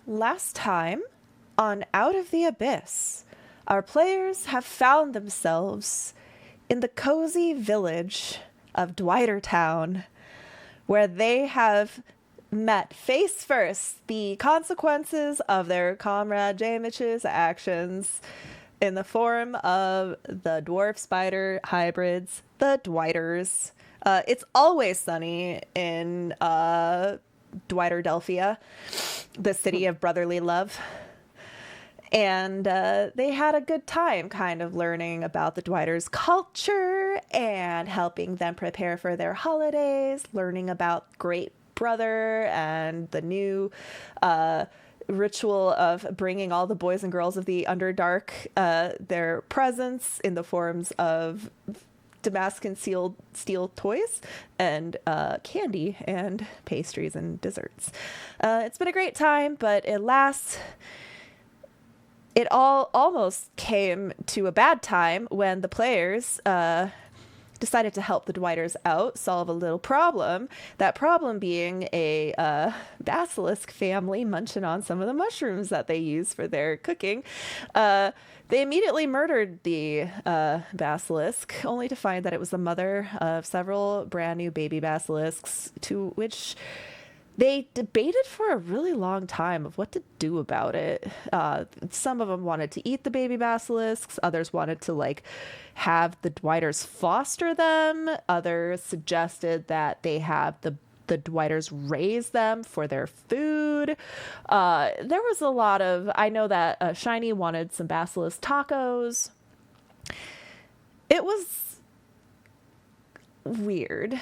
last time on Out of the Abyss, our players have found themselves in the cozy village of Dwightertown, where they have met face first the consequences of their comrade Jamich's actions in the form of the dwarf spider hybrids, the Dwighters. It's always sunny in Dwighterdelphia, the city of brotherly love. And they had a good time kind of learning about the Dwighters' culture and helping them prepare for their holidays, learning about Great Brother and the new ritual of bringing all the boys and girls of the Underdark their presents in the forms of Damascus steel toys and candy and pastries and desserts. It's been a great time, but it all almost came to a bad time when the players decided to help the Dwighters out, solve a little problem. That problem being a basilisk family munching on some of the mushrooms that they use for their cooking. They immediately murdered the basilisk, only to find that it was the mother of several brand new baby basilisks, to which they debated for a really long time of what to do about it. Some of them wanted to eat the baby basilisks. Others wanted to have the Dwighters foster them. Others suggested that they have the Dwighters raise them for their food. There was a lot of, I know that Shiny wanted some basilisk tacos. It was weird.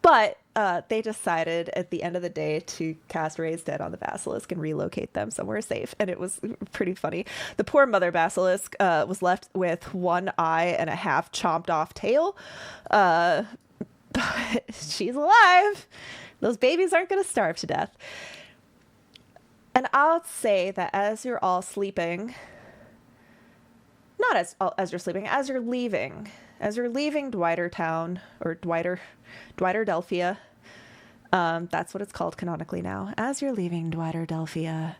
But they decided at the end of the day to cast Raise Dead on the basilisk and relocate them somewhere safe. And it was pretty funny. The poor mother basilisk was left with one eye and a half chomped off tail. But she's alive. Those babies aren't going to starve to death. And I'll say that as you're all sleeping, not as you're sleeping, as you're leaving Dwightertown, or Dwighterdelphia, that's what it's called canonically now. As you're leaving Dwighterdelphia,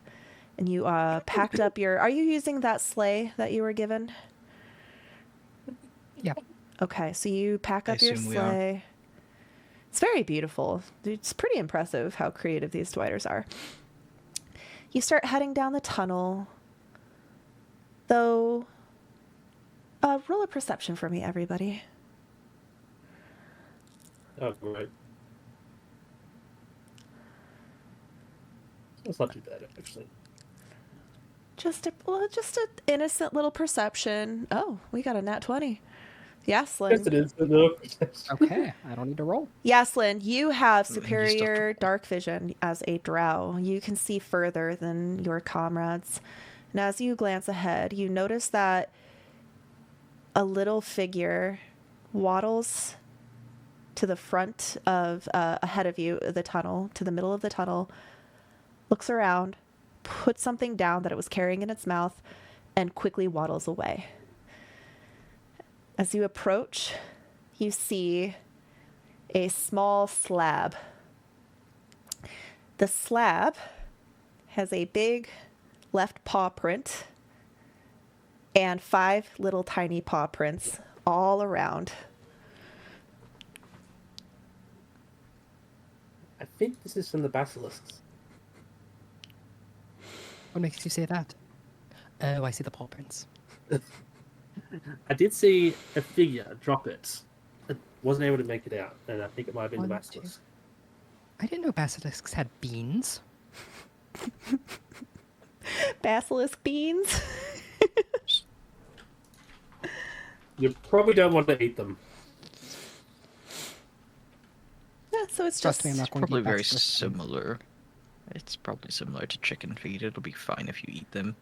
and you packed up are you using that sleigh that you were given? Yeah. Okay, so you pack up your sleigh. It's very beautiful. It's pretty impressive how creative these Dwighters are. You start heading down the tunnel, though. Roll a perception for me, everybody. Oh, great. That's not too bad, actually. Just an innocent little perception. Oh, we got a nat 20. Yaslin. Yes, it is. No. Okay, I don't need to roll. Yaslin, you have superior dark vision as a drow. You can see further than your comrades. And as you glance ahead, you notice that a little figure waddles to the front of ahead of you, the tunnel, to the middle of the tunnel, looks around, puts something down that it was carrying in its mouth, and quickly waddles away. As you approach, you see a small slab. The slab has a big left paw print and 5 little tiny paw prints all around. I think this is from the basilisks. What makes you say that? Oh, I see the paw prints. I did see a figure drop it. I wasn't able to make it out, and I think it might have been the basilisk. I didn't know basilisks had beans. Basilisk beans? You probably don't want to eat them. Yeah, so it's Trust just me, I'm not going Probably to eat very basilisk beans. similar. It's probably similar to chicken feed. It'll be fine if you eat them.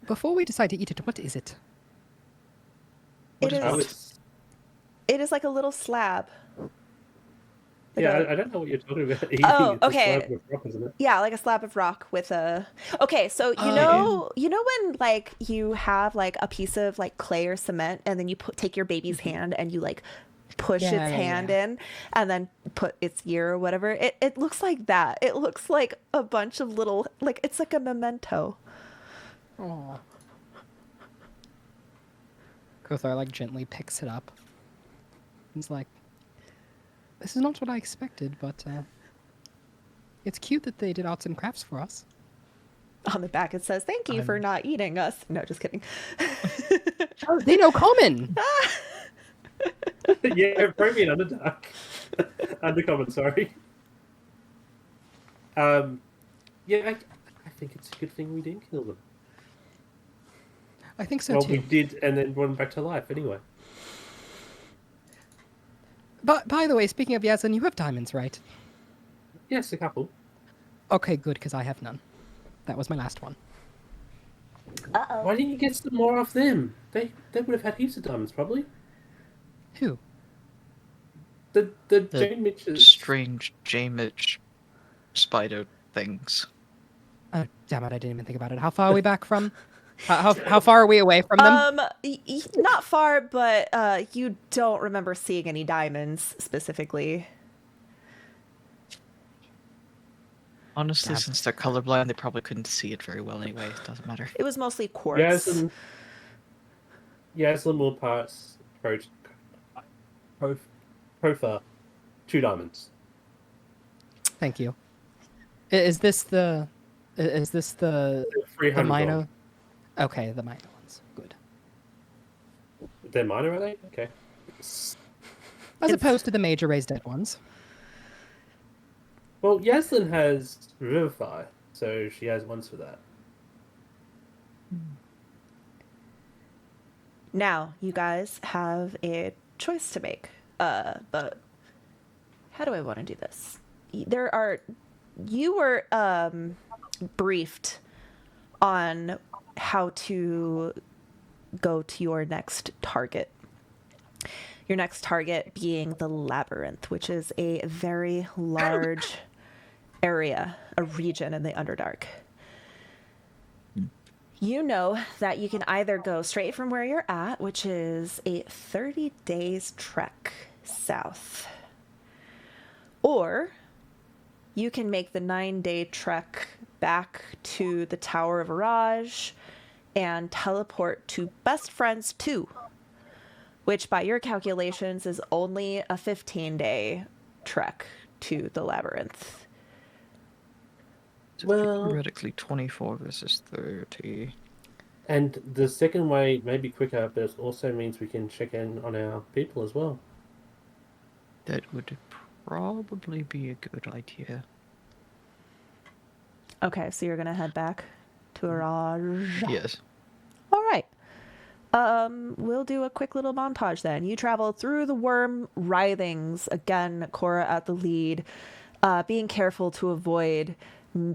Before we decide to eat it, what is it? It I is, was- it is like a little slab. Like yeah, a- I don't know what you're talking about. Eating. Oh, It's a okay. slab with rock, isn't it? Yeah, like a slab of rock with a. Okay, so you know when you have a piece of clay or cement, and then you take your baby's hand and you push Yeah, its yeah, hand yeah. in and then put its ear or whatever. It looks like that. It looks like a bunch of little, like, it's like a memento. Oh. Kothar like gently picks it up. He's like, "This is not what I expected, but it's cute that they did arts and crafts for us." On the back it says, "Thank you for not eating us." No, just kidding. Oh, they know common. Yeah, probably an underdark. Undercommon, sorry. Yeah, I think it's a good thing we didn't kill them. I think so Well, too. we did, and then brought them back to life anyway. But by the way, speaking of Yaslin, you have diamonds, right? Yes, a couple. Okay, good, because I have none. That was my last one. Why didn't you get some more off them? They would have had heaps of diamonds, probably. Who? The Jane Mitch's. Strange Jamich spider things. Oh, damn it! I didn't even think about it. How far are we back from? How far are we away from them? Not far, but you don't remember seeing any diamonds specifically. Honestly, Damn. since they're colorblind, they probably couldn't see it very well anyway. It doesn't matter. It was mostly quartz. Yaslin will pass Profa 2 diamonds. Thank you. Is this the? Is this the 300 minor? gold. Okay, the minor ones. Good. They're minor, are they? Okay. As opposed to the major raised dead ones. Well, Yaslin has Revivify, so she has ones for that. Now, you guys have a choice to make. But how do I want to do this? You were briefed on how to go to your next target. Your next target being the Labyrinth, which is a very large area, a region in the Underdark. You know that you can either go straight from where you're at, which is a 30 days trek south, or you can make the 9-day trek back to the Tower of Araj and teleport to Best Friends 2, which by your calculations is only a 15-day trek to the Labyrinth. Well- Theoretically, 24 versus 30. And the second way may be quicker, but it also means we can check in on our people as well. That would probably be a good idea. Okay, so you're gonna head back to Araj. Yes. All right. We'll do a quick little montage then. You travel through the worm writhings, again, Cora at the lead, being careful to avoid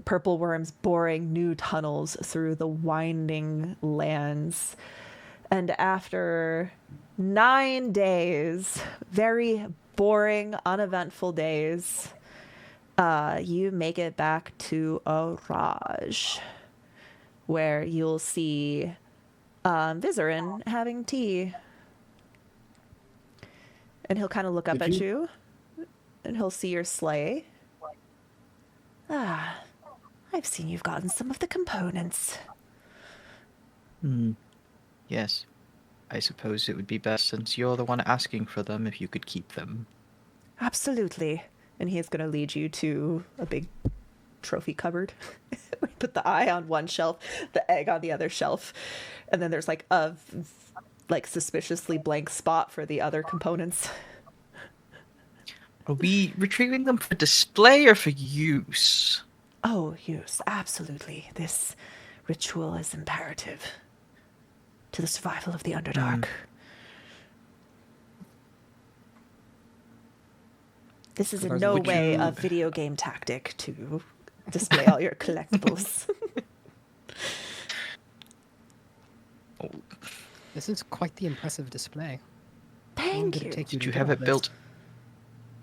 purple worms boring new tunnels through the winding lands. And after 9 days, very boring, uneventful days, you make it back to Araj, where you'll see Vizarin having tea. And he'll kind of look up Did at you, and he'll see your sleigh. Ah, I've seen you've gotten some of the components. Yes. I suppose it would be best, since you're the one asking for them, if you could keep them. Absolutely. And he's going to lead you to a big trophy cupboard. We put the eye on one shelf, the egg on the other shelf, and then there's like a suspiciously blank spot for the other components. Are we retrieving them for display or for use? Oh, yes, absolutely. This ritual is imperative to the survival of the Underdark. This is in Would no you- way a video game tactic to display all your collectibles. Oh, This is quite the impressive display. How long Thank did you. it take you did to you do have all it this? built?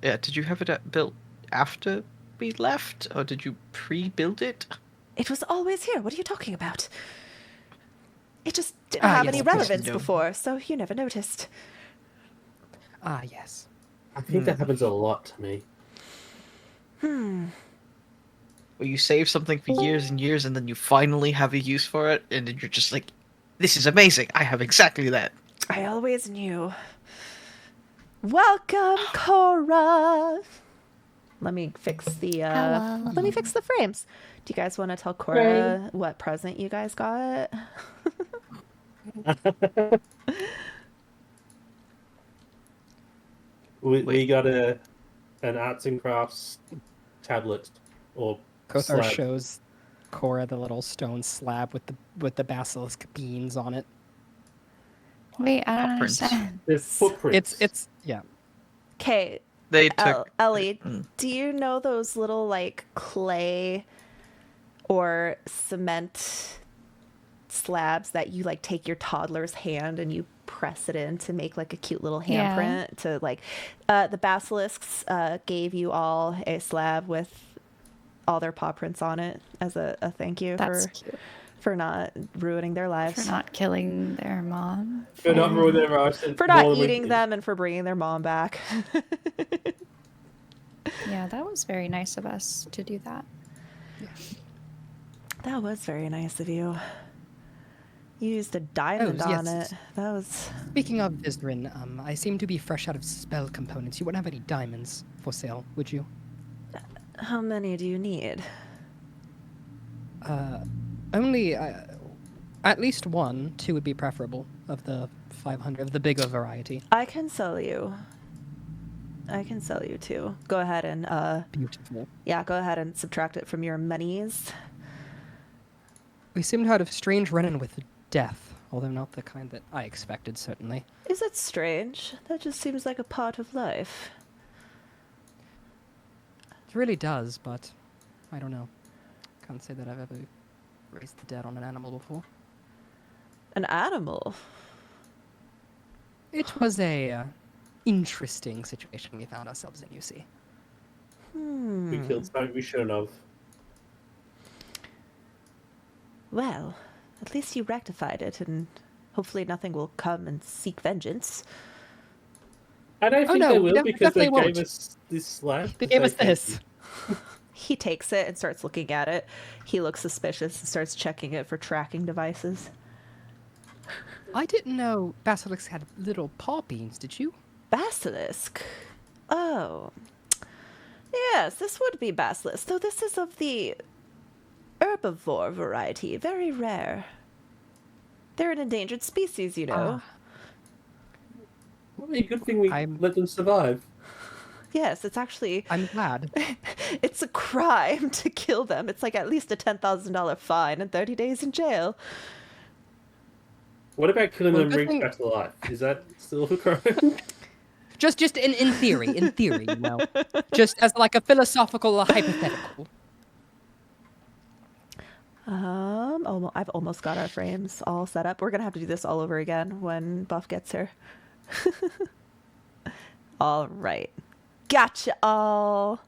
Yeah, did you have it built after we left, or did you pre-build it? It was always here. What are you talking about? It just didn't Ah, have yes, any of course. relevance No. before, so you never noticed. Ah, yes. I think that happens a lot to me. Where you save something for years and years, and then you finally have a use for it, and then you're just like, "This is amazing! I have exactly that." I always knew. Welcome, Cora. Let me fix the Hello. let me fix the frames. Do you guys want to tell Cora what present you guys got? We got an arts and crafts tablet or Kothar slab. shows Cora the little stone slab with the basilisk beans on it. Wait, I don't Footprints. understand. There's footprints. It's yeah. Okay, They took. Ellie, Mm. do you know those little like clay or cement slabs that you like take your toddler's hand and you press it in to make like a cute little Yeah. handprint to like the basilisks gave you all a slab with all their paw prints on it as a thank you That's cute. for not ruining their lives, For not killing their mom. For not ruining their lives. for not eating them, and for bringing their mom back. Yeah, that was very nice of us to do that. That was very nice of you. You used a diamond on yes. it. That was Speaking of Vizrin, I seem to be fresh out of spell components. You wouldn't have any diamonds for sale, would you? how many do you need? Only at least one. Two would be preferable of the 500 of the bigger variety. I can sell you. I can sell you two. Go ahead and Beautiful. go ahead and subtract it from your monies. We seem to have had a strange run-in with death, although not the kind that I expected, certainly. Is it strange? That just seems like a part of life. It really does, but I don't know. Can't say that I've ever raised the dead on an animal before. An animal. It was a interesting situation we found ourselves in, you see. We killed something we shouldn't have. Well, at least you rectified it, and hopefully nothing will come and seek vengeance. I don't think no, they will no, because they definitely gave won't. us this slab. They to gave say us thank this. you. He takes it and starts looking at it. He looks suspicious and starts checking it for tracking devices. I didn't know basilisks had little paw beans, did you? Basilisk. Oh. Yes, this would be basilisk, though this is of the herbivore variety, very rare. They're an endangered species, you know. Probably a good thing we I'm- let them survive. Yes, it's actually I'm glad. it's a crime to kill them. It's like at least a $10,000 fine and 30 days in jail. What about killing Well, them good bring thing- back to life? Is that still a crime? Just in theory, you know. Just as like a philosophical hypothetical. I've almost got our frames all set up. We're gonna have to do this all over again when Buff gets here. All right, gotcha all.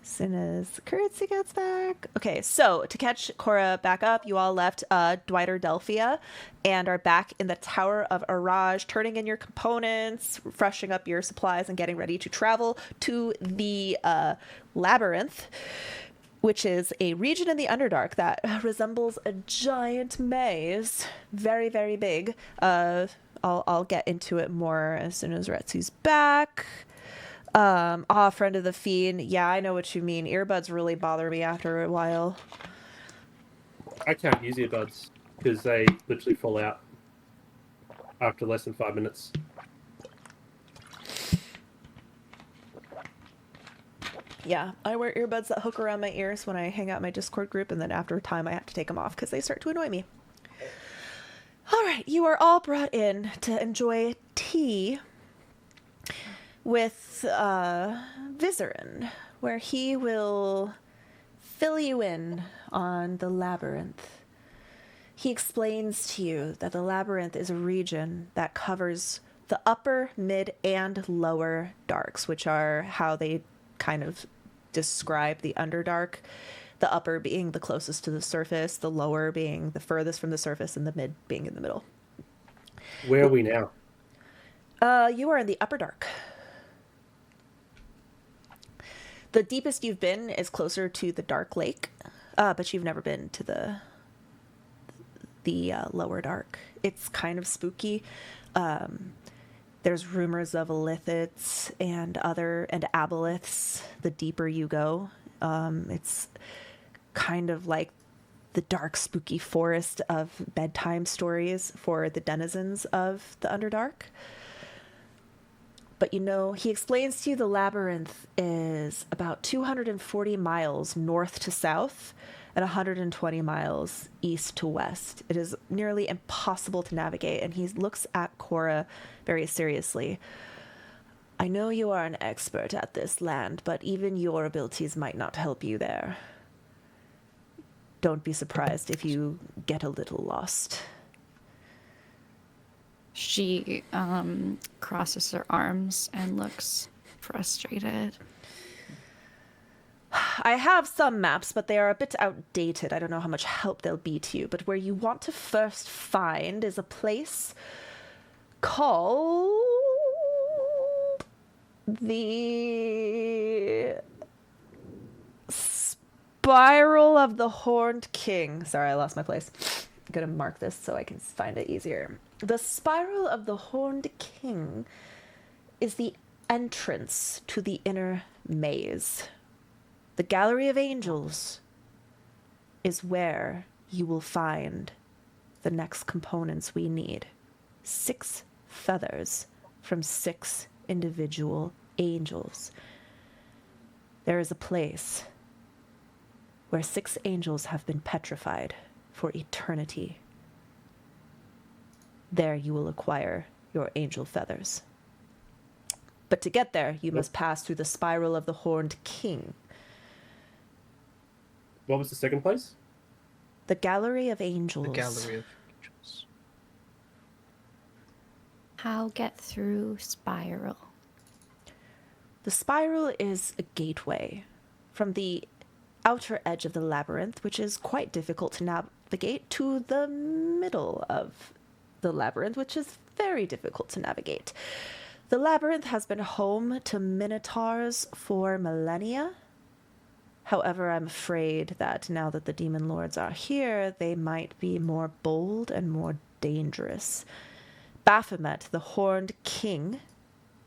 As soon as Currency gets back. Okay, so to catch Cora back up, you all left Dwighter Delphia and are back in the Tower of Araj, turning in your components, freshening up your supplies, and getting ready to travel to the Labyrinth, which is a region in the Underdark that resembles a giant maze. Very, very big. I'll get into it more as soon as Retsu's back. Friend of the fiend. Yeah, I know what you mean. Earbuds really bother me after a while. I can't use earbuds because they literally fall out after less than 5 minutes. Yeah, I wear earbuds that hook around my ears when I hang out in my Discord group, and then after a time I have to take them off because they start to annoy me. All right, you are all brought in to enjoy tea with Vizerin, where he will fill you in on the labyrinth. He explains to you that the labyrinth is a region that covers the upper, mid, and lower darks, which are how they kind of describe the Underdark. The upper being the closest to the surface, the lower being the furthest from the surface, and the mid being in the middle. Where are we now? You are in the Upper Dark. The deepest you've been is closer to the Dark Lake, but you've never been to the Lower Dark. It's kind of spooky. There's rumors of lithids and aboliths the deeper you go. It's kind of like the dark, spooky forest of bedtime stories for the denizens of the Underdark. But he explains to you the labyrinth is about 240 miles north to south and 120 miles east to west. It is nearly impossible to navigate, and he looks at Cora very seriously. I know you are an expert at this land, but even your abilities might not help you there. Don't be surprised if you get a little lost. She crosses her arms and looks frustrated. I have some maps, but they are a bit outdated. I don't know how much help they'll be to you. But where you want to first find is a place called the Spiral of the Horned King. Sorry, I lost my place. I'm going to mark this so I can find it easier. The Spiral of the Horned King is the entrance to the inner maze. The Gallery of Angels is where you will find the next components we need. 6 feathers from 6 individual angels. There is a place where 6 angels have been petrified for eternity. There you will acquire your angel feathers. But to get there, you must pass through the Spiral of the Horned King. What was the second place? The Gallery of Angels. The Gallery of Angels. How get through Spiral? The Spiral is a gateway from the outer edge of the labyrinth, which is quite difficult to navigate, to the middle of the labyrinth, which is very difficult to navigate. The labyrinth has been home to minotaurs for millennia. However, I'm afraid that now that the demon lords are here, they might be more bold and more dangerous. Baphomet, the Horned King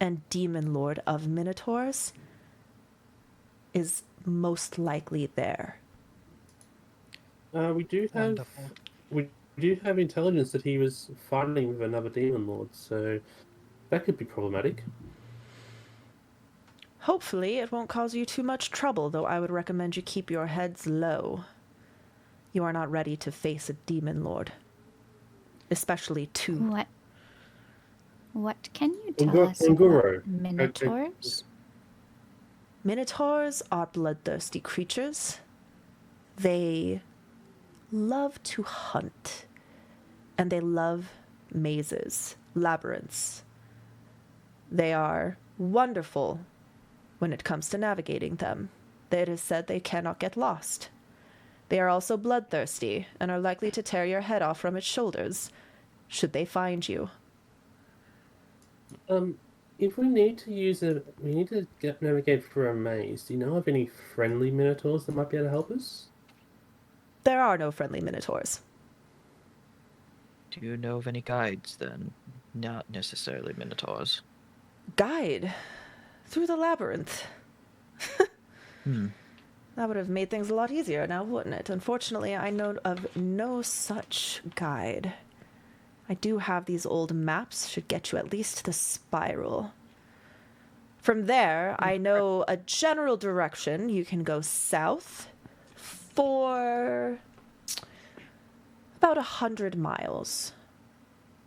and demon lord of minotaurs, is most likely there. We do have intelligence that he was fighting with another demon lord, so that could be problematic. Hopefully, it won't cause you too much trouble, though I would recommend you keep your heads low. You are not ready to face a demon lord. Especially 2. What can you tell us about minotaurs? Minotaurs are bloodthirsty creatures. They love to hunt. And they love mazes, labyrinths. They are wonderful when it comes to navigating them. It is said they cannot get lost. They are also bloodthirsty and are likely to tear your head off from its shoulders, should they find you. If we need to navigate through a maze. Do you know of any friendly minotaurs that might be able to help us? There are no friendly minotaurs. Do you know of any guides then? Not necessarily minotaurs. Guide through the labyrinth. That would have made things a lot easier now, wouldn't it? Unfortunately, I know of no such guide. I do have these old maps, should get you at least to the Spiral. From there, I know a general direction. You can go south for about 100 miles.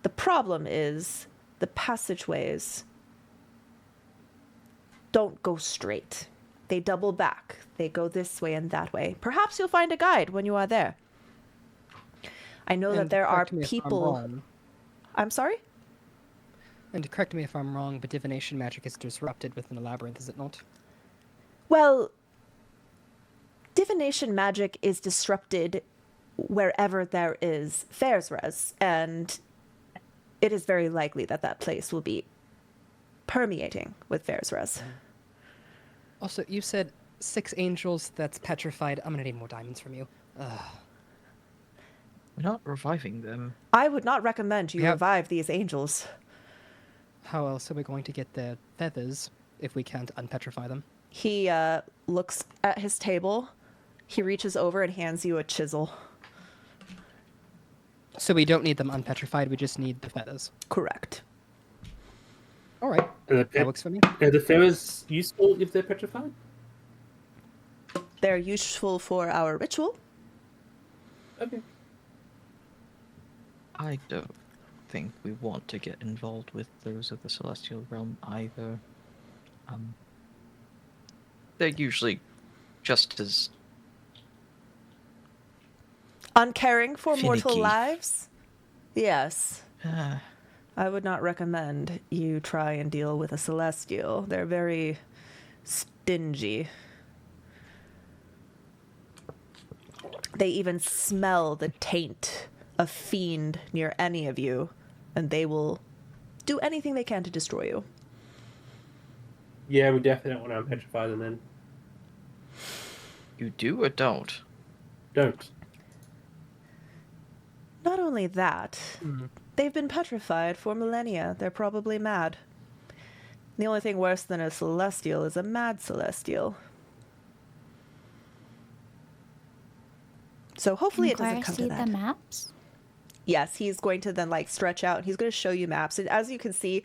The problem is the passageways don't go straight. They double back. They go this way and that way. Perhaps you'll find a guide when you are there. I know that there are people... I'm sorry? And correct me if I'm wrong, but divination magic is disrupted within a labyrinth, is it not? Well, divination magic is disrupted wherever there is Fairsres, and it is very likely that that place will be permeating with Faerzrez. Also, you said 6 angels that's petrified. I'm gonna need more diamonds from you. We're not reviving them. I would not recommend you Yeah. revive these angels. How else are we going to get their feathers if we can't unpetrify them? He looks at his table. He reaches over and hands you a chisel. So we don't need them unpetrified, we just need the feathers. Correct. Alright, Are that works for me. the feathers useful if they're petrified? They're useful for our ritual. Okay. I don't think we want to get involved with those of the Celestial Realm either. They're usually just as Uncaring for mortal Finicky. lives? Yes. uh, I would not recommend you try and deal with a celestial. They're very stingy. They even smell the taint of fiend near any of you, and they will do anything they can to destroy you. Yeah, we definitely don't want to unpetrify them then. you do or don't. Don't. Not only that, they've been petrified for millennia. They're probably mad. The only thing worse than a celestial is a mad celestial. So hopefully it doesn't Inquire come see to that. the maps? Yes, he's going to then like stretch out and he's going to show you maps. And as you can see,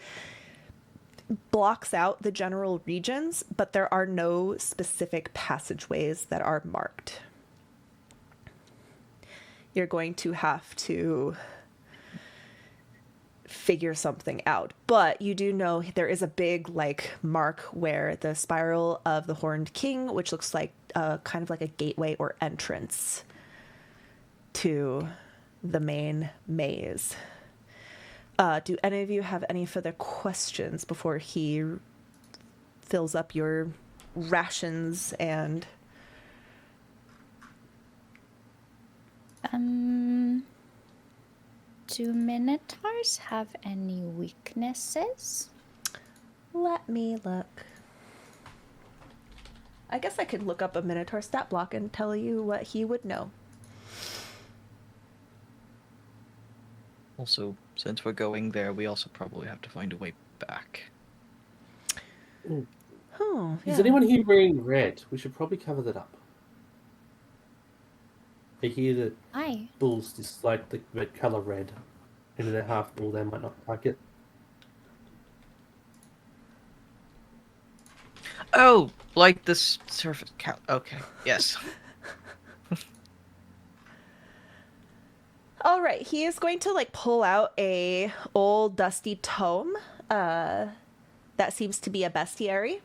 blocks out the general regions, but there are no specific passageways that are marked. You're going to have to figure something out. But you do know there is a big like mark where the Spiral of the Horned King, which looks like kind of like a gateway or entrance to the main maze. Do any of you have any further questions before he fills up your rations and... Do minotaurs have any weaknesses? Let me look. I guess I could look up a Minotaur stat block and tell you what he would know. Also, since we're going there, we also probably have to find a way back. Oh, Is anyone here wearing red? We should probably cover that up. I hear that Aye. bulls dislike the red color red, and they're half bull. They might not like it. Oh, like this surface cow. Okay, yes. All right, he is going to like pull out a old dusty tome that seems to be a bestiary,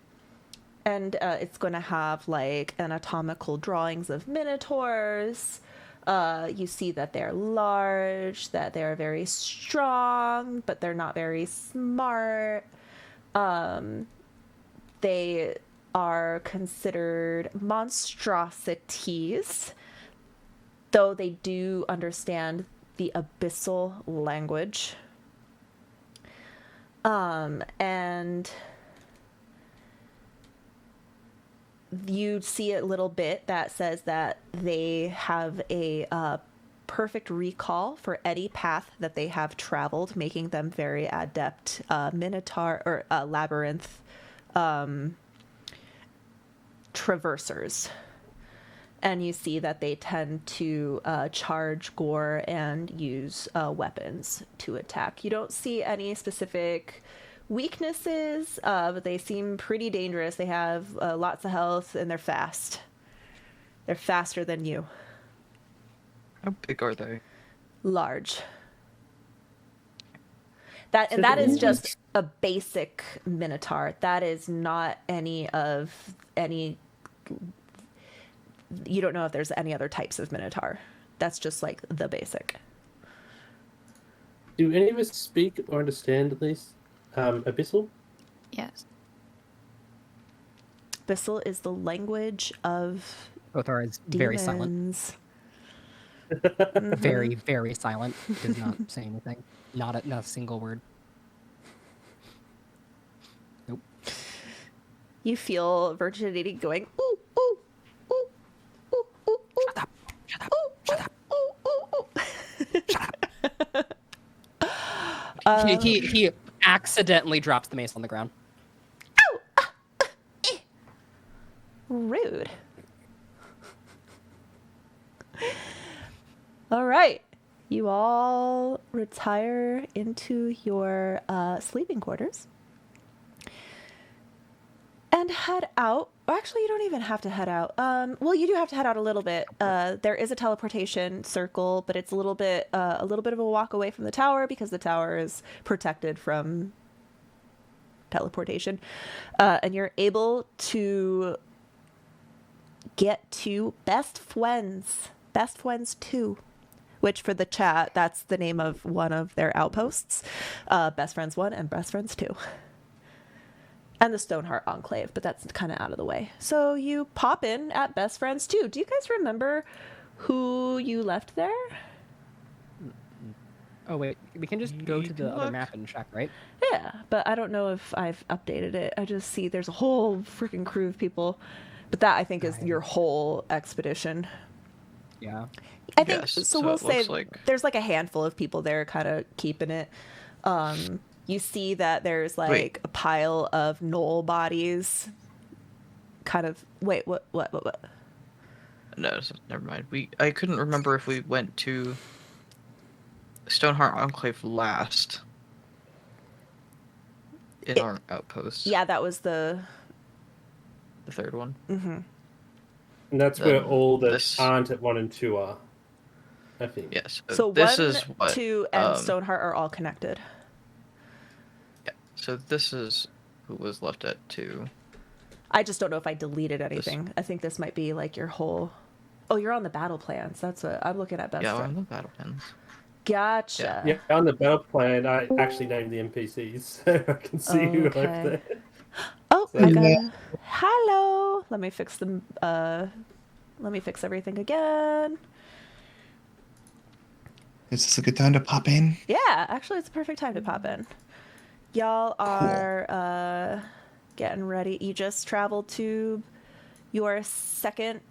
and it's going to have like anatomical drawings of minotaurs. You see that they're large, that they're very strong, but they're not very smart. They are considered monstrosities, though they do understand the abyssal language. And you see a little bit that says that they have a perfect recall for any path that they have traveled, making them very adept minotaur or labyrinth traversers. And you see that they tend to charge gore and use weapons to attack. You don't see any specific weaknesses, but they seem pretty dangerous. They have lots of health and they're fast. They're faster than you. How big are they? Large. That So that the is English- just a basic minotaur. That is not any. You don't know if there's any other types of minotaur. That's just like the basic. Do any of us speak or understand at least abyssal? Yes. Abyssal is the language of Both are very silent. demons. Very, very silent. Does not say anything. Not a single word. You feel Virginity going, ooh, ooh, ooh, ooh, ooh, ooh. Shut up. Shut up. Ooh, Shut up. ooh, ooh, ooh. Shut up. He accidentally drops the mace on the ground. Rude. All right. You all retire into your sleeping quarters and head out. Actually, you don't even have to head out. Well, you do have to head out a little bit. There is a teleportation circle, but it's a little bit of a walk away from the tower because the tower is protected from teleportation. And you're able to get to Best Friends 2, which for the chat, that's the name of one of their outposts. Best Friends 1 and Best Friends 2. And the Stoneheart Enclave, but that's kind of out of the way. So you pop in at Best Friends 2. Do you guys remember who you left there? Oh, wait. We can just go to the other Look. map and check, right? Yeah, but I don't know if I've updated it. I just see there's a whole freaking crew of people. But that, I think, is your whole expedition. Yeah. I think, Yes, so so we'll it say looks like- there's like a handful of people there kind of keeping it. You see that there's like Wait. a pile of knoll bodies. Kind of, wait, what? No, never mind. I couldn't remember if we went to Stoneheart Enclave last in our outpost. Yeah, that was the, The third one. And that's where Then all the this- aren't at 1 and 2 are, I think. Yes. so this 1, is what, 2, and Stoneheart are all connected. Yeah. So this is who was left at 2. I just don't know if I deleted anything. I think this might be like your whole, oh, you're on the battle plans. That's what I'm looking at. Best Yeah, we're Friend. on the battle plans. Gotcha. Yeah, on the battle plan, I actually named the NPCs, so I can see who Okay. left there. Oh, So- I got a hello. Let me fix them. Let me fix everything again. Is this a good time to pop in? Yeah, actually, it's a perfect time to pop in. Y'all are getting ready. You just traveled to your second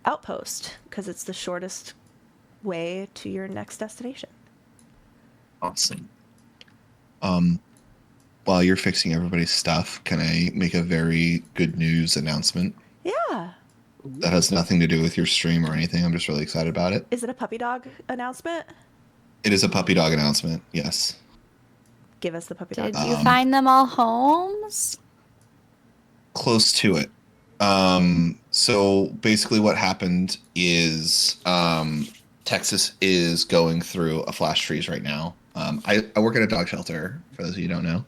outpost because it's the shortest way to your next destination. Awesome. While you're fixing everybody's stuff, can I make a very good news announcement Yeah. that has nothing to do with your stream or anything? I'm just really excited about it. Is it a puppy dog announcement? It is a puppy dog announcement. Yes. Give us the puppy dog. Did you Um, find them all homes? Close to it. So basically what happened is Texas is going through a flash freeze right now. I work at a dog shelter, for those of you who don't know.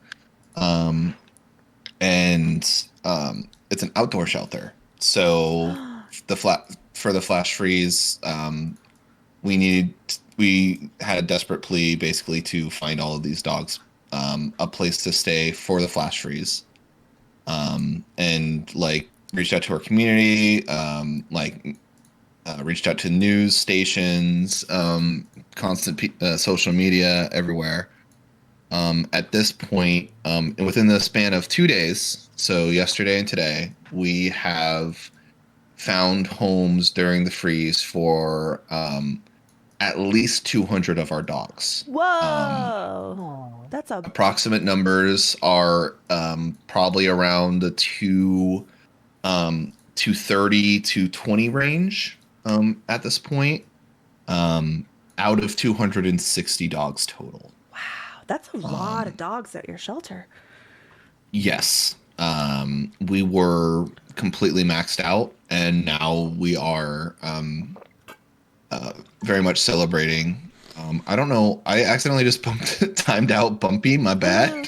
And it's an outdoor shelter. So for the flash freeze, we had a desperate plea basically to find all of these dogs a place to stay for the flash freeze. And like reached out to our community, reached out to news stations, constant social media everywhere. At this point, within the span of 2 days, so yesterday and today, we have found homes during the freeze for at least 200 of our dogs. Whoa. That's a Approximate numbers are probably around the 230 to 20 range at this point, out of 260 dogs total. That's a lot of dogs at your shelter. Yes. We were completely maxed out, and now we are very much celebrating. I don't know. I accidentally just timed out Bumpy. My bad.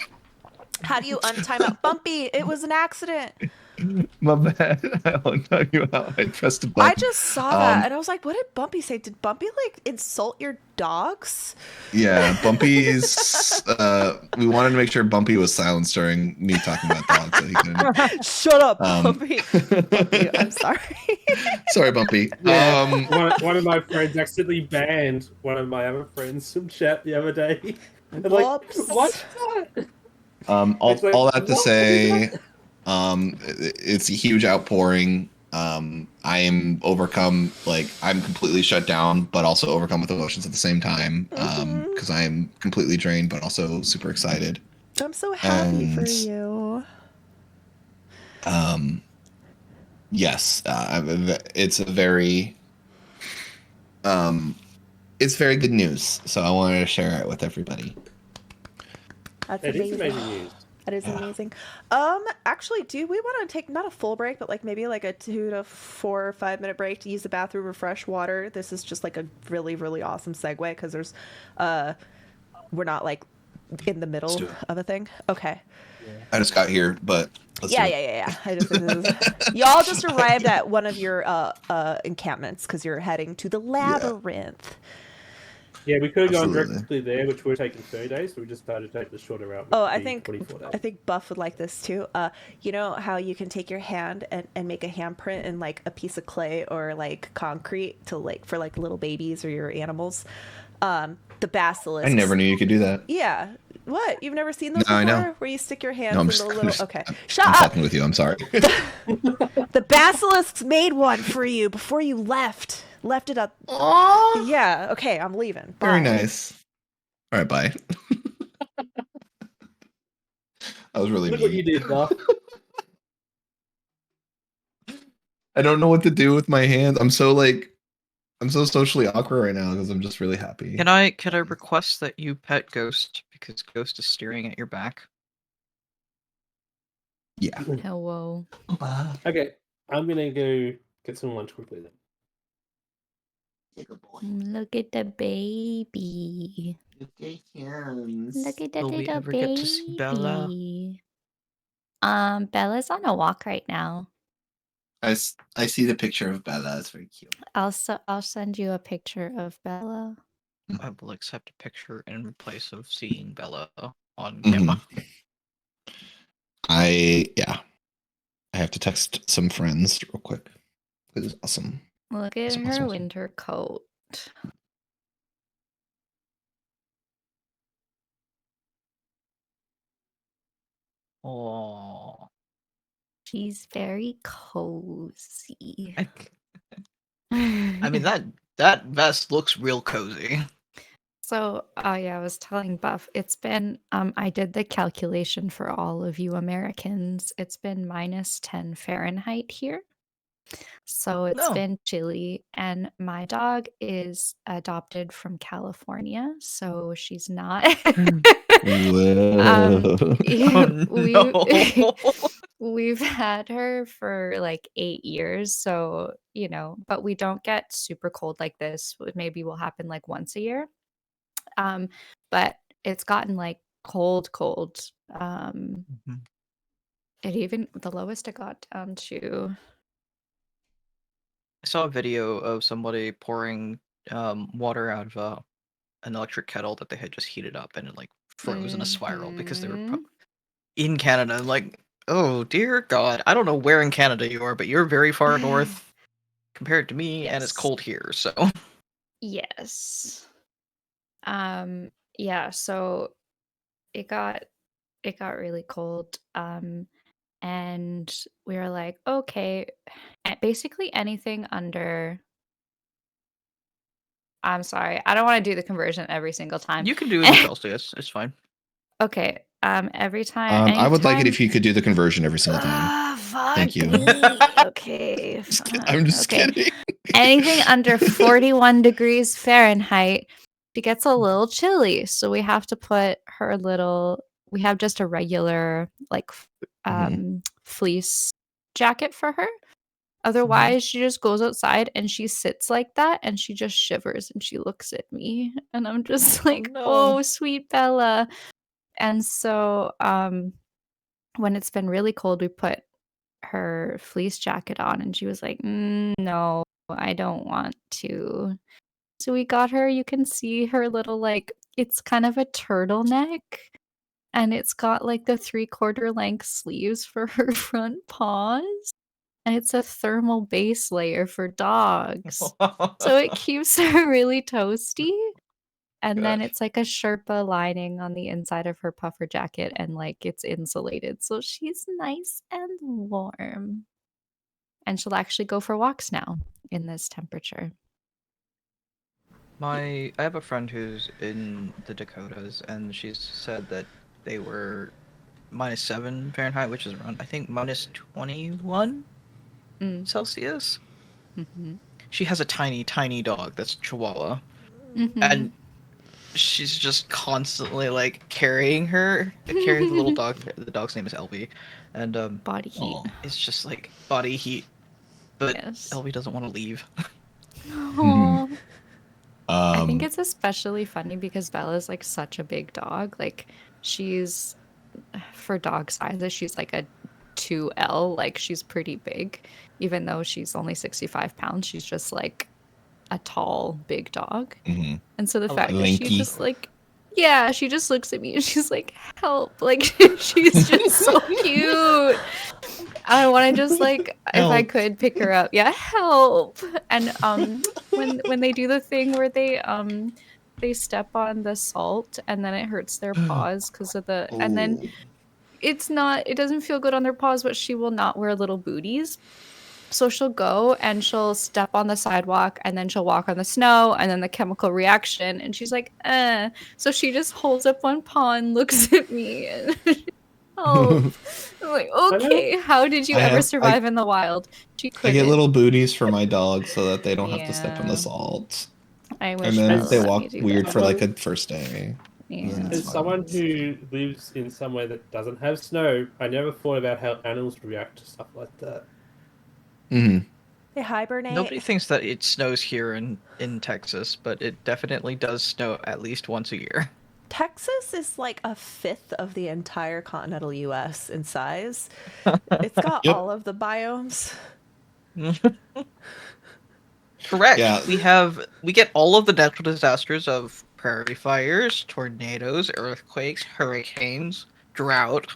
How do you untime out Bumpy? It was an accident. My bad. I won't tell you how I pressed a button. I just saw that and I was like, what did Bumpy say? Did Bumpy like insult your dogs? Yeah, Bumpy's. We wanted to make sure Bumpy was silenced during me talking about dogs. So he couldn't. Shut up, Bumpy. Bumpy. I'm sorry. Sorry, Bumpy. One of my friends accidentally banned one of my other friends from chat the other day. And like, Whoops. what's that? All that to What? say, it's a huge outpouring. I am overcome, like I'm completely shut down, but also overcome with emotions at the same time. Because I am completely drained, but also super excited. I'm so happy for And you. Yes, it's a very, it's very good news. So I wanted to share it with everybody. That's It is amazing. amazing news. That is amazing. Actually, do we want to take not a full break, but like maybe like a 2 to 4 or 5 minute break to use the bathroom, refresh water? This is just like a really, really awesome segue because there's, we're not like in the middle do it. of a thing. Okay. I just got here, but let's do it. Yeah. I just y'all just arrived at one of your encampments because you're heading to the labyrinth. Yeah, we could have gone Absolutely. directly there, which would have taken 30 days, so we just started to take the shorter route. Oh, which I would be think 24 days. I think Buff would like this too. You know how you can take your hand and make a handprint in like a piece of clay or like concrete to like for like little babies or your animals. The basilisk. I never knew you could do that. Yeah. What? You've never seen those No, I before? know. Where you stick your hands No, in the little. Okay. Shut I'm up. fucking with you. I'm sorry. The basilisks made one for you before you left. Left it up. Aww. Yeah. Okay. I'm leaving. Bye. Very nice. All right, bye. I was really Look what you mean. did, Buff. I don't know what to do with my hands. I'm so socially awkward right now because I'm just really happy. Can I request that you pet Ghost because Ghost is staring at your back? Yeah. Hello. Okay, I'm gonna go get some lunch quickly then. Look at the baby. Look at the Will we little ever baby. get to see Bella? Bella's on a walk right now. I see the picture of Bella. It's very cute. I'll send you a picture of Bella. I will accept a picture in place of seeing Bella on Mhm. camera. I have to text some friends real quick. This is awesome. Look at Awesome, her awesome. winter coat. Oh, She's very cozy. I mean that vest looks real cozy. So, yeah, I was telling Buff, it's been, I did the calculation for all of you Americans. It's been -10 Fahrenheit here. So it's No. been chilly. And my dog is adopted from California. So she's not. Whoa. Oh, no. We've had her for like 8 years. So, but we don't get super cold like this. Maybe will happen like once a year. But it's gotten like cold. Mhm. It even the lowest it got down to. I saw a video of somebody pouring water out of an electric kettle that they had just heated up and it like froze in a spiral because they were in Canada. I'm like, oh dear God, I don't know where in Canada you are, but you're very far north compared to me, and it's Yes. cold here. So Yes. Yeah, so it got really cold. And we were like, okay, basically anything under. I'm sorry, I don't want to do the conversion every single time. you can do it in Celsius. It's fine. Okay. Every time. I would like it anytime- if you could do the conversion every single time. Fuck Thank you. me. Okay. I'm just okay. kidding. Anything under 41 degrees Fahrenheit, she gets a little chilly. So we have to put her little. We have just a regular like fleece jacket for her. Otherwise, she just goes outside and she sits like that and she just shivers and she looks at me and I'm just like, no. oh, sweet Bella. And so when it's been really cold, we put her fleece jacket on and she was like, no, I don't want to. So we got her, you can see her little like, it's kind of a turtleneck. And it's got like the 3/4 length sleeves for her front paws. And it's a thermal base layer for dogs. So it keeps her really toasty. And then Gosh. it's like a Sherpa lining on the inside of her puffer jacket, and like it's insulated. So she's nice and warm. And she'll actually go for walks now in this temperature. I have a friend who's in the Dakotas, and she's said that they were -7 Fahrenheit, which is around, I think, -21 Celsius. Mm-hmm. She has a tiny, tiny dog that's Chihuahua, Mm-hmm. and she's just constantly like carrying the little dog. The dog's name is Elby, and Body heat. Aw. it's just like body heat. But Yes. Elby doesn't want to leave. Aw. I think Um, it's especially funny because Bella's like such a big dog. Like she's, for dog sizes, she's like a 2L. Like she's pretty big. Even though she's only 65 pounds, she's just like a tall, big dog. mhm. And so the Oh, fact that she lanky. just like, yeah, she just looks at me and she's like, help. Like she's just so cute. I want to just like, if I Help. could pick her up, yeah, help. And when they do the thing where they step on the salt and then it hurts their paws because of the, and then Ooh. it doesn't feel good on their paws, but she will not wear little booties. So she'll go and she'll step on the sidewalk and then she'll walk on the snow and then the chemical reaction and she's like, eh. So she just holds up one paw and looks at me and help. I'm like, okay, how did you I ever have- survive in the wild? She I couldn't. get little booties for my dogs so that they don't have to step on Yeah. the salt. I wish And then Bella they let walk me do weird that. for like a first day. Yeah. That's As fine. someone who lives in somewhere that doesn't have snow, I never thought about how animals react to stuff like that. Mhm. They hibernate. Nobody thinks that it snows here in Texas, but it definitely does snow at least once a year. Texas is like a fifth of the entire continental U.S. in size. It's got Yep. all of the biomes. Correct. Yeah. We get all of the natural disasters of prairie fires, tornadoes, earthquakes, hurricanes, drought.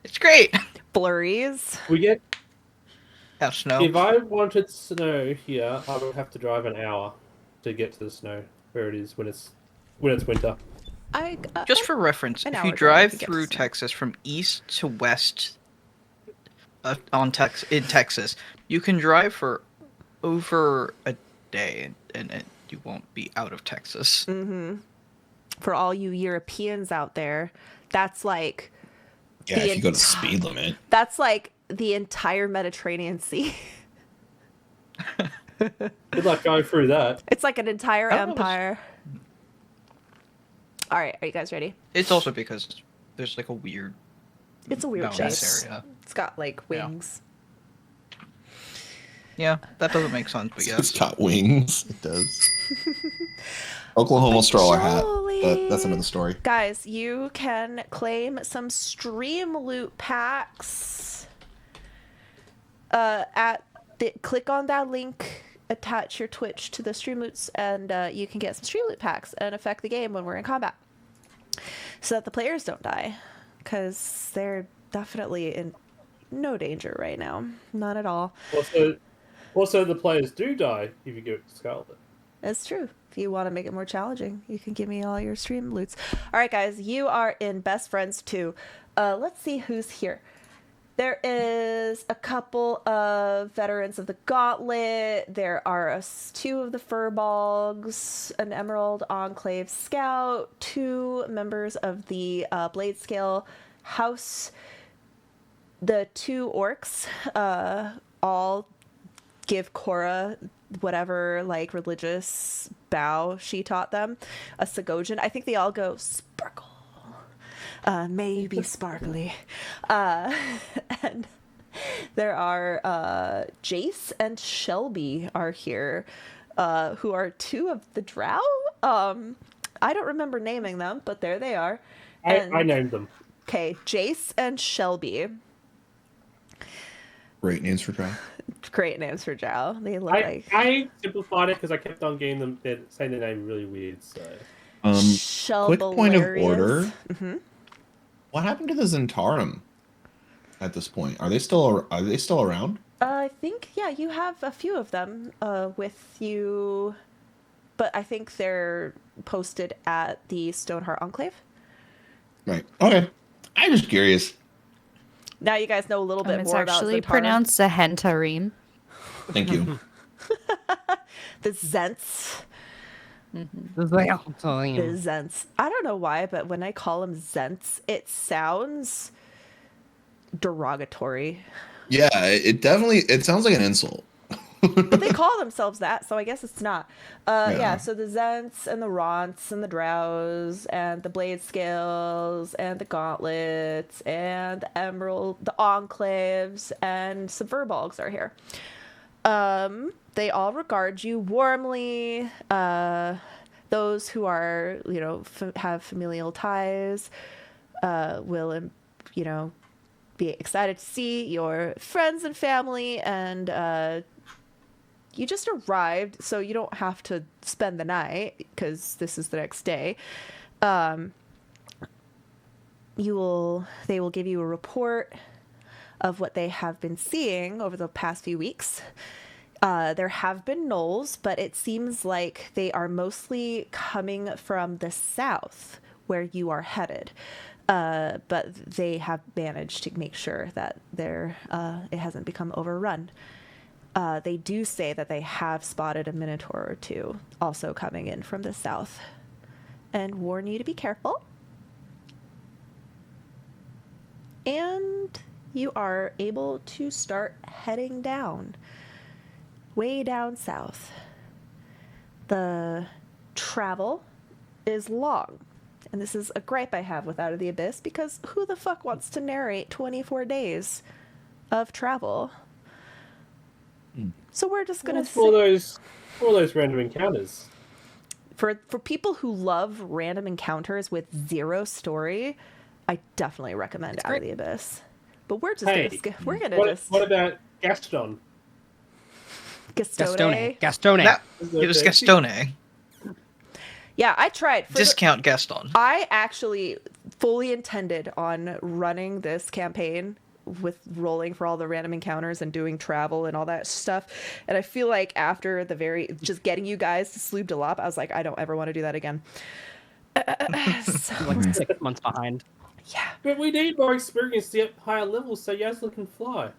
It's great. Flurries. We get Have snow. If I wanted snow here, I would have to drive an hour to get to the snow where it is when it's winter. Just for reference, an if hour you drive drive to get to through snow. Texas from east to west in Texas, you can drive for over a day and you won't be out of Texas. Mm-hmm. For all you Europeans out there, that's like Yeah, The if you go to the speed limit. that's like the entire Mediterranean Sea. Good luck going through that. It's like an entire I don't know if it's- empire. All right, are you guys ready? It's also because there's like a weird It's a weird shape. mountainous area. It's got like Yeah. wings. Yeah, that doesn't make sense, but It's yes. got wings. It does. Oklahoma stroller hat. But that's another story. Guys, you can claim some stream loot packs. Click on that link, attach your Twitch to the stream loots, and you can get some stream loot packs and affect the game when we're in combat, so that the players don't die, because they're definitely in no danger right now, none at all. Also, the players do die if you get Scarlet. It's true. If you want to make it more challenging, you can give me all your stream loots. All right, guys, you are in Best Friends 2. Let's see who's here. There is a couple of veterans of the Gauntlet. There are two of the Furbolgs, an Emerald Enclave Scout, 2 members of the Blade Scale House, the 2 orcs, all give Cora whatever like religious bow she taught them, a Segojan. I think they all go sparkle, maybe sparkly, and there are Jace and Shelby are here, who are 2 of the Drow. I don't remember naming them, but there they are. I named them. Okay, Jace and Shelby. Great names for Drow. Great names for Drow. They look like I simplified it because I kept on getting them saying their name really weird. So Quick point of order. Mm-hmm. What happened to the Zentarum at this point? Are they still around? I think, yeah, you have a few of them with you. but I think they're posted at the Stoneheart Enclave. Right. Okay. I'm just curious. Now you guys know a little bit It's more about actually Zentara. pronounced Zahentarim. Thank you. The Zents. The The Zents. I don't know why, but when I call them Zents, it sounds derogatory. Yeah, it sounds like an insult. But they call themselves that, so I guess it's not. Yeah. Yeah, so the Zents and the Ronts and the Drows and the Blade Scales and the Gauntlets and the Emerald, the Enclaves and some Furbolgs are here. They all regard you warmly. Those who are, have familial ties will, be excited to see your friends and family, and you just arrived, so you don't have to spend the night because this is the next day. They will give you a report of what they have been seeing over the past few weeks. There have been gnolls, but it seems like they are mostly coming from the south, where you are headed. But they have managed to make sure that it hasn't become overrun. They do say that they have spotted a minotaur or two also coming in from the south, and warn you to be careful. And you are able to start heading down, way down south. The travel is long. And this is a gripe I have with Out of the Abyss, because who the fuck wants to narrate 24 days of travel? So we're just gonna for those random encounters. For people who love random encounters with zero story, I definitely recommend Out of the Abyss. But we're just What about Gaston? Gastone. Gastone. It is Gastone. Yeah, I tried. Discount Gaston. I actually fully intended on running this campaign with rolling for all the random encounters and doing travel and all that stuff. And I feel like after just getting you guys to Sloop Delop, I was like, I don't ever want to do that again. Like 6 months behind. Yeah. But we need more experience to get higher levels so Yasla can fly.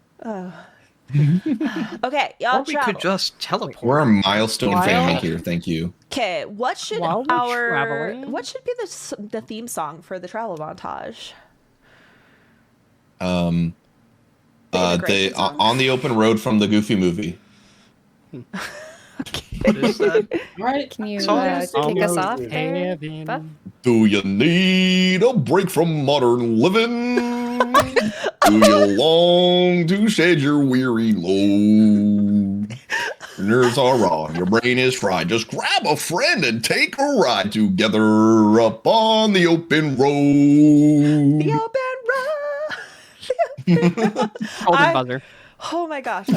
Okay, y'all Or we travel. could just teleport. We're a milestone family here. Thank you. Okay, what should While we're traveling- what should be the theme song for the travel montage? The integration song. On the open road from the Goofy movie. What is that? Right? Can you So- kick us off Almost there, heaven. Buff? Do you need a break from modern living? Do you long to shed your weary load? Your nerves are raw, your brain is fried. Just grab a friend and take a ride together up on the open road. The open road. Golden buzzer. Oh my gosh.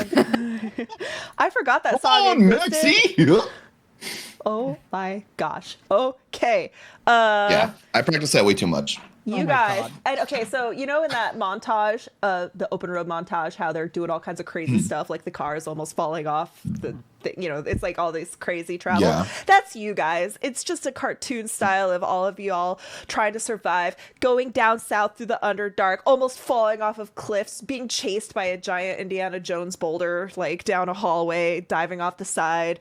I forgot that Come song on, existed. Maxie! Oh my gosh. Okay. Yeah, I practice that way too much. You Oh my guys, God. and okay, so in that montage, the open road montage, how they're doing all kinds of crazy stuff, like the car is almost falling off. It's like all this crazy travel. Yeah. That's you guys. It's just a cartoon style of all of you all trying to survive, going down south through the Underdark, almost falling off of cliffs, being chased by a giant Indiana Jones boulder, like down a hallway, diving off the side,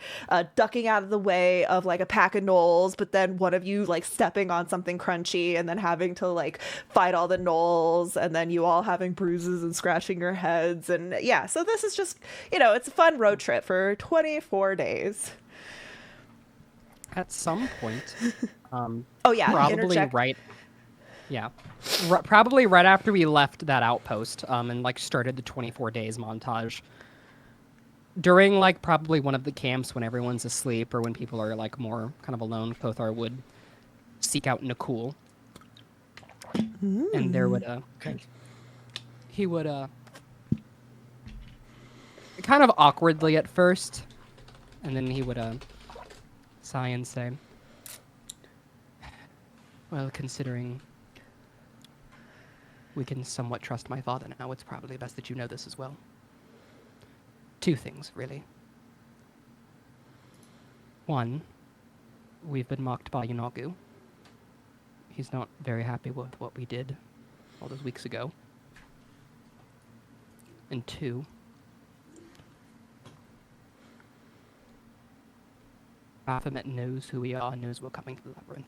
ducking out of the way of like a pack of gnolls, but then one of you like stepping on something crunchy and then having to like fight all the gnolls, and then you all having bruises and scratching your heads. And yeah, so this is just, it's a fun road trip for 24 days. At some point, Oh yeah, probably interject. right. Yeah, probably right after we left that outpost, and like started the 24 days montage. During like probably one of the camps when everyone's asleep or when people are like more kind of alone, Kothar would seek out Nakul, and there would he would kind of awkwardly at first, and then he would sigh and say, well, considering we can somewhat trust my father now, it's probably best that you know this as well. 2 things, really. 1, we've been mocked by Yanagu. He's not very happy with what we did all those weeks ago. And 2, Baphomet knows who we are and knows we're coming to the labyrinth.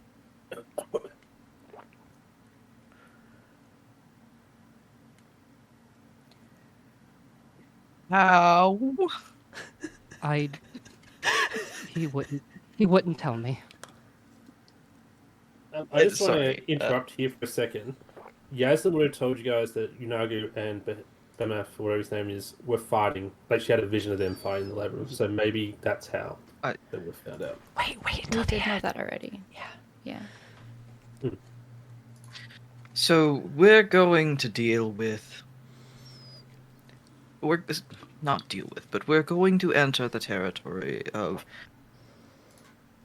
How? He wouldn't tell me. I just want Sorry, to interrupt here for a second. Yasmin would have told you guys that Unagu and Bemaf, or whatever his name is, were fighting. Like, she had a vision of them fighting in the labyrinth, so maybe that's how that we found out. Wait We until the did know end. that already. Yeah. Yeah. So we're going to deal with. We're not deal with, but we're going to enter the territory of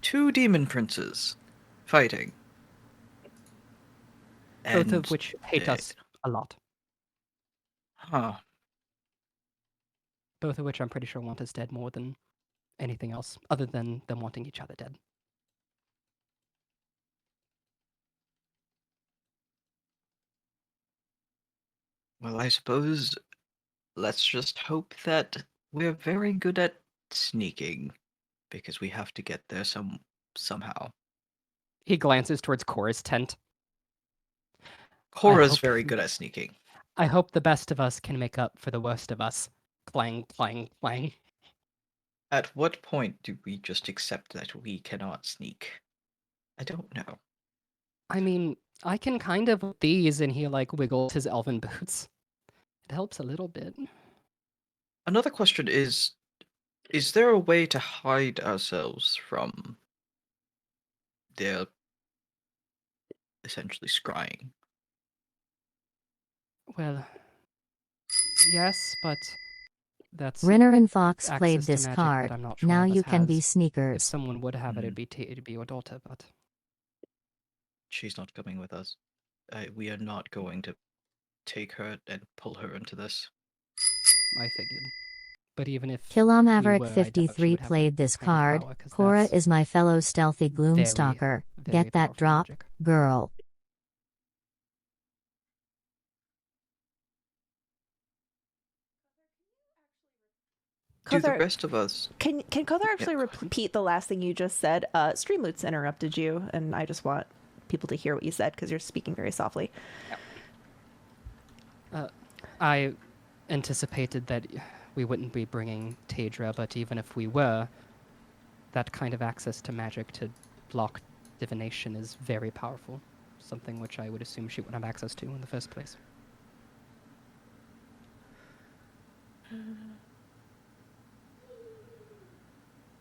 2 demon princes fighting. Both And, of which hate uh, us a lot. Huh. Both of which I'm pretty sure want us dead more than anything else, other than them wanting each other dead. Well, I suppose let's just hope that we're very good at sneaking, because we have to get there somehow. He glances towards Cora's tent. Cora's hope- very good at sneaking. I hope the best of us can make up for the worst of us. Clang, clang, clang. At what point do we just accept that we cannot sneak? I don't know. I mean, I can kind of with these, and he like wiggles his elven boots. It helps a little bit. Another question is there a way to hide ourselves from their essentially scrying? Well, yes, but that's Renner and Fox access played to this magic card. that I'm not sure Now one of you us can be has. If sneakers. someone would have it, it'd be your daughter, but She's not coming with us. We are not going to take her and pull her into this. I figured. But even if Killa we Maverick were, I doubt she 53 would have played that this kind of card. power, 'cause Cora that's is my fellow stealthy very, gloomstalker. very Get that powerful drop, magic. girl. Do the Kothar, rest of us? can Kothar actually go ahead. repeat the last thing you just said? Streamloots interrupted you, and I just want people to hear what you said because you're speaking very softly. I anticipated that we wouldn't be bringing Taedra, but even if we were, that kind of access to magic to block divination is very powerful. Something which I would assume she wouldn't have access to in the first place.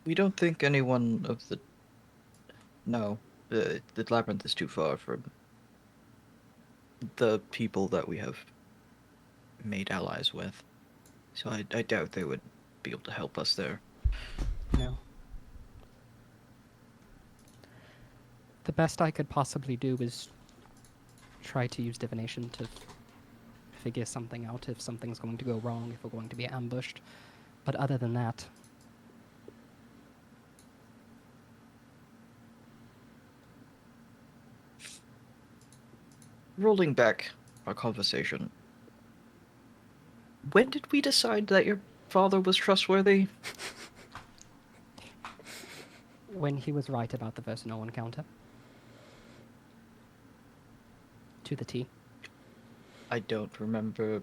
We don't think anyone of the. No, the labyrinth is too far from the people that we have made allies with. So I doubt they would be able to help us there. No. The best I could possibly do is try to use divination to figure something out if something's going to go wrong, if we're going to be ambushed. But other than that, Rolling back our conversation, when did we decide that your father was trustworthy? when he was right about the Versenol encounter. To the T. I don't remember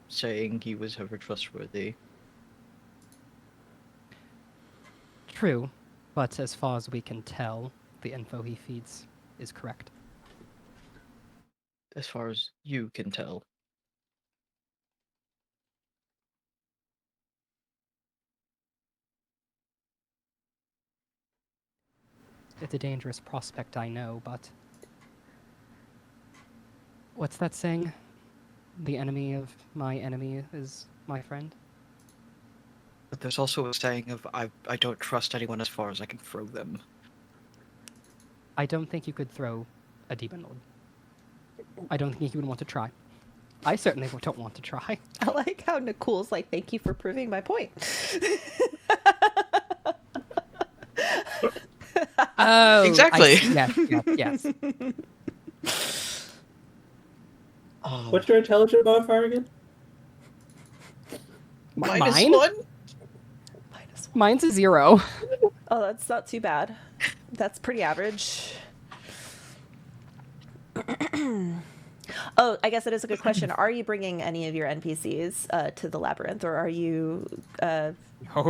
saying he was ever trustworthy. True, but as far as we can tell, the info he feeds is correct. As far as you can tell. It's a dangerous prospect, I know, but... What's that saying? The enemy of my enemy is my friend? But there's also a saying of, I don't trust anyone as far as I can throw them. I don't think you could throw a demon lord. I don't think you would want to try. I certainly don't want to try. I like how Nicole's like, thank you for proving my point. Oh, Exactly. Yes. Oh, What's your intelligence modifier again? -1? -1. Mine's a 0. Oh, that's not too bad. That's pretty average. Oh, I guess that is a good question. Are you bringing any of your NPCs to the labyrinth, or are you? Oh,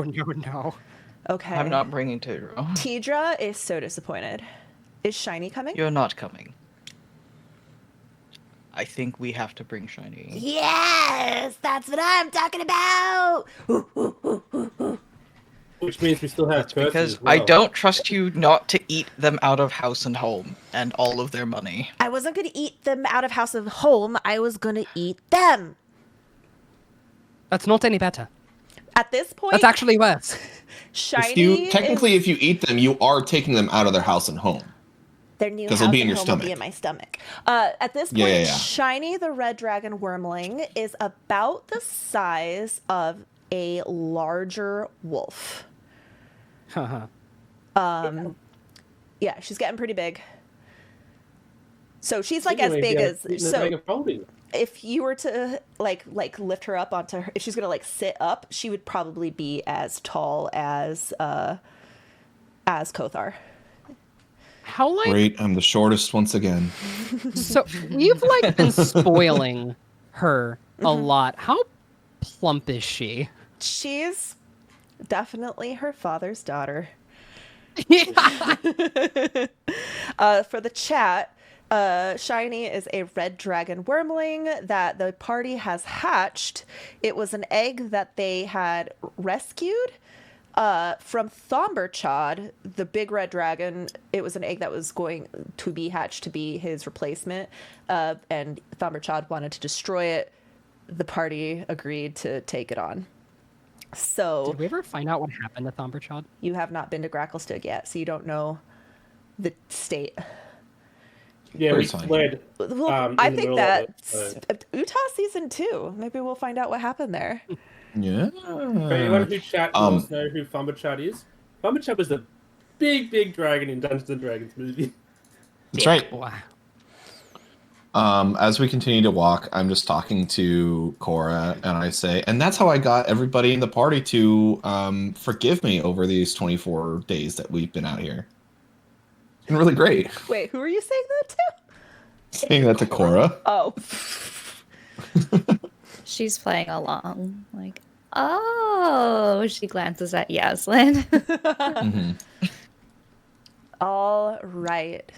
no. Okay. I'm not bringing Tidra. Tidra is so disappointed. Is Shiny coming? You're not coming. I think we have to bring Shiny. Yes, that's what I'm talking about. Which means we still have That's Percy because as well. I don't trust you not to eat them out of house and home and all of their money. I wasn't going to eat them out of house and home. I was going to eat them. That's not any better. At this point, That's actually worse. Shiny. If you eat them, you are taking them out of their house and home. Their new 'Cause house it'll be in and your home will be stomach. in my stomach. At this point, Yeah. Shiny the red dragon wormling is about the size of a larger wolf. Haha. Yeah, she's getting pretty big. So she's like as Anyway, big yeah, as eating a so. bag of folding. If you were to like lift her up onto her, if she's gonna like sit up, she would probably be as tall as Kothar. How, like, Great, I'm the shortest once again. so you've, like, been spoiling her a lot. How plump is she? She's definitely her father's daughter. For the chat, Shiny is a red dragon wormling that the party has hatched. It was an egg that they had rescued from Thomberchad, the big red dragon. It was an egg that was going to be hatched to be his replacement, and Thomberchad wanted to destroy it. The party agreed to take it on. So Did we ever find out what happened to Thomberchad? you have not been to Gracklestug yet, so you don't know the state. Yeah, we Pretty fine. fled. Well, in I the think middle of that it, so- Utah season 2. Maybe we'll find out what happened there. Yeah. For anyone who chat wants to know who Thumberchad is, Thumberchad was the big dragon in Dungeons and Dragons movie. That's right. Wow. As we continue to walk, I'm just talking to Cora, and I say, and that's how I got everybody in the party to forgive me over these 24 days that we've been out here. It's been really great. Wait, who are you saying that to? Saying that to Cora. Oh. She's playing along. Like, oh, she glances at Yaslin. Mhm. All right.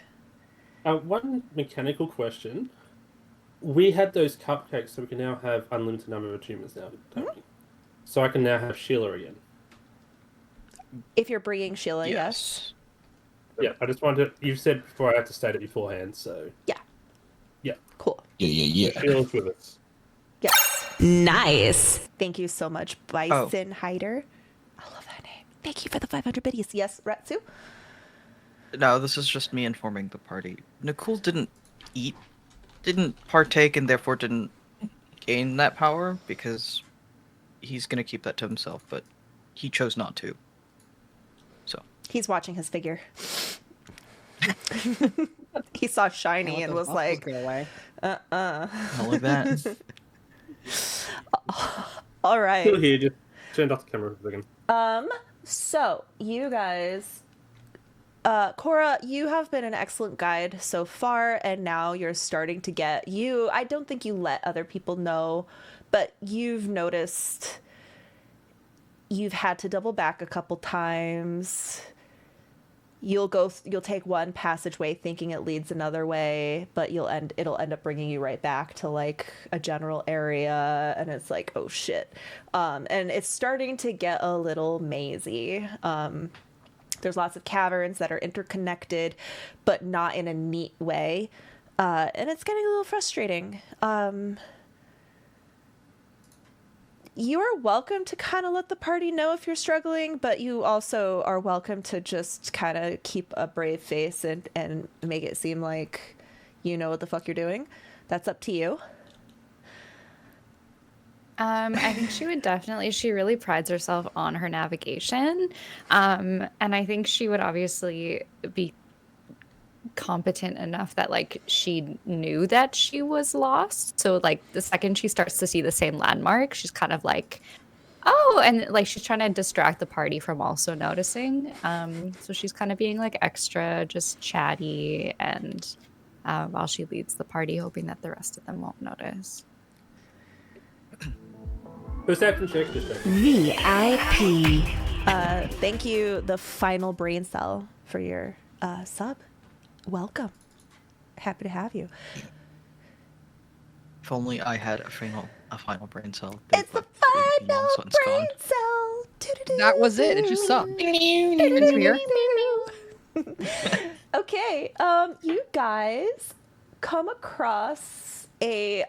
One mechanical question. We had those cupcakes, so we can now have unlimited number of attunements now, don't we? So I can now have Sheila again. If you're bringing Sheila, yes. Yeah, I just wanted to... You said before I had to state it beforehand, so... Cool. Yeah. Sheila's with us. Yes. Nice. Thank you so much, Bison Hider. I love that name. Thank you for the 500 biddies. Yes, Ratsu? No, this is just me informing the party. Nicole didn't partake, and therefore didn't gain that power because he's gonna keep that to himself, but he chose not to. So He's watching his figure. He saw Shiny and was like, Go away. not like that. all right. Still here, just turned off the camera for a second. So you guys, Cora, you have been an excellent guide so far, and now you're starting to get I don't think you let other people know, but you've noticed you've had to double back a couple times. You'll take one passageway thinking it leads another way, but it'll end up bringing you right back to like a general area, and it's like, oh shit. And it's starting to get a little mazy. There's lots of caverns that are interconnected, but not in a neat way. And it's getting a little frustrating. You are welcome to kind of let the party know if you're struggling, but you also are welcome to just kind of keep a brave face and make it seem like you know what the fuck you're doing. That's up to you. I think she would definitely. She really prides herself on her navigation, and I think she would obviously be competent enough that like she knew that she was lost. So like the second she starts to see the same landmark, she's kind of like, oh, and like she's trying to distract the party from also noticing. So she's kind of being like extra, just chatty, and while she leads the party, hoping that the rest of them won't notice. First action check, distract. VIP. Thank you, the final brain cell, for your sub. Welcome. Happy to have you. If only I had a final brain cell. It's the final Nonsense brain gone. cell. That was it. It just sucked. It's here. Okay, you guys come across a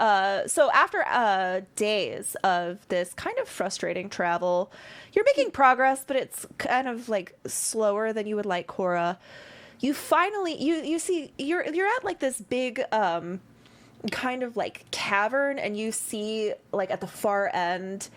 so after days of this kind of frustrating travel, you're making progress, but it's kind of like slower than you would like, Cora. You finally you see you're at like this big kind of like cavern, and you see like at the far end,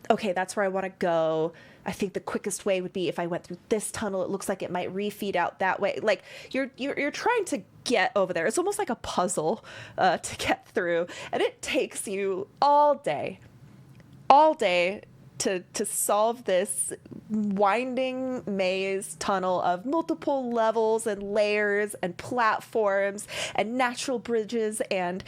okay, that's where I want to go. I think the quickest way would be if I went through this tunnel. It looks like it might refeed out that way. Like you're trying to get over there. It's almost like a puzzle to get through, and it takes you all day to solve this winding maze tunnel of multiple levels and layers and platforms and natural bridges, and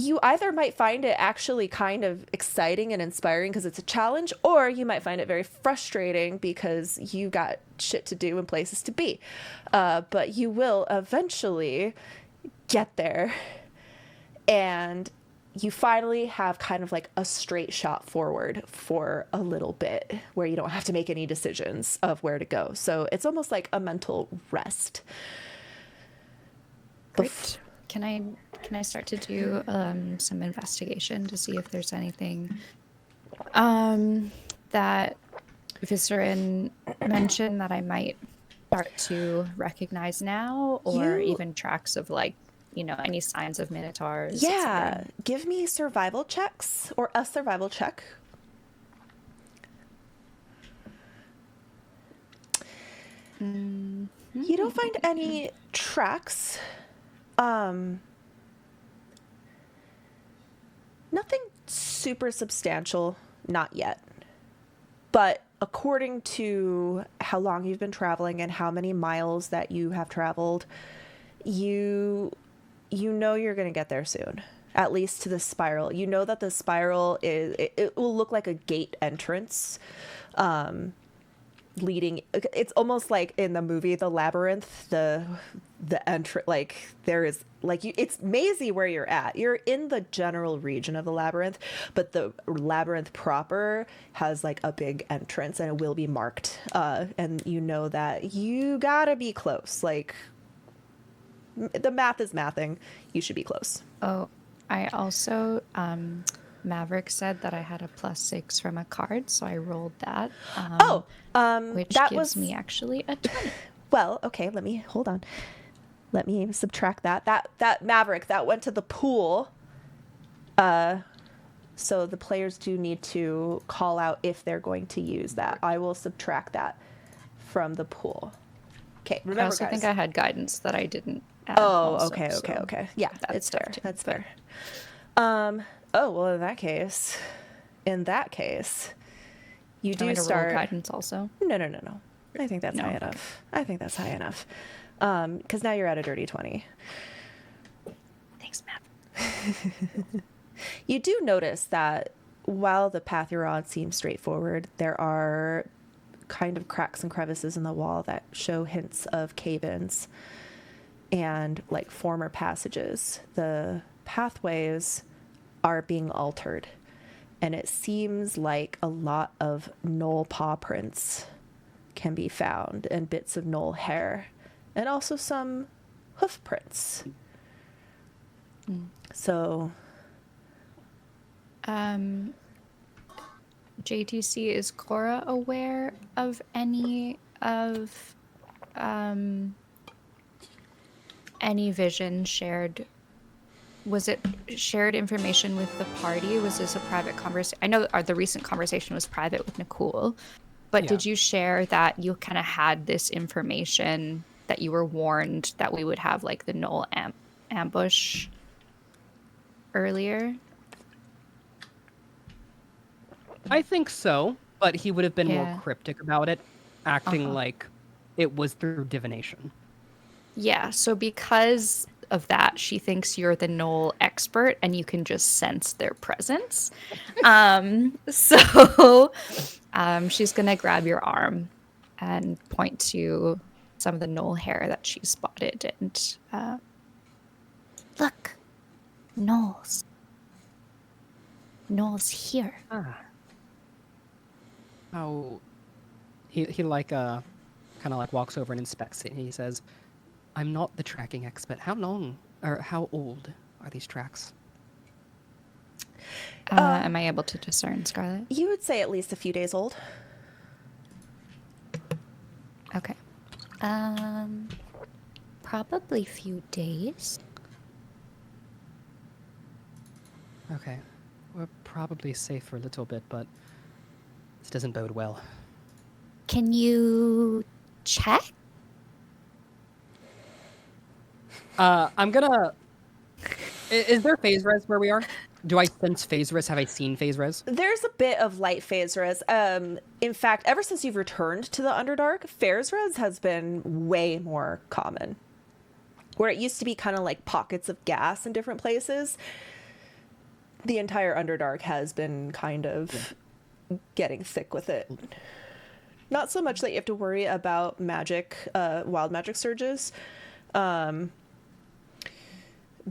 you either might find it actually kind of exciting and inspiring because it's a challenge, or you might find it very frustrating because you got shit to do and places to be. But you will eventually get there, and you finally have kind of like a straight shot forward for a little bit where you don't have to make any decisions of where to go. So it's almost like a mental rest. Great. Can I start to do some investigation to see if there's anything that Viscerin mentioned that I might start to recognize now, or even tracks of like, you know, any signs of minotaurs? Yeah, etc.? give me survival checks, or a survival check. You don't find any tracks. Nothing super substantial, not yet. But according to how long you've been traveling and how many miles that you have traveled, you know you're going to get there soon. At least to the spiral. You know that the spiral it will look like a gate entrance. Leading, it's almost like in the movie The Labyrinth, the entrance, like there is like it's mazy where you're at. You're in the general region of the labyrinth, but the labyrinth proper has like a big entrance, and it will be marked, and you know that you gotta be close. Like the math is mathing, you should be close. Oh, I also Maverick said that I had a +6 from a card, so I rolled that. Which that gives was me actually a 20. Well, okay, hold on. Let me subtract that. That Maverick, that went to the pool. So the players do need to call out if they're going to use that. I will subtract that from the pool. Okay, remember, I also guys. think I had guidance that I didn't add. Oh, also, okay. so Yeah, that's it's fair fair. too, That's but- fair. Oh, well, in that case, you Do you want me do to roll start. guidance also? No. I think that's No, high okay. enough. I think that's high enough. Because now you're at a dirty 20. Thanks, Matt. You do notice that while the path you're on seems straightforward, there are kind of cracks and crevices in the wall that show hints of cave-ins and like former passages. The pathways are being altered, and it seems like a lot of gnoll paw prints can be found, and bits of gnoll hair, and also some hoof prints. So JTC, is Cora aware of any vision shared was it shared information with the party? Was this a private conversation? I know the recent conversation was private with Nicole, but Yeah. did you share that you kind of had this information that you were warned that we would have like the Knoll ambush earlier? I think so, but he would have been Yeah. more cryptic about it, acting Uh-huh. like it was through divination. Yeah, so because of that, she thinks you're the Knoll expert and you can just sense their presence. So she's gonna grab your arm and point to some of the Knoll hair that she spotted and look, Knoll's here. How he like kind of like walks over and inspects it, and he says, "I'm not the tracking expert. How long or how old are these tracks?" Am I able to discern, Scarlet? You would say at least a few days old. Okay. Probably few days. Okay, we're probably safe for a little bit, but this doesn't bode well. Can you check? I'm gonna. Is there phase res where we are? Do I sense phase res? Have I seen phase res? There's a bit of light phase res. In fact, ever since you've returned to the Underdark, phase res has been way more common. Where it used to be kind of like pockets of gas in different places, the entire Underdark has been kind of getting thick with it. Not so much that you have to worry about magic, wild magic surges,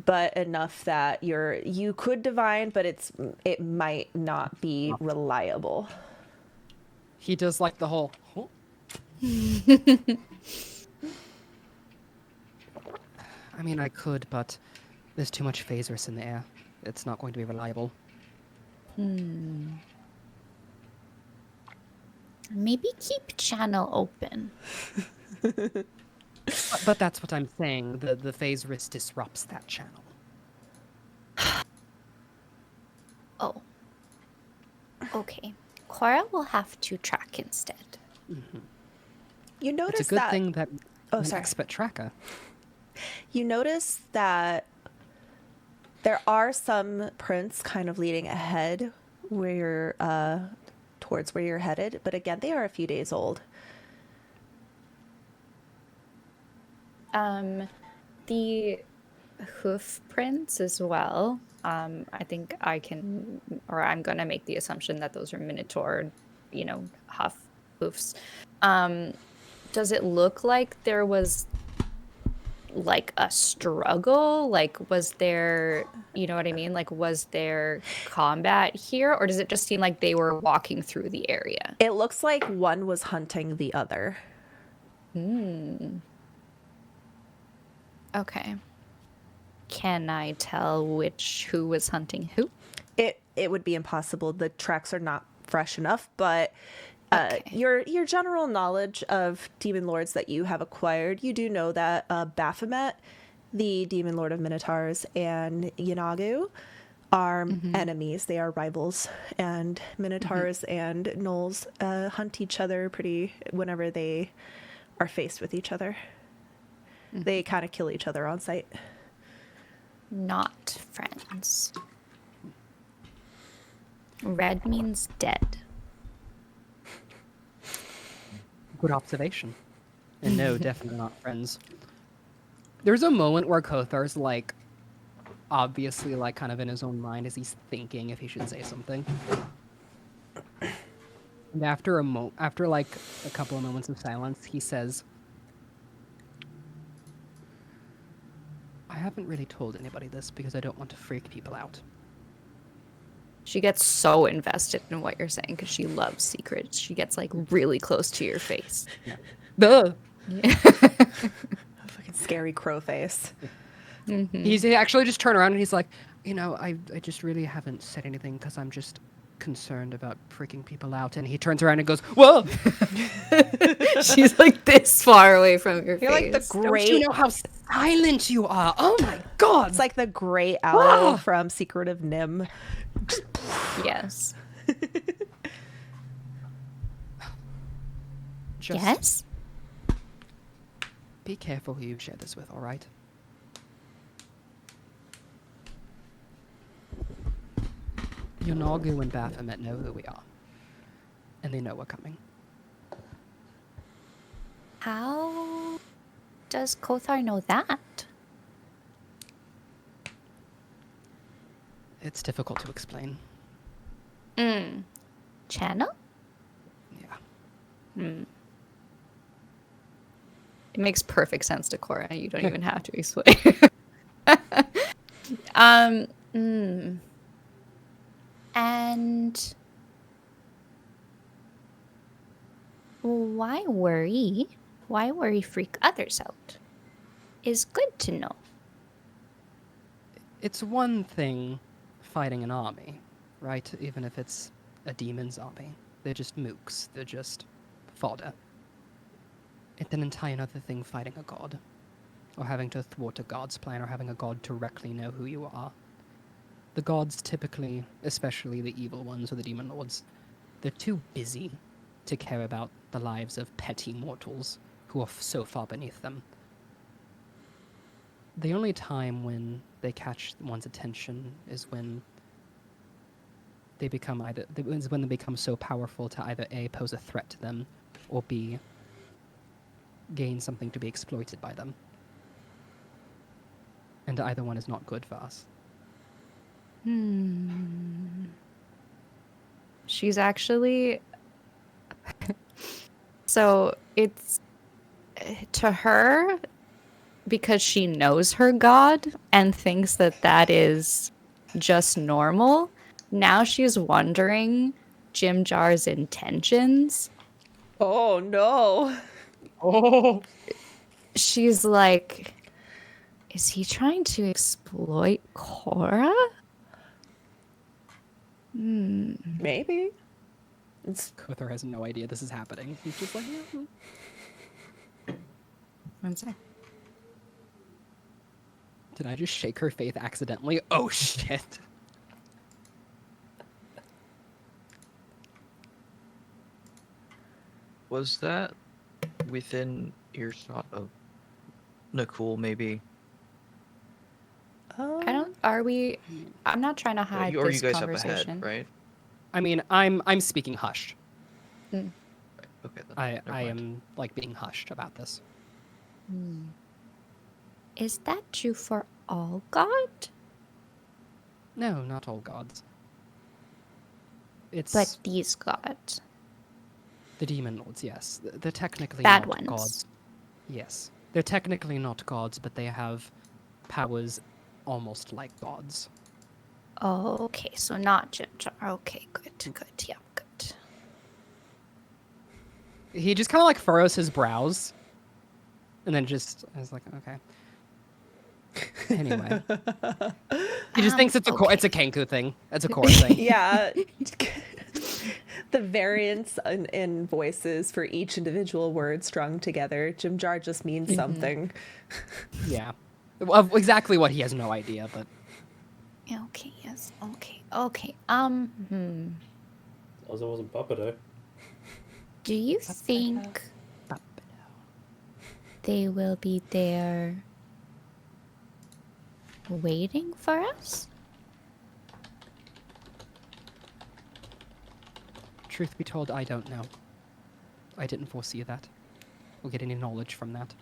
but enough that you could divine, but it might not be reliable. He does like the whole. "Huh?" I mean, I could, but there's too much phase res in the air. It's not going to be reliable. Maybe keep channel open. But that's what I'm saying. The phase res disrupts that channel. Oh. Okay. Cora will have to track instead. You notice It's a good that thing that Oh, I'm an sorry. expert tracker. you notice that there are some prints kind of leading ahead where you're towards where you're headed, but again, they are a few days old. The hoof prints as well. I think I'm gonna make the assumption that those are Minotaur, hoofs. Does it look like there was like a struggle? Like, was there, you know what I mean? Like, was there combat here, or does it just seem like they were walking through the area? It looks like one was hunting the other. Okay. Can I tell who was hunting who? It would be impossible. The tracks are not fresh enough, but Okay. your general knowledge of demon lords that you have acquired, you do know that Baphomet, the demon lord of Minotaurs, and Yanagu are enemies. They are rivals, and Minotaurs and Gnolls hunt each other whenever they are faced with each other. They kind of kill each other on sight. Not friends. Red means dead. Good observation. And no, definitely not friends. There's a moment where Kothar's like, obviously, like kind of in his own mind as he's thinking if he should say something. And after like a couple of moments of silence, he says, "I haven't really told anybody this because I don't want to freak people out." She gets so invested in what you're saying because she loves secrets. She gets like really close to your face. Duh. Fucking scary crow face. He actually just turned around and he's like, I just really haven't said anything because I'm just concerned about freaking people out. And he turns around and goes, "Whoa!" She's like this far away from your You're like the face. Don't you great know how silent you are! Oh my god! It's like the gray owl from Secret of Nim. Yes. Just Yes? be careful who you share this with, alright? Yonagu and Baphomet know who we are. And they know we're coming. How does Kothar know that? It's difficult to explain. Channel? Yeah. It makes perfect sense to Cora. You don't even have to explain. And why worry? Why worry freak others out? Is good to know. It's one thing fighting an army, right? Even if it's a demon's army. They're just mooks. They're just fodder. It's an entire other thing fighting a god. Or having to thwart a god's plan, or having a god directly know who you are. The gods typically, especially the evil ones or the demon lords, they're too busy to care about the lives of petty mortals who are so far beneath them. The only time when they catch one's attention is when they become so powerful to either A, pose a threat to them, or B, gain something to be exploited by them. And either one is not good for us. She's actually... So it's... To her, because she knows her god and thinks that that is just normal, now she's wondering Jim Jar's intentions. Oh no. Oh! She's like, is he trying to exploit Cora? Maybe. It's Kothar has no idea this is happening. He's just like, One sec. did I just shake her faith accidentally? Oh shit! Was that within earshot of Nicole, maybe? I don't. Are we? I'm not trying to hide Or this you guys conversation. up ahead, right? I mean, I'm speaking hushed. Okay, then. I never mind. am like being hushed about this. Is that true for all god? No, not all gods. It's But these gods. the demon lords, yes. They're technically Bad not ones. gods. Yes. They're technically not gods, but they have powers almost like gods. Oh, okay. So not Jim Jar. Okay, good. Yeah, good. He just kind of like furrows his brows, and then just is like, okay. Anyway, he just thinks it's okay. it's a Kenku thing. It's a core thing. yeah. The variance in voices for each individual word strung together. Jim Jar just means something. Yeah, well, exactly what he has no idea, but Okay. Yes. Okay. As I wasn't Papado. Do you think they will be there waiting for us? truth be told, I don't know. I didn't foresee that, or get any knowledge from that.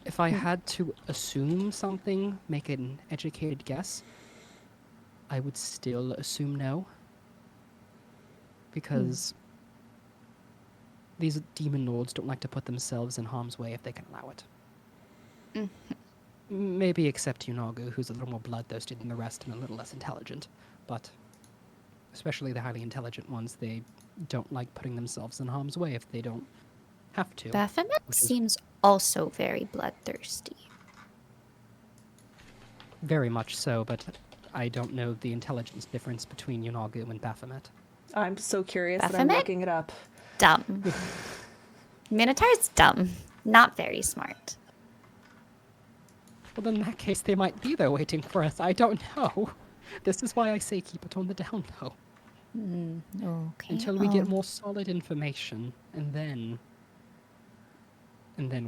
If I had to assume something, make an educated guess, I would still assume no. Because these demon lords don't like to put themselves in harm's way if they can allow it. Maybe except Yunagu, who's a little more bloodthirsty than the rest and a little less intelligent. But especially the highly intelligent ones, they don't like putting themselves in harm's way if they don't have to. Baphomet which is seems also very bloodthirsty. very much so, but I don't know the intelligence difference between Yunagu and Baphomet. I'm so curious that I'm Baphomet? looking it up. Dumb. Minotaur's dumb. Not very smart. Well, then in that case, they might be there waiting for us. I don't know. This is why I say keep it on the down low. Okay. Until we get more solid information, and then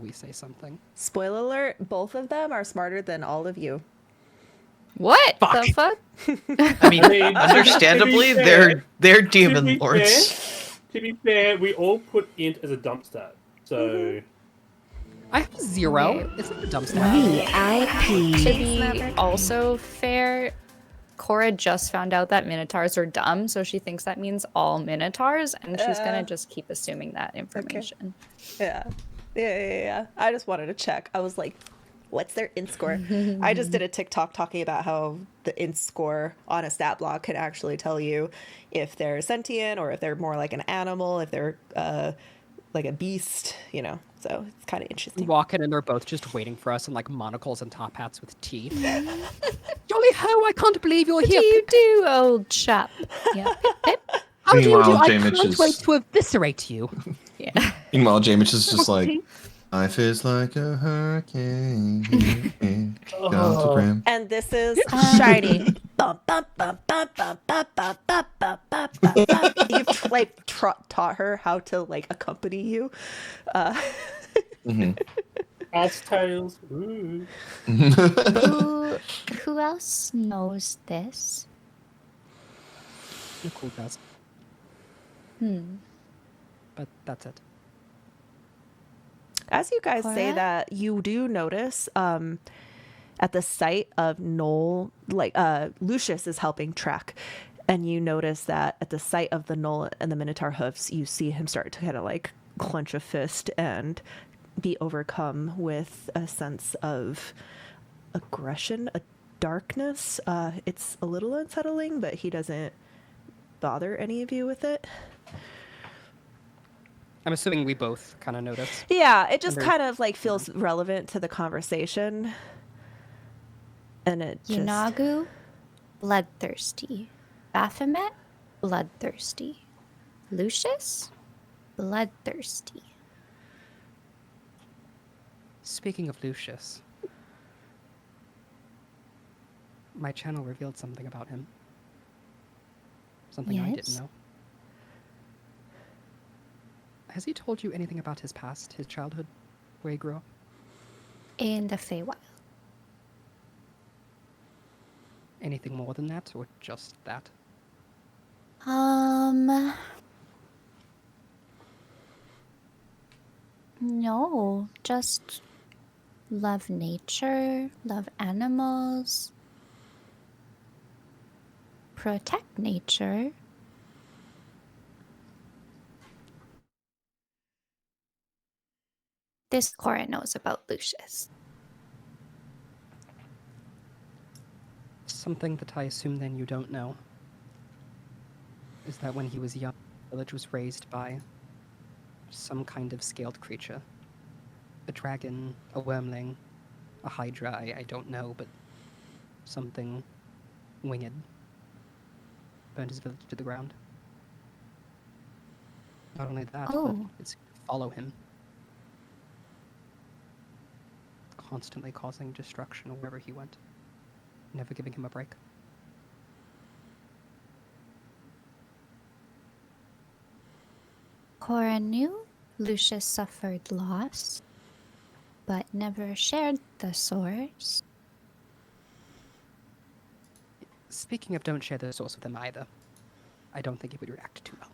we say something. Spoiler alert, both of them are smarter than all of you. What Fuck. the fuck? I mean, I mean, understandably, to be fair- they're To demon be lords. To be fair, we all put int as a dump stat. So I have a 0. Okay. It's not a dump stat. To VIP. be also fair, Cora just found out that minotaurs are dumb, so she thinks that means all minotaurs, and she's gonna just keep assuming that information. Yeah. I just wanted to check. I was like, what's their int score? I just did a TikTok talking about how the int score on a stat block can actually tell you if they're sentient or if they're more like an animal, if they're like a beast, you know. So it's kind of We interesting. walk in and they're both just waiting for us in like monocles and top hats with teeth. Jolly ho! I can't believe you're What do here. you do, old chap? Yeah. Pip, pip. How do you do? Meanwhile, I Jay can't Mitch is- wait to eviscerate you. Yeah. Meanwhile, James is just like, life is like a hurricane. Down to brim. And this is shiny. Bum, bum, bum, bum, bum, bum, bum, bum, bum, bum, bum, bum. You've like taught her how to like accompany you. Mhm. ass tails. Ooh. Who else knows this? Nicole does, Hmm. but that's it. As you guys say Cora? that, you do notice at the site of Knoll, like Lucius is helping track, and you notice that at the site of the Knoll and the Minotaur hoofs, you see him start to kind of like clench a fist and be overcome with a sense of aggression, a darkness. It's a little unsettling, but he doesn't bother any of you with it. I'm assuming we both kind of notice. Yeah, it just Under- kind of like feels relevant to the conversation. And it just... Yunagu, bloodthirsty. Baphomet, bloodthirsty. Lucius, bloodthirsty. Speaking of Lucius, my channel revealed something about him. Something I Yes? didn't know. Has he told you anything about his past, his childhood, where he grew up? In the Feywild. Anything more than that, or just that? No, just love nature, love animals, protect nature. This Cora knows about Lucius. Something that I assume then you don't know is that when he was young, the village was raised by some kind of scaled creature. A dragon, a wormling, a hydra, I don't know, but something winged. Burned his village to the ground. Not only that, but Oh. it's follow him. Constantly causing destruction wherever he went. Never giving him a break. Cora knew Lucius suffered loss, but never shared the source. Speaking of don't share the source with him either, I don't think he would react too well.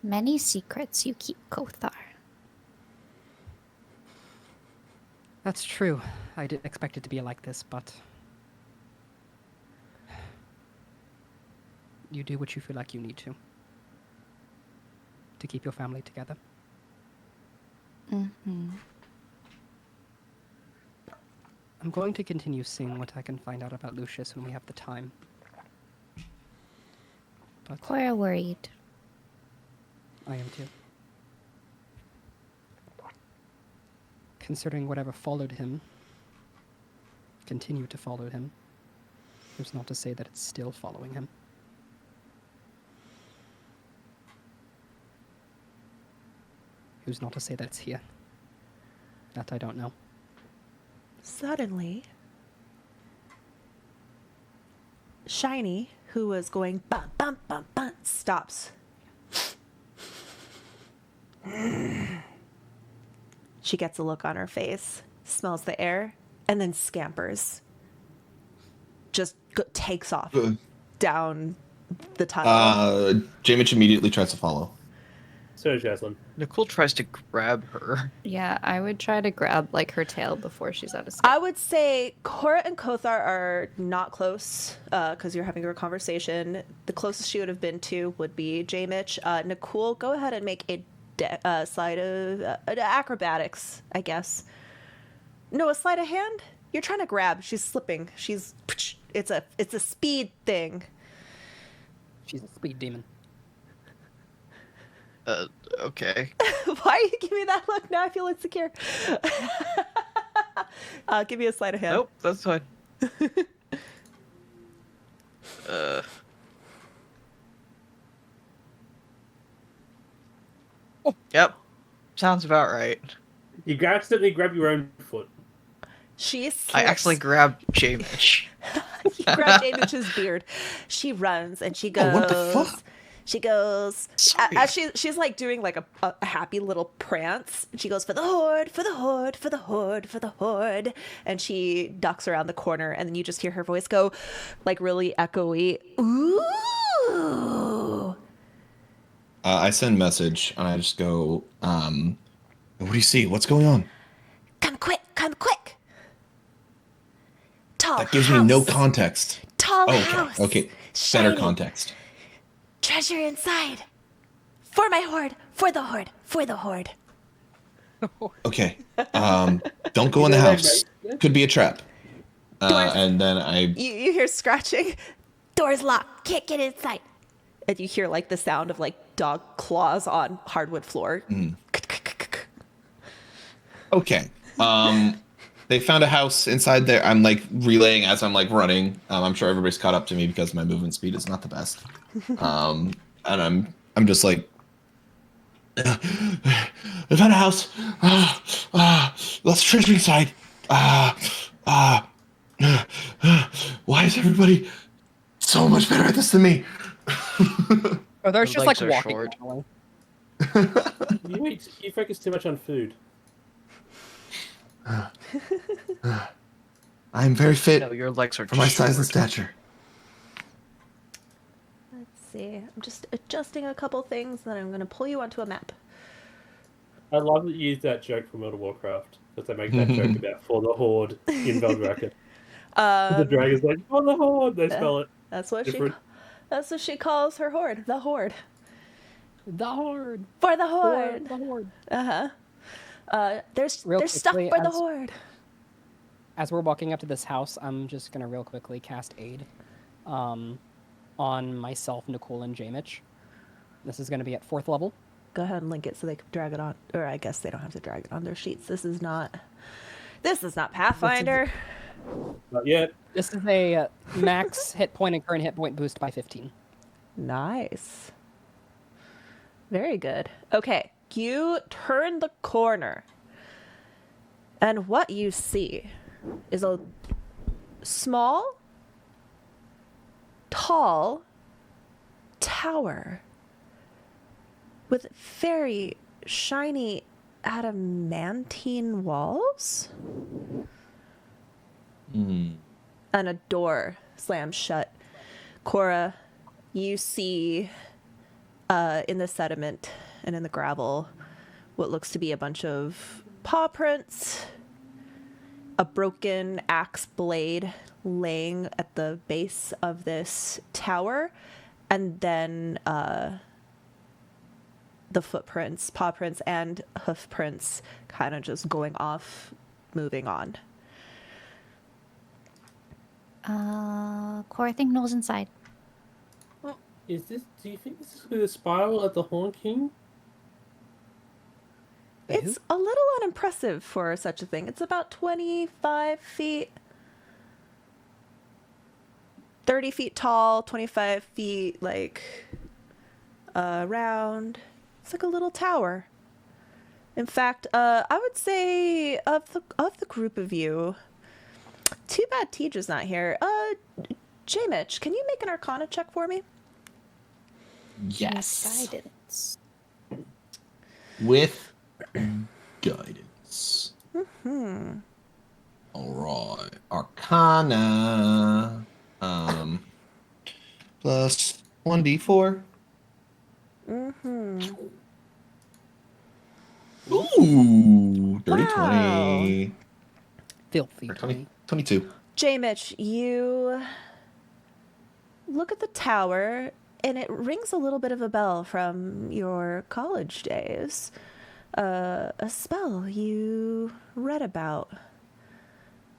Many secrets you keep, Kothar. That's true. I didn't expect it to be like this, but you do what you feel like you need to keep your family together. Mm-hmm. I'm going to continue seeing what I can find out about Lucius when we have the time. But Cora worried. I am too. Considering whatever followed him, continued to follow him, who's not to say that it's still following him. Who's not to say that it's here? That I don't know. Suddenly, Shiny, who was going bum bum bum bum, stops. She gets a look on her face, smells the air, and then scampers. Just takes off down the tunnel. J-Mitch immediately tries to follow. So does Jaslyn. Nicole tries to grab her. Yeah, I would try to grab like her tail before she's out of sight. I would say Cora and Kothar are not close because you're having a conversation. The closest she would have been to would be J-Mitch. Nicole, go ahead and make a sleight of acrobatics, I guess. No, a sleight of hand? You're trying to grab. She's slipping. It's a speed thing. She's a speed demon. Okay. Why are you giving me that look? Now I feel insecure. Give me a sleight of hand. Nope, that's fine. Yep. Sounds about right. You accidentally grab your own foot. She slips. I actually grabbed J-Mitch. You grab J-Mitch's beard. She runs and she goes. Oh, what the fuck? She goes Sorry. as she's like doing like a happy little prance. She goes for the horde, for the horde, for the horde, for the horde, and she ducks around the corner, and then you just hear her voice go, like really echoey. Ooh. I send message and I just go, what do you see? What's going on? Come quick, come quick. Tall That gives house. me no context. Tall Oh, house. okay. Shiny. Better context. Treasure inside. For my horde, for the horde, for the horde. Okay. Don't go in the house. Could be a trap. Doors. And then I You hear scratching. Door's locked. Can't get inside. And you hear like the sound of like dog claws on hardwood floor. Okay. They found a house inside there. I'm like relaying as I'm like running. I'm sure everybody's caught up to me because my movement speed is not the best. And I'm just like, they found a house. Let's treasure inside. Why is everybody so much better at this than me? Oh, there's Her just like legs are walking. short. normally. You focus too much on food. I'm very fit No, your legs are for my size and short. stature. Let's see. I'm just adjusting a couple things, then I'm going to pull you onto a map. I love that you used that joke from World of Warcraft. That they make that joke about for the horde in Veldraken. The dragon's like, for the horde, they spell it. That's what Different. that's what she calls her horde. The horde. The horde. For the horde. The horde. There's Real stuff quickly, for the as- horde. As we're walking up to this house, I'm just gonna real quickly cast aid on myself, Nicole, and J-Mitch. This is gonna be at 4th level. Go ahead and link it so they can drag it on. Or I guess they don't have to drag it on their sheets. This is not Pathfinder. Not yet. This is a max hit point and current hit point boost by 15. Nice. Very good. Okay, you turn the corner. And what you see is a small, tall tower with very shiny adamantine walls. And a door slams shut. Cora, you see in the sediment and in the gravel what looks to be a bunch of paw prints, a broken axe blade laying at the base of this tower, and then the footprints, paw prints, and hoof prints kind of just going off, moving on. Cora, I think Noel's inside. Is this? Do you think this is the spiral at the Horn King? It's a little unimpressive for such a thing. It's about 25 feet, 30 feet tall, 25 feet round. It's like a little tower. In fact, I would say of the group of you, too bad Tija's not here. J Mitch, can you make an Arcana check for me? Yes. Guidance. With guidance. Hmm. All right. Arcana. Plus 1d4. Mm-hmm. Ooh, dirty Wow. 20. Filthy. Or 22. J Mitch, you look at the tower, and it rings a little bit of a bell from your college days. A spell you read about.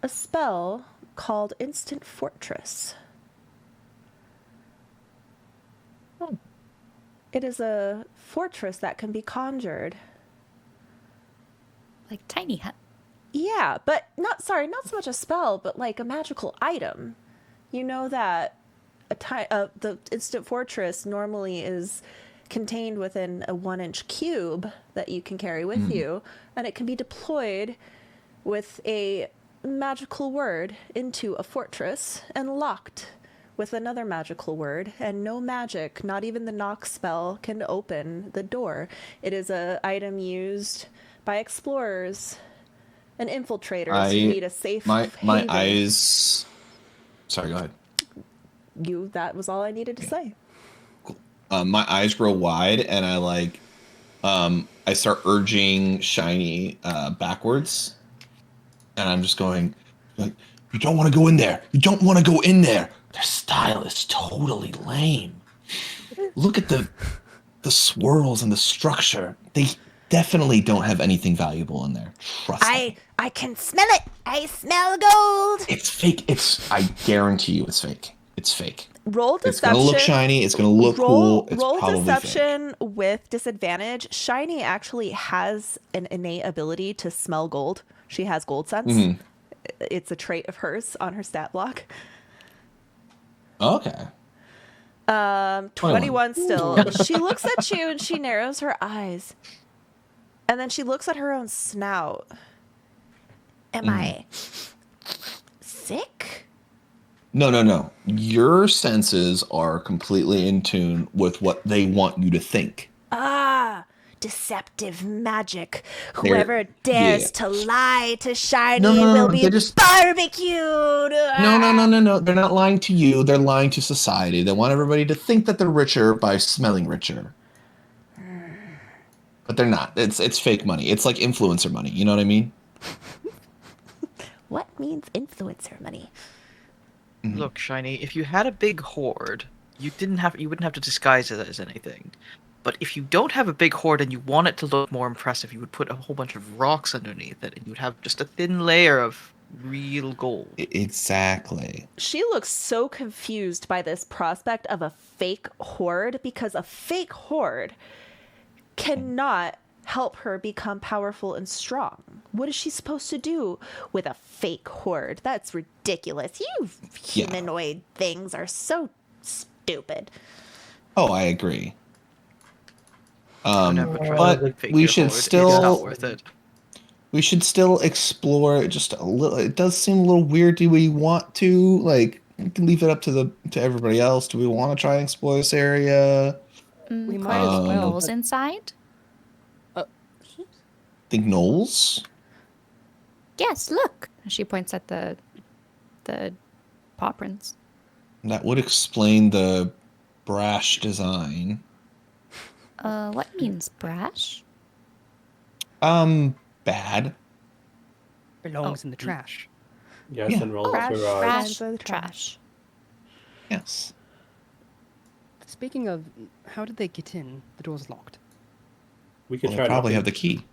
A spell called Instant Fortress. It is a fortress that can be conjured. Like tiny hut. Yeah, but not so much a spell, but like a magical item. You know that the Instant Fortress normally is contained within a 1-inch cube that you can carry with you, and it can be deployed with a magical word into a fortress and locked with another magical word, and no magic, not even the knock spell, can open the door. It is a item used by explorers and infiltrators who need a safe My haven. eyes. Sorry, go ahead. That was all I needed to say. My eyes grow wide, and I start urging Shiny backwards, and I'm just going like, "You don't want to go in there. You don't want to go in there. Their style is totally lame. Look at the swirls and the structure. They definitely don't have anything valuable in there. Trust me. I can smell it. I smell gold. It's fake. I guarantee you, it's fake. It's fake. Roll It's deception. gonna look shiny. It's gonna look cool. It's roll probably deception with disadvantage. Shiny actually has an innate ability to smell gold. She has gold sense. fake. It's a trait of hers on her stat block. Okay. 21 still. She looks at you and she narrows her eyes. And then she looks at her own snout. Am I sick? No. Your senses are completely in tune with what they want you to think. Ah, deceptive magic. They're- Whoever dares yeah. to lie to Shiny No, will be they're just- barbecued. No. They're not lying to you. They're lying to society. They want everybody to think that they're richer by smelling richer. But they're not. It's fake money. It's like influencer money. You know what I mean? What means influencer money? Look, Shiny, if you had a big hoard, you wouldn't have to disguise it as anything. But if you don't have a big hoard and you want it to look more impressive, you would put a whole bunch of rocks underneath it, and you'd have just a thin layer of real gold. Exactly. She looks so confused by this prospect of a fake hoard, because a fake hoard cannot help her become powerful and strong. What is she supposed to do with a fake hoard? That's ridiculous. You humanoid things are so stupid. Oh, I agree. Don't ever try But to fake we your should hoard. It's not still worth it. we should still explore it just a little. It does seem a little weird. Do we want to we can leave it up to everybody else? Do we want to try and explore this area? We Are might there as well. gnolls inside? Think Knowles? Yes, look. She points at the paw prints. That would explain the brash design. What means brash? Bad. Belongs in the trash. Yes, Yeah. and roll Brash, for brash, the trash. Yes. Speaking of, how did they get in? The door's locked. We could Well, try they probably knocking. have the key.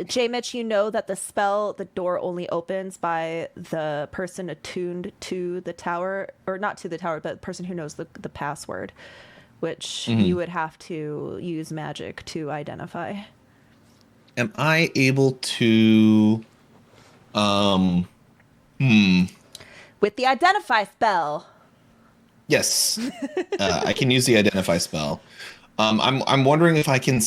J Mitch, you know that the door only opens by the person attuned to the tower, or not to the tower, but the person who knows the password, which you would have to use magic to identify. Am I able to With the identify spell. Yes. I can use the identify spell. I'm wondering if I can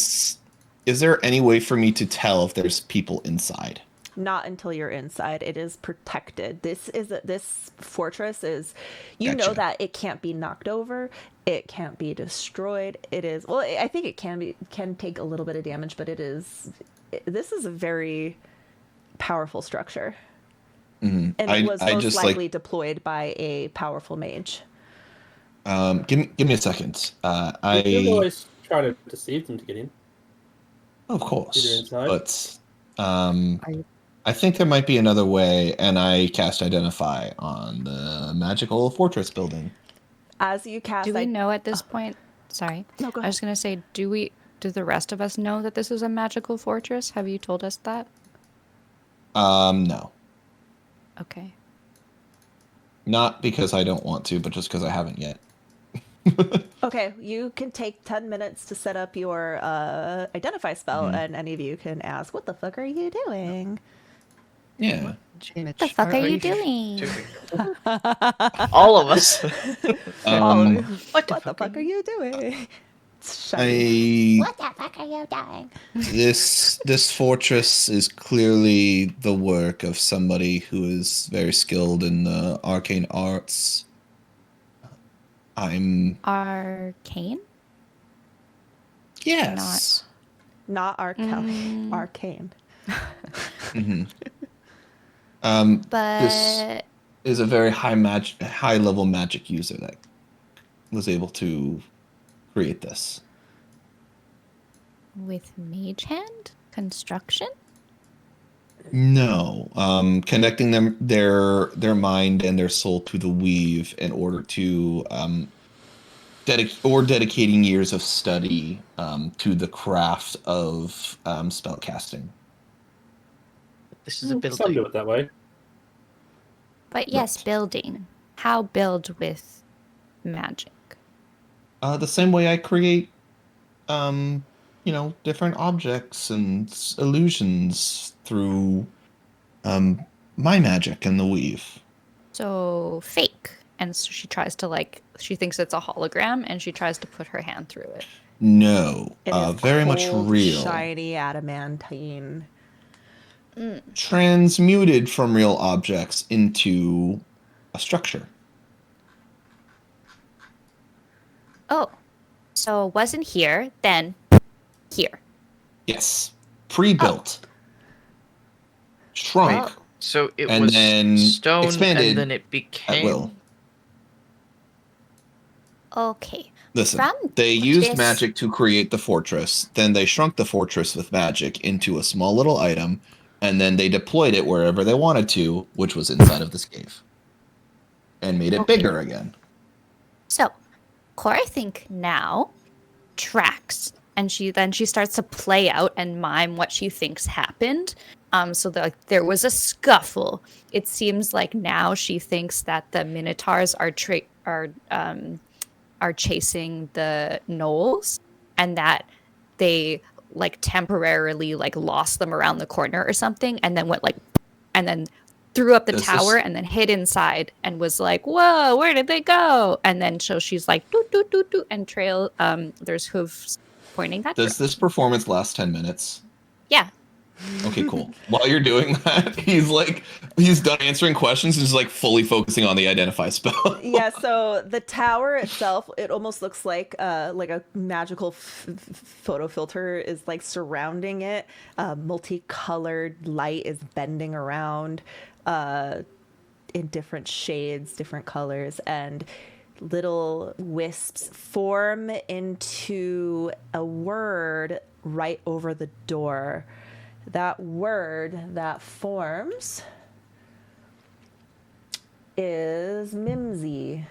is there any way for me to tell if there's people inside? Not until you're inside. It is protected. This fortress is, you know Gotcha. that it can't be knocked over. It can't be destroyed. It is, well, I think it can take a little bit of damage, but this is a very powerful structure. Mhm. And it was I most just likely deployed by a powerful mage. give me a second. You can always try to deceive them to get in. Of course, inside. but I think there might be another way, and I cast Identify on the magical fortress building. As you cast, Do we know at this point? Sorry. No, go I was ahead. going to say, do the rest of us know that this is a magical fortress? Have you told us that? No. Okay. Not because I don't want to, but just because I haven't yet. Okay, you can take 10 minutes to set up your identify spell, and any of you can ask, "What the fuck are you doing?" Yeah. What the fuck are you doing? All of us. What the fuck are you doing? It's shiny. What the fuck are you doing? This fortress is clearly the work of somebody who is very skilled in the arcane arts. Arcane? Yes. Not arcane. hmm But This is a very high level magic user that was able to create this. with mage hand construction? No, connecting their mind and their soul to the weave in order to dedicating years of study to the craft of spell casting. This is a Some building. do it that way. But yes, Right. building. How build with magic? The same way I create, different objects and illusions through my magic and the weave. So fake. And so she tries to she thinks it's a hologram and she tries to put her hand through it. No, It is very much cold, real. shiny adamantine. Transmuted from real objects into a structure. Oh, so it wasn't here, then here. Yes, pre-built, shrunk Oh. So it And was then stone, expanded and then it at became. will. Okay. Listen, From they used this- magic to create the fortress. Then they shrunk the fortress with magic into a small little item, and then they deployed it wherever they wanted to, which was inside of this cave, and made it Okay. bigger again. So, Cora think now tracks, and she starts to play out and mime what she thinks happened. So there was a scuffle. It seems like now she thinks that the Minotaurs are chasing the gnolls, and that they temporarily lost them around the corner or something, and then threw up the Does tower this- and then hid inside and was like, "Whoa, where did they go?" And then so she's like, "Doot doot doot doot," and trail. There's hooves pointing that. Does this performance last 10 minutes? Yeah. Okay, cool. While you're doing that, he's done answering questions and is fully focusing on the identify spell. Yeah, so the tower itself, it almost looks like a magical photo filter is surrounding it. Multicolored light is bending around in different shades, different colors, and little wisps form into a word right over the door. That word that forms is Mimsy.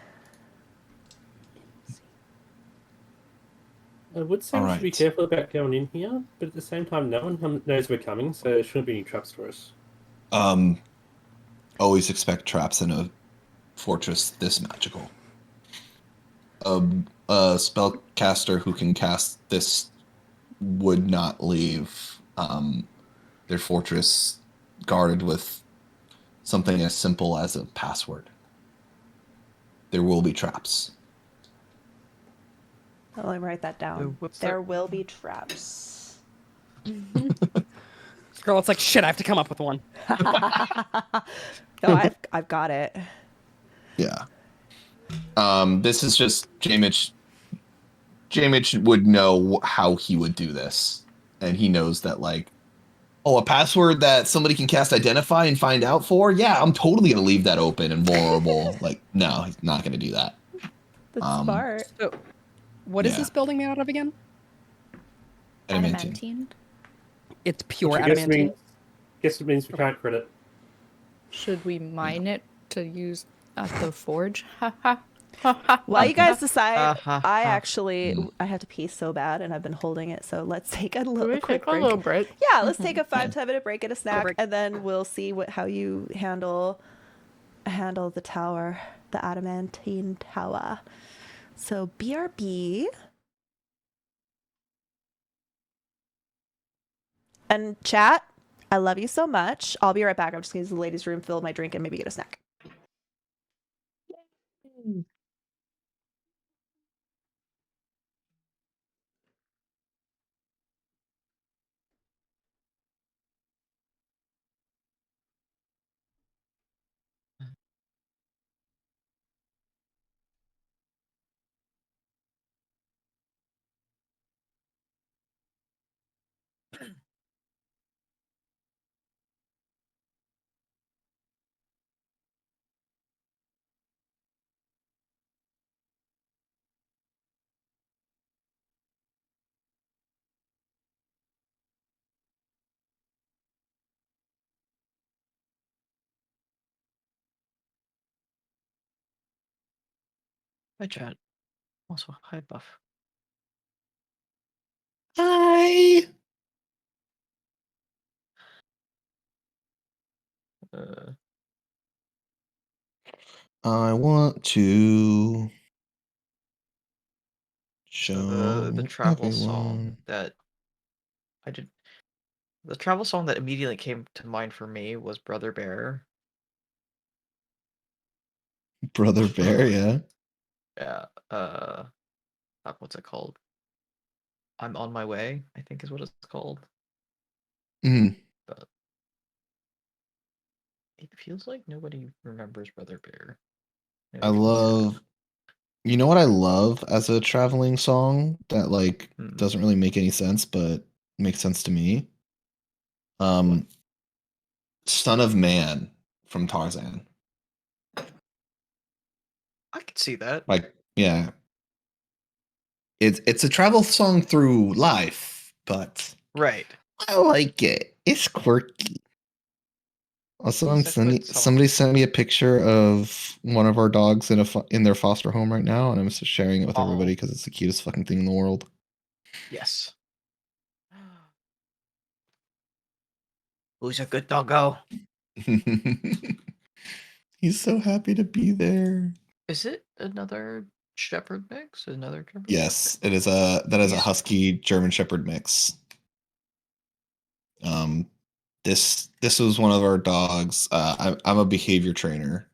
I would say we should be Alright. careful about going in here, but at the same time, no one knows we're coming, so there shouldn't be any traps for us. Always expect traps in a fortress this magical. A spellcaster who can cast this would not leave their fortress guarded with something as simple as a password. There will be traps. I'll write that down. What's There that? will be traps. Girl, it's like shit. I have to come up with one. No, I've got it. Yeah. This is just J-Mitch. J-Mitch would know how he would do this, and he knows that like, oh, a password that somebody can cast Identify and find out for. Yeah, I'm totally gonna leave that open and vulnerable. Like, no, he's not gonna do that. That's smart. So, what is Yeah. this building made out of again? Adamantium. It's pure Which I guess adamantine. Guess it means we can't credit. Should we mine it to use at the forge? While you guys decide, ha, I ha. actually I have to pee so bad, and I've been holding it. So let's take a little quick a break. little break? Yeah, let's take a 5-10 minute break, get a snack, break. and then we'll see how you handle the tower, the adamantine tower. So BRB. And chat, I love you so much. I'll be right back. I'm just going to use the ladies' room, fill my drink, and maybe get a snack. Hi, chat. Also, hi, Buff. Hi. Uh, I want to show the travel song everyone. that I did. The travel song that immediately came to mind for me was Brother Bear. Brother Bear, yeah. Yeah. Fuck, what's it called? I'm on my way, I think is what it's called. Mhm. But it feels like nobody remembers Brother Bear. Maybe I we should look at it. love. You know what I love as a traveling song that like Hmm. doesn't really make any sense, but makes sense to me. Son of Man from Tarzan. I could see that. Like, yeah. It's a travel song through life, but Right. I like it. It's quirky. Also, I'm It's a sending good song. somebody sent me a picture of one of our dogs in their foster home right now, and I'm just sharing it with everybody Aw. because it's the cutest fucking thing in the world. Yes. Who's a good doggo? He's so happy to be there. Is it another shepherd mix? Another German Yes, it is a He's- husky German Shepherd mix. This was one of our dogs. I'm a behavior trainer.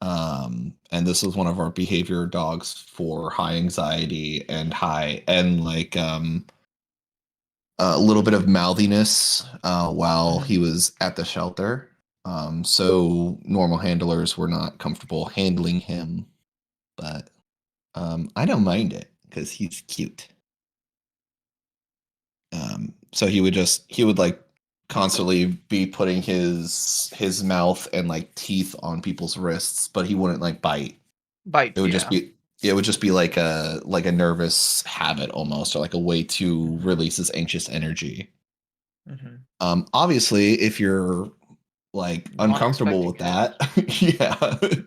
And this was one of our behavior dogs for high anxiety and like a little bit of mouthiness while he was at the shelter. So normal handlers were not comfortable handling him, but I don't mind it because he's cute. So he would like constantly be putting his mouth and like teeth on people's wrists, but he wouldn't like bite. Bite. It would just be like a nervous habit almost, or like a way to release his anxious energy. Obviously, if you're like Not uncomfortable with expecting that, yeah,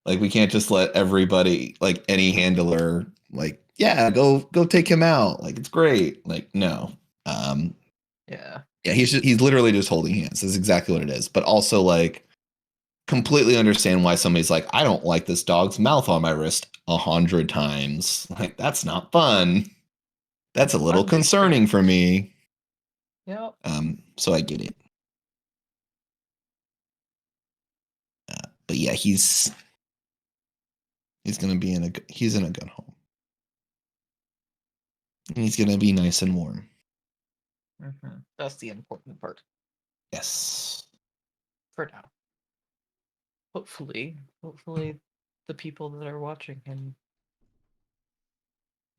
like we can't just let everybody, like any handler, like yeah, go take him out, like it's great. Like no, Yeah. yeah, he's literally just holding hands. That's exactly what it is. But also like completely understand why somebody's like, I don't like this dog's mouth on my wrist 100 times. Like that's not fun. That's a little Fun concerning for me. Yeah. So I get it. But yeah, he's gonna be in a gun home. And he's gonna be nice and warm. That's the important part Yes. for now. Hopefully, the people that are watching can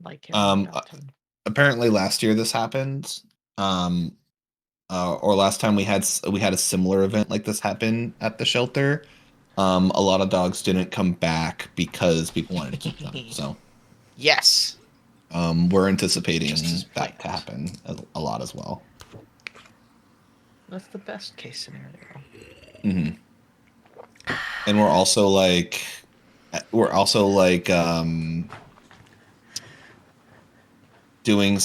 like him and adopt him. Apparently last year this happened. Or last time we had a similar event like this happen at the shelter. A lot of dogs didn't come back because people wanted to keep them. So Yes. we're anticipating Just as that to planned. happen a lot as well. That's the best case scenario. Mm-hmm. And we're also like doing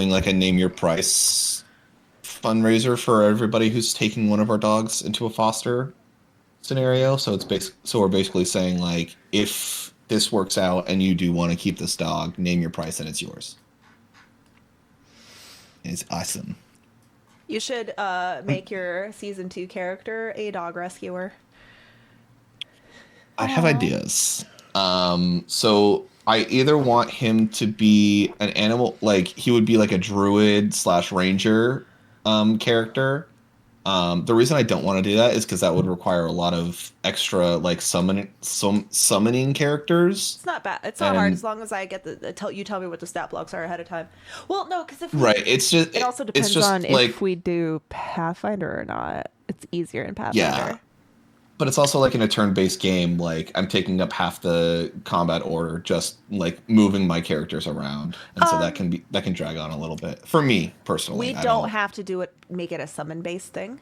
like a name your price fundraiser for everybody who's taking one of our dogs into a foster scenario. So we're basically saying like, if this works out and you do want to keep this dog, name your price and it's yours. It's awesome. You should make your season 2 character a dog rescuer. I have ideas. So I either want him to be an animal, like he would be like a druid / ranger character. The reason I don't want to do that is because that would require a lot of extra like summoning characters. It's not bad. It's not hard And- as long as I get you tell me what the stat blocks are ahead of time. Well, no, because if Right. It's just it also it's depends just on like, if we do Pathfinder or not. It's easier in Pathfinder. Yeah. But it's also like in a turn-based game, like I'm taking up half the combat order, just like moving my characters around, and so that can drag on a little bit for me personally. We I don't have to make it a summon based thing.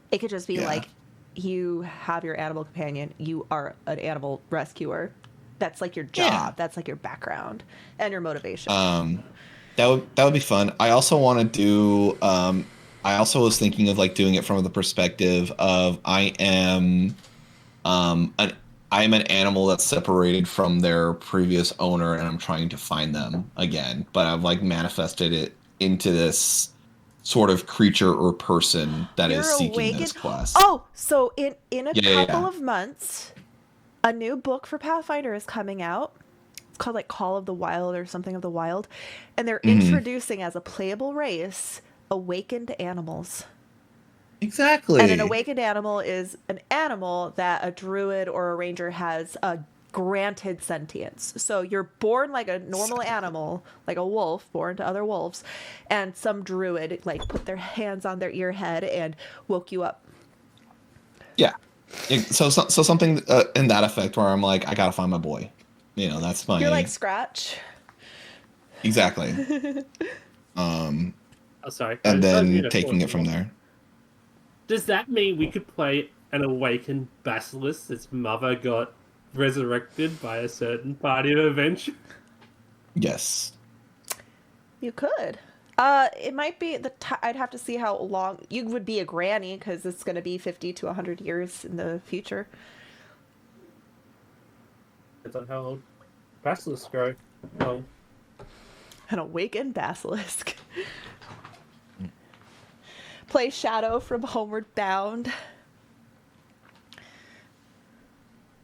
It could just be Yeah. like you have your animal companion, you are an animal rescuer. That's like your job. Yeah. That's like your background and your motivation. That would be fun. I also want to do. I also was thinking of like doing it from the perspective of I am an animal that's separated from their previous owner, and I'm trying to find them again. But I've like manifested it into this sort of creature or person that is You're seeking this awakened. quest. Oh, so in a Yeah, couple yeah. of months, a new book for Pathfinder is coming out. It's called like Call of the Wild or something of the Wild, and they're introducing as a playable race awakened animals. Exactly. And an awakened animal is an animal that a druid or a ranger has a granted sentience. So you're born like a normal animal, like a wolf born to other wolves, and some druid like put their hands on their ear head and woke you up. Yeah. So something in that effect where I'm like, I gotta find my boy. You know, that's my. You're like Scratch. Exactly. Oh, sorry. And I was then gonna taking pause it from you. there. Does that mean we could play an awakened basilisk? Its mother got resurrected by a certain party of adventure. Yes. You could. It might be I'd have to see how long you would be a granny because it's going to be 50 to 100 years in the future. Depends on how old basilisks grow. Oh, An awakened basilisk. Play Shadow from Homeward Bound.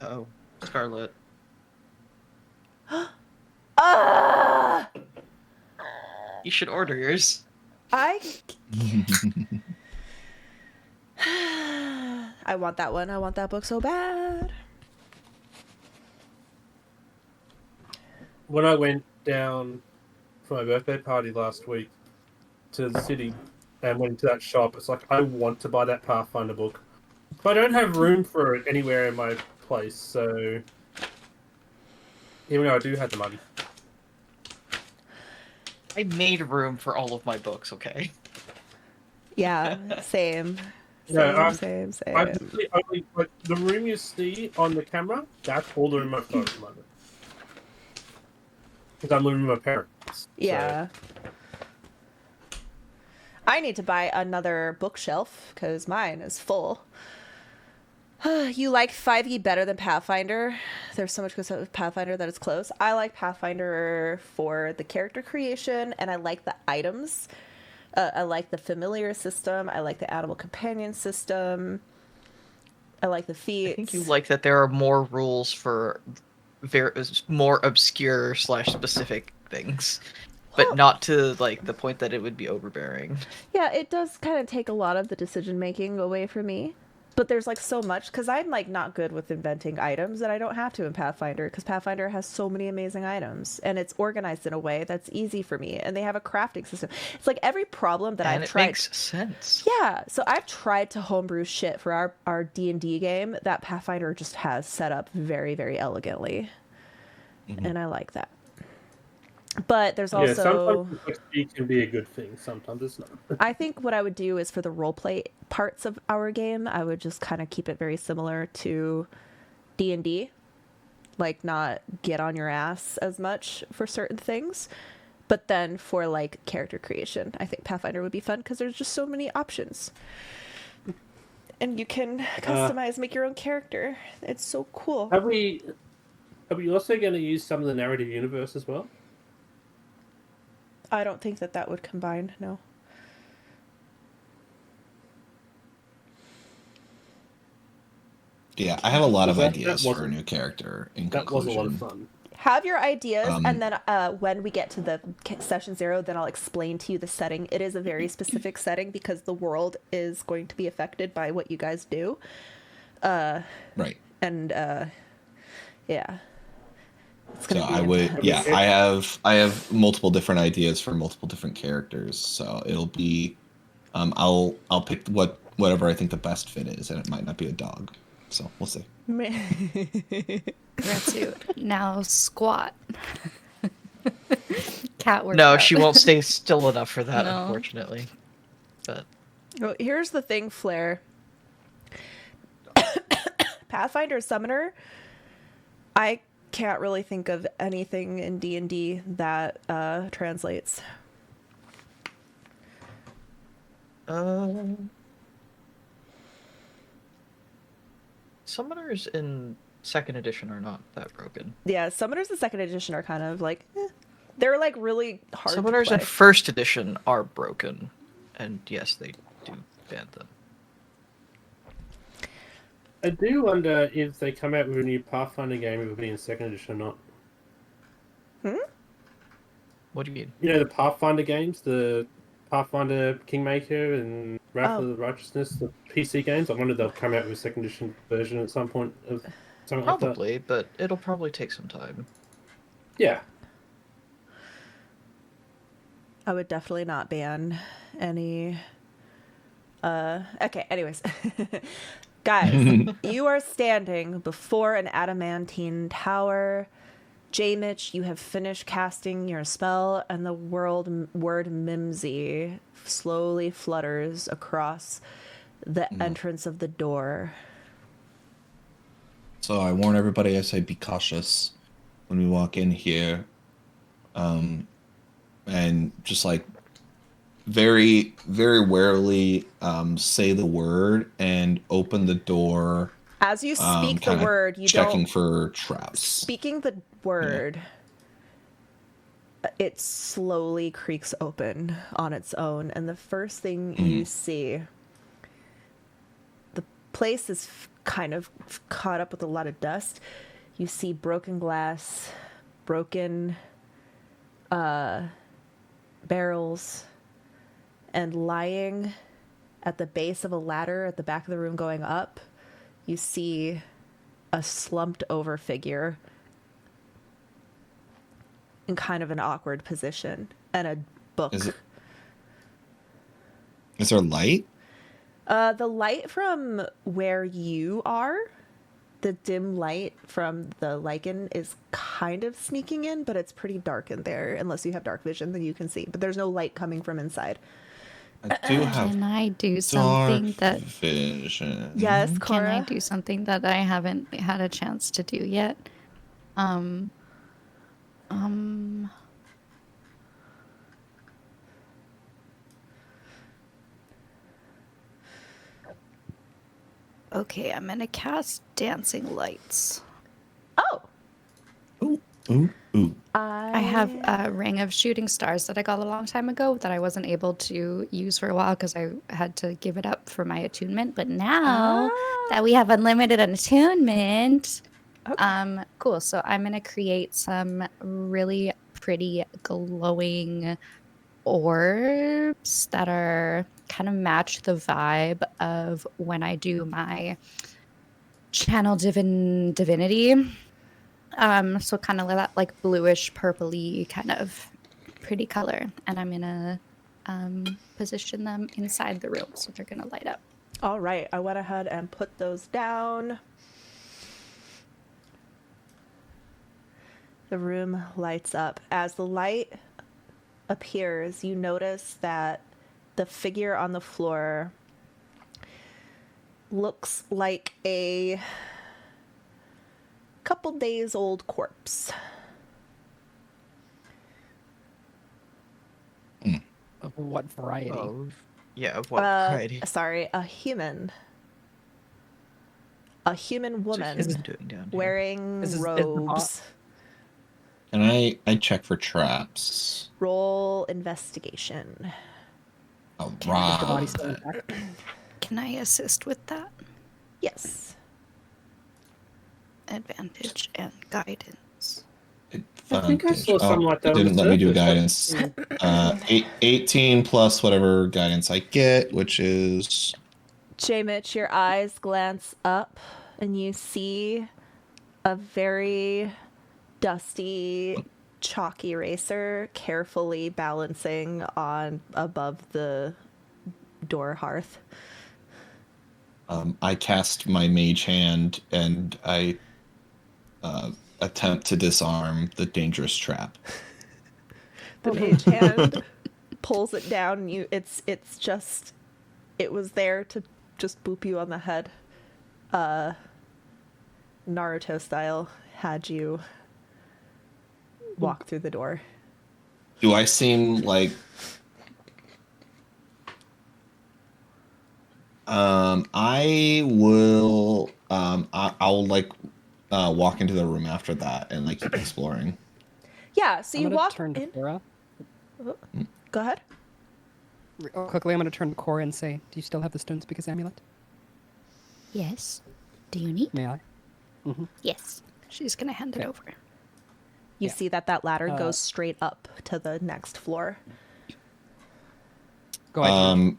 Oh, Scarlet. Ah! You should order yours. I want that one. I want that book so bad. when I went down for my birthday party last week to the city and went to that shop, it's like I want to buy that Pathfinder book, but I don't have room for it anywhere in my place. So even though I do have the money, I made room for all of my books, okay? Yeah, same. No, Same. I literally only like the room you see on the camera. That's all the room I've got at the moment. Because I'm living with my parents. so- Yeah. I need to buy another bookshelf because mine is full. You like 5e better than Pathfinder? There's so much good stuff with Pathfinder that it's close. I like Pathfinder for the character creation, and I like the items. I like the familiar system. I like the animal companion system. I like the feats. I think you like that there are more rules for more obscure / specific things. but not to like the point that it would be overbearing. Yeah, it does kind of take a lot of the decision making away from me. But there's like so much because I'm like not good with inventing items that I don't have to in Pathfinder because Pathfinder has so many amazing items and it's organized in a way that's easy for me and they have a crafting system. It's like every problem that And I've it tried. makes sense. Yeah, so I've tried to homebrew shit for our D&D game that Pathfinder just has set up very, very elegantly. And I like that. But there's Yeah, also sometimes complexity can be a good thing. Sometimes it's not. I think what I would do is for the roleplay parts of our game, I would just kind of keep it very similar to D&D. Like not get on your ass as much for certain things. But then for like character creation, I think Pathfinder would be fun because there's just so many options. And you can customize, make your own character. It's so cool. Are we also going to use some of the narrative universe as well? I don't think that would combine, no. Yeah, I have a lot of That ideas for a wasn't- new character. In That was a lot of conclusion, fun. Have your ideas, Um, and then when we get to the session 0, then I'll explain to you the setting. It is a very specific setting because the world is going to be affected by what you guys do. right? And yeah, it's So gonna be I would, yeah, I have multiple different ideas for multiple different characters. So it'll be, I'll pick whatever I think the best fit is, and it might not be a dog. So we'll see. Retsu, now squat. Cat workout. No, she won't stay still enough for that, No. unfortunately. But Well, here's the thing, Flair. Pathfinder Summoner, I can't really think of anything in D&D that translates. Summoners in 2nd edition are not that broken. Yeah, Summoners in 2nd edition are kind of like, they're like really hard Summoners to in play. 1st edition are broken, and yes, they do ban them. I do wonder if they come out with a new Pathfinder game, it will be in 2nd edition or not. What do you mean? You know the Pathfinder games, the Pathfinder Kingmaker and Wrath of the Righteousness, the PC games. I wonder if they'll come out with a 2nd edition version at some point of something like that. Probably, but it'll probably take some time. Yeah. I would definitely not ban any. Okay, anyways. Guys, you are standing before an adamantine tower. J-Mitch, you have finished casting your spell, and the word Mimsy slowly flutters across the entrance of the door. So I warn everybody. I say be cautious when we walk in here, and just like very, very warily say the word and open the door. As you speak the kinda word, you checking don't... for traps. Speaking the word, it slowly creaks open on its own, and the first thing you see, the place is kind of caught up with a lot of dust. You see broken glass, broken barrels, and lying at the base of a ladder at the back of the room going up, you see a slumped over figure in kind of an awkward position, and a book. Is there light? The light from where you are, the dim light from the lichen is kind of sneaking in, but it's pretty dark in there. Unless you have dark vision, then you can see. But there's no light coming from inside. I do have Can I do something dark that vision. Yes, Cora? Can I do something that I haven't had a chance to do yet? Okay, I'm gonna cast Dancing Lights. Oh! Ooh, ooh, ooh. I have a ring of shooting stars that I got a long time ago that I wasn't able to use for a while because I had to give it up for my attunement. But now that we have unlimited attunement, cool. So I'm gonna create some really pretty glowing orbs that are kind of match the vibe of when I do my channel divinity. So kind of that like bluish purpley kind of pretty color, and I'm gonna position them inside the room so they're gonna light up. All right, I went ahead and put those down. The room lights up. As the light appears, you notice that the figure on the floor looks like a couple days old corpse. Of what variety? Yeah, of what variety? Sorry, a human. A human woman What's a human doing down here? wearing Is the robes. And I check for traps. Roll investigation. All Is the body right. still intact? Can I assist with that? Yes. Advantage and guidance. I think I saw something like that on Didn't the let me do surface. guidance. 18 plus whatever guidance I get, which is J-Mitch, your eyes glance up and you see a very dusty chalk eraser carefully balancing on above the door hearth. I cast my mage hand and I attempt to disarm the dangerous trap. The mage hand pulls it down and you it's just it was there to just boop you on the head. Naruto style had you walk through the door. Do I seem like I will I'll like walk into the room after that and like keep exploring. Yeah, so I'm you gonna walk turn to in. Cora. Go ahead. Quickly, I'm going to turn to Cora and say, do you still have the Stone Speaker's amulet? Yes. Do you need? May I? Yes. She's gonna hand it Okay. over. You Yeah. see that ladder goes straight up to the next floor. Go ahead.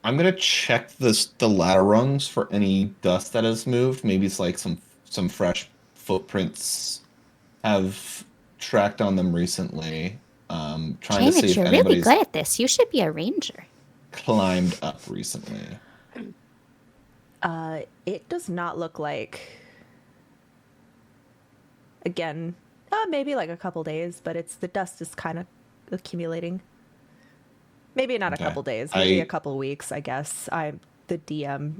I'm gonna check the ladder rungs for any dust that has moved. Maybe it's like some fresh footprints have tracked on them recently. Trying to see if Janet, you're really anybody's good at this. You should be a ranger. climbed up recently. It does not look like. Again, maybe like a couple days, but the dust is kind of accumulating. Maybe not a Okay. couple days, maybe I- a couple weeks, I guess. I'm the DM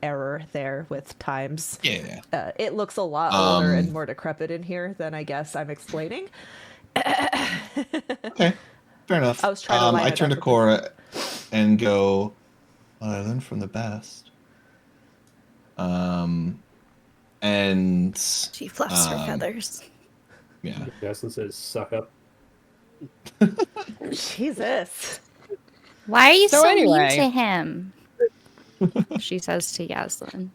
error there with times. Yeah. It looks a lot older and more decrepit in here than I guess I'm explaining. Okay. Fair enough. I was trying to line I it turn up to with Cora and go, well, I learned from the best. And She fluffs her feathers. yeah. Jason says, "Suck up." Jesus. Why are you So so anyway. mean to him? She says to Yaslin.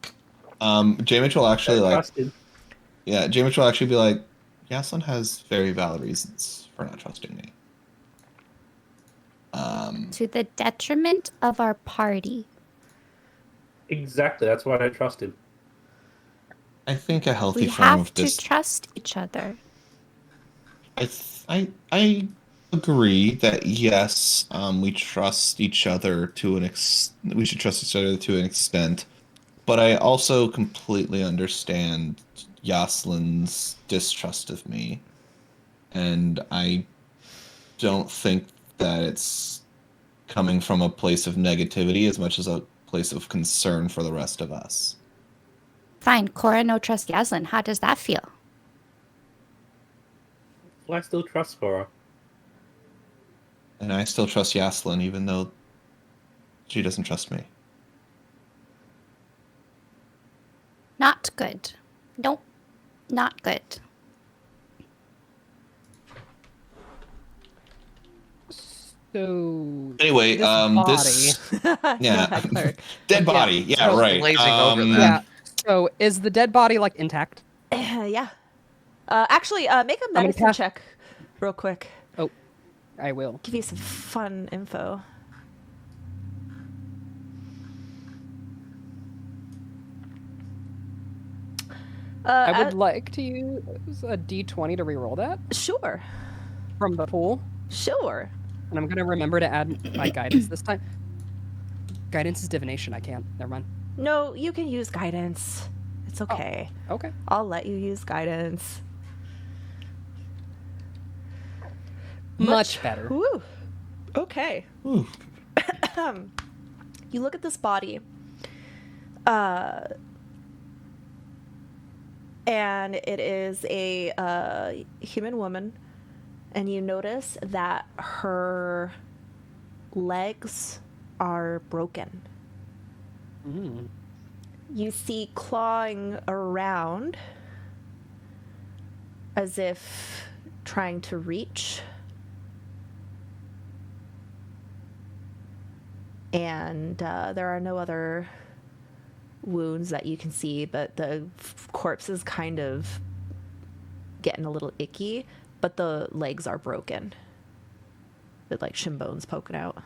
J-Mitch will actually like Trusted. yeah, J-Mitch will actually be like, Yaslin has very valid reasons for not trusting me. To the detriment of our party. Exactly. That's why I don't trust him. I think a healthy We form have of to trust each other. I agree that yes, we trust each other to we should trust each other to an extent, but I also completely understand Yaslin's distrust of me, and I don't think that it's coming from a place of negativity as much as a place of concern for the rest of us. Fine, Cora no trust Yaslin. How does that feel? Well, I still trust Cora. And I still trust Yaslin even though she doesn't trust me. Not good. Nope. Not good. So, Anyway, this this Go yeah, ahead, Cleric. dead body. Yeah, So right. blazing over that. yeah. So, is the dead body like intact? Yeah. Actually, make a gonna medicine cast- check real quick. Oh, I will. Give you some fun info. I would like to use a d20 to reroll that Sure. from the pool. Sure. And I'm going to remember to add my guidance this time. Guidance is divination. I can't. Never mind. No, you can use guidance. It's okay. Okay. I'll let you use guidance. Much better. Woo. Okay. You look at this body. And it is a human woman. And you notice that her legs are broken. Mm. You see clawing around as if trying to reach. And there are no other wounds that you can see, but the corpse is kind of getting a little icky, but the legs are broken with like shin bones poking out.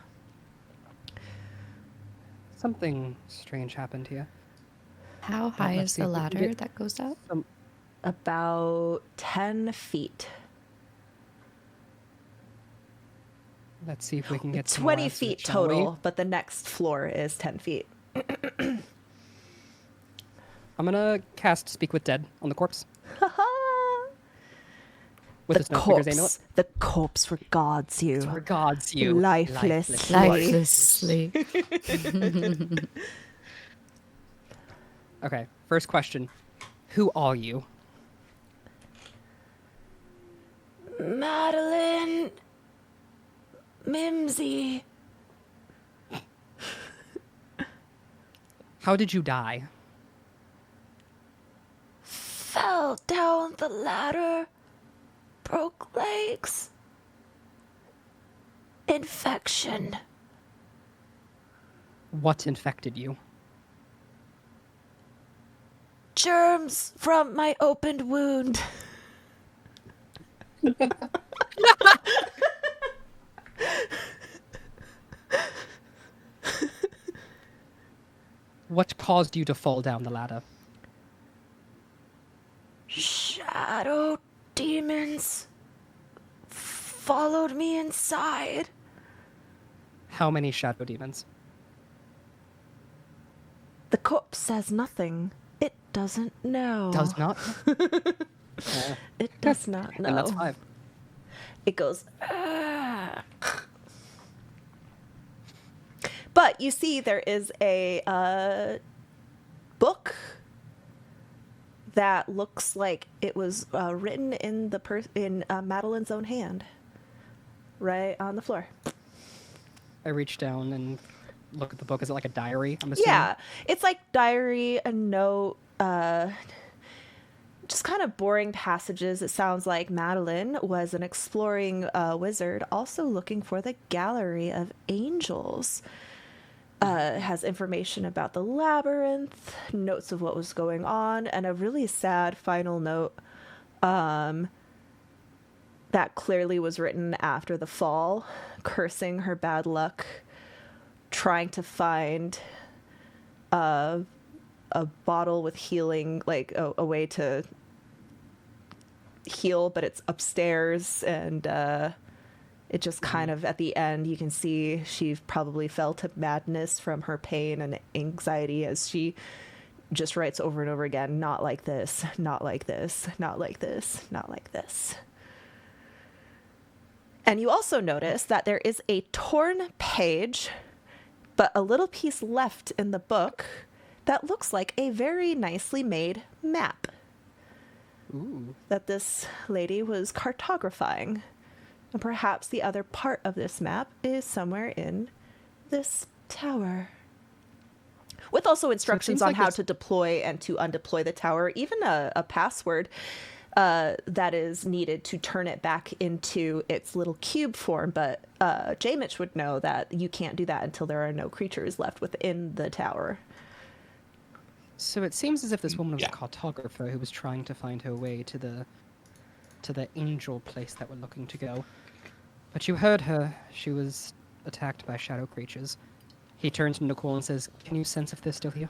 Something strange happened here. How high let's is see the if we can ladder get that goes up? About 10 feet. Let's see if we can get some 20 more out of feet it, shall we? total, but the next floor is 10 feet. I'm gonna cast Speak with Dead on the corpse. With The the snow figures, they know it. the corpse regards you. Regards you. Lifelessly. Lifelessly. Okay, first question. Who are you? Madeline Mimsy. How did you die? Fell down the ladder. Broke legs. Infection. What infected you? Germs from my opened wound. What caused you to fall down the ladder? Shadow demons followed me inside. How many shadow demons? The corpse says nothing. It doesn't know. Does not. It does not know. And that's 5. It goes. "Ah." But you see, there is a book that looks like it was written in in Madeline's own hand, right on the floor. I reach down and look at the book. Is it like a diary? I'm assuming. Yeah, it's like diary, a note, just kind of boring passages. It sounds like Madeline was an exploring wizard, also looking for the Gallery of Angels. Has information about the labyrinth, notes of what was going on, and a really sad final note that clearly was written after the fall, cursing her bad luck, trying to find a bottle with healing, like a way to heal, but it's upstairs, and it just kind of, at the end, you can see she probably felt a madness from her pain and anxiety as she just writes over and over again, not like this, not like this, not like this, not like this. And you also notice that there is a torn page, but a little piece left in the book that looks like a very nicely made map. Ooh. That this lady was cartographing. And perhaps the other part of this map is somewhere in this tower. With also instructions seems on like how this- to deploy and to undeploy the tower, even a password that is needed to turn it back into its little cube form. But J-Mitch would know that you can't do that until there are no creatures left within the tower. So it seems as if this woman was Yeah. a cartographer who was trying to find her way to the to the angel place that we're looking to go. But you heard her. She was attacked by shadow creatures. He turns to Nicole and says, "Can you sense if they're still here?"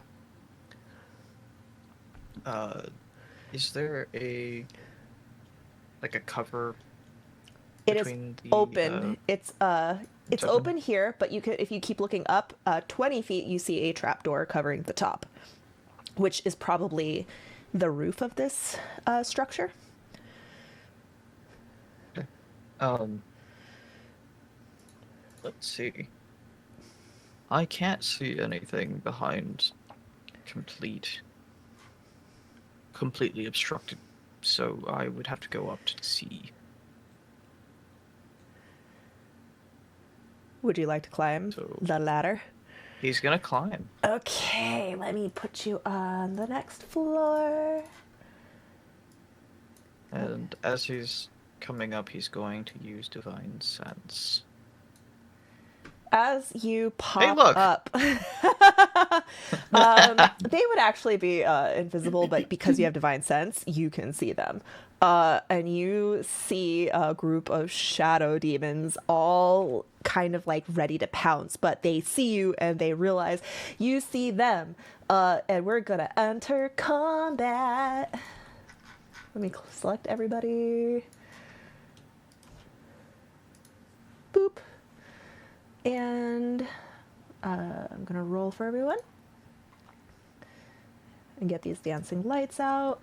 Is there a cover It is between the open. It's it's open here, but you could, if you keep looking up 20 feet, you see a trapdoor covering the top, which is probably the roof of this structure. Let's see. I can't see anything behind completely obstructed, so I would have to go up to see. Would you like to climb the ladder? He's gonna climb. Okay, let me put you on the next floor. And as he's coming up, he's going to use Divine Sense. As you pop look. up, they would actually be invisible, but because you have Divine Sense, you can see them. And you see a group of shadow demons all kind of like ready to pounce, but they see you and they realize you see them. And we're gonna enter combat. Let me select everybody. Boop. And I'm gonna roll for everyone and get these dancing lights out.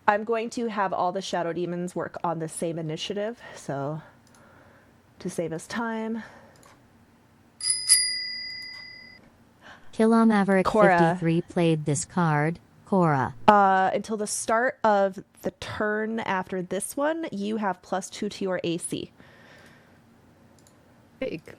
I'm going to have all the shadow demons work on the same initiative, so to save us time. Killa Maverick Cora. 53 played this card. Cora. Until the start of the turn after this one, you have +2 to your AC. Big.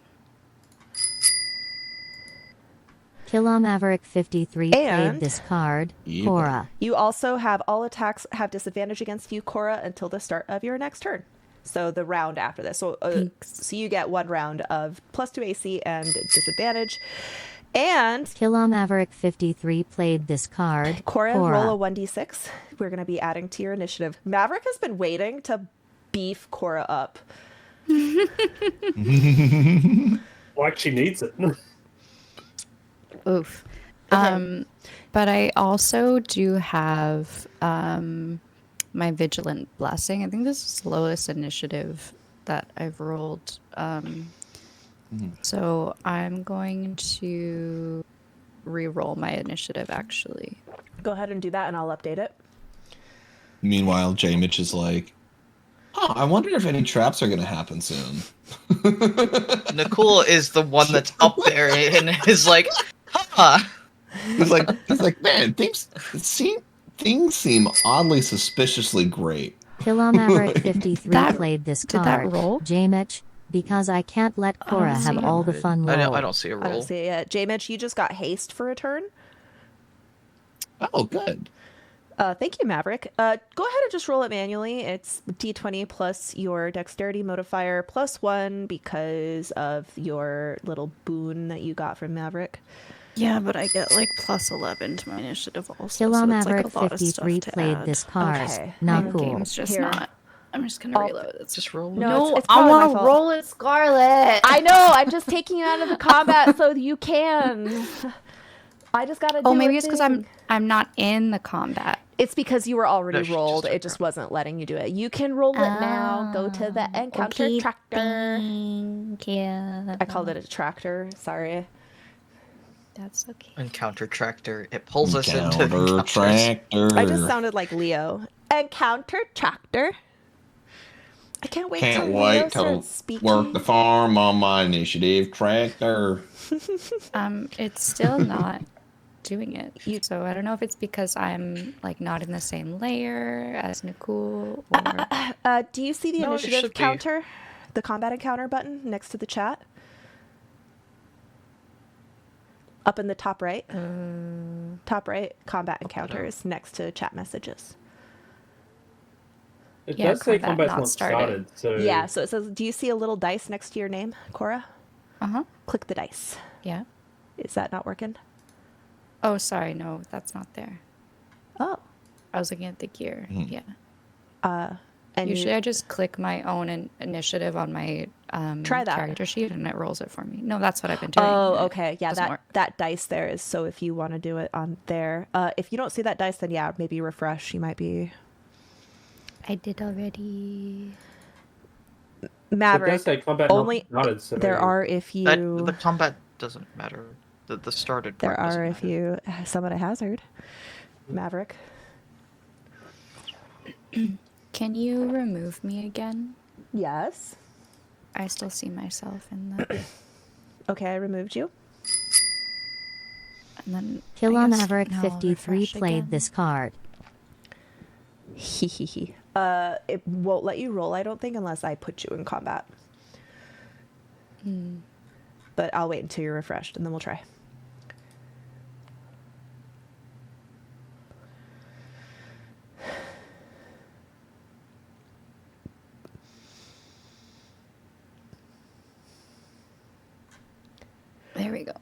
Killa Maverick 53 And- played this card. Yeah. Cora. You also have all attacks have disadvantage against you, Cora, until the start of your next turn. So the round after this. So you get 1 round of +2 AC and disadvantage. And Killa Maverick 53 played this card. Cora, roll a 1d6. We're going to be adding to your initiative. Maverick has been waiting to beef Cora up. Like she needs it. Oof. Okay. But I also do have my Vigilant Blessing. I think this is the lowest initiative that I've rolled. So I'm going to re-roll my initiative, actually. Go ahead and do that, and I'll update it. Meanwhile, J. Mitch is like, "Oh, I wonder if any traps are going to happen soon." Nicole is the one that's up there and is like, huh. He's like, man, things seem oddly suspiciously great. Killa Maverick 53 That- played this did card. that roll? J-Mitch, because I can't let Cora see have it. all the fun I roll. don't see a I don't roll. see it yet. J-Mitch, you just got haste for a turn. Oh, good. Thank you, Maverick. Go ahead and just roll it manually. It's D20 plus your dexterity modifier +1 because of your little boon that you got from Maverick. Yeah, but I get like +11 to my initiative also. Killa so Maverick it's like a lot of stuff 53 to played add. this card. Okay. Not My cool. game's just Here. not. I'm just gonna I'll- reload. It's Just roll. No, it's I probably my want to fault. roll it, Scarlet. I know. I'm just taking you out of the combat so you can. I just gotta. Oh, do maybe a it's because thing. I'm not in the combat. It's because you were already No, she rolled. just It just wasn't letting you do it. You can roll it now. Go to the encounter okay, tractor. Thank you. I called it a tractor. Sorry. That's okay. Encounter tractor. It pulls us into the Counter encounters. tractor. I just sounded like Leo. Encounter tractor. I can't wait Can't till Leo wait to starts speaking. work the farm on my initiative tractor. It's still not doing it. So I don't know if it's because I'm like not in the same layer as Nicole or Do you see the No, it initiative should be. counter? The combat encounter button next to the chat? Up in the top right? Top right, combat encounters next to chat messages. It Yeah, does say combat combat's not not started. started. So Yeah, so it says, do you see a little dice next to your name, Cora? uh-huh. Click the dice. Yeah. Is that not working? Oh, sorry, no, that's not there. Oh. I was looking at the gear. Mhm. Yeah. And Usually I just click my own initiative on my Try that. character sheet and it rolls it for me. No, that's what I've been doing. Oh, It okay. Yeah, doesn't that work. that dice there is so if you want to do it on there. If you don't see that dice, then yeah, maybe refresh. You might be I did already. It Maverick. does say combat not Only started, so there maybe- are if That you the combat doesn't matter. The started part there doesn't are if matter. you summon a hazard. Maverick. Can you remove me again? Yes. I still see myself in the. Okay, I removed you. And then. Kill I on guess Maverick now I'll 53 refresh played again. this card. Hee hee hee. It won't let you roll, I don't think, unless I put you in combat. Hmm. But I'll wait until you're refreshed, and then we'll try. There we go.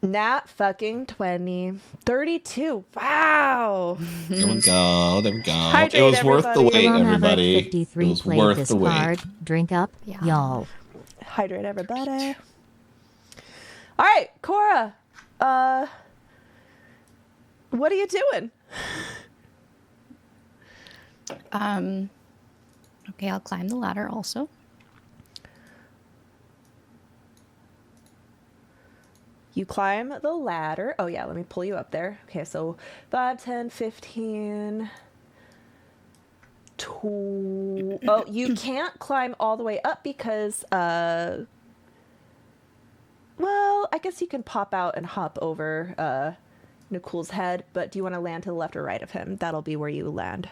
Nat fucking 20. 32. Wow. There we go. There we go. Hydrate, it was worth the everybody. wait, Kill on Maverick everybody. It 53 was played worth this the wait. card. Drink up, Yeah. y'all. Hydrate, everybody. All right, Cora. What are you doing? Okay, I'll climb the ladder also. You climb the ladder. Oh, yeah, let me pull you up there. Okay, so 5, 10, 15. Oh, you can't climb all the way up because, well, I guess you can pop out and hop over Nicole's head, but do you want to land to the left or right of him? That'll be where you land.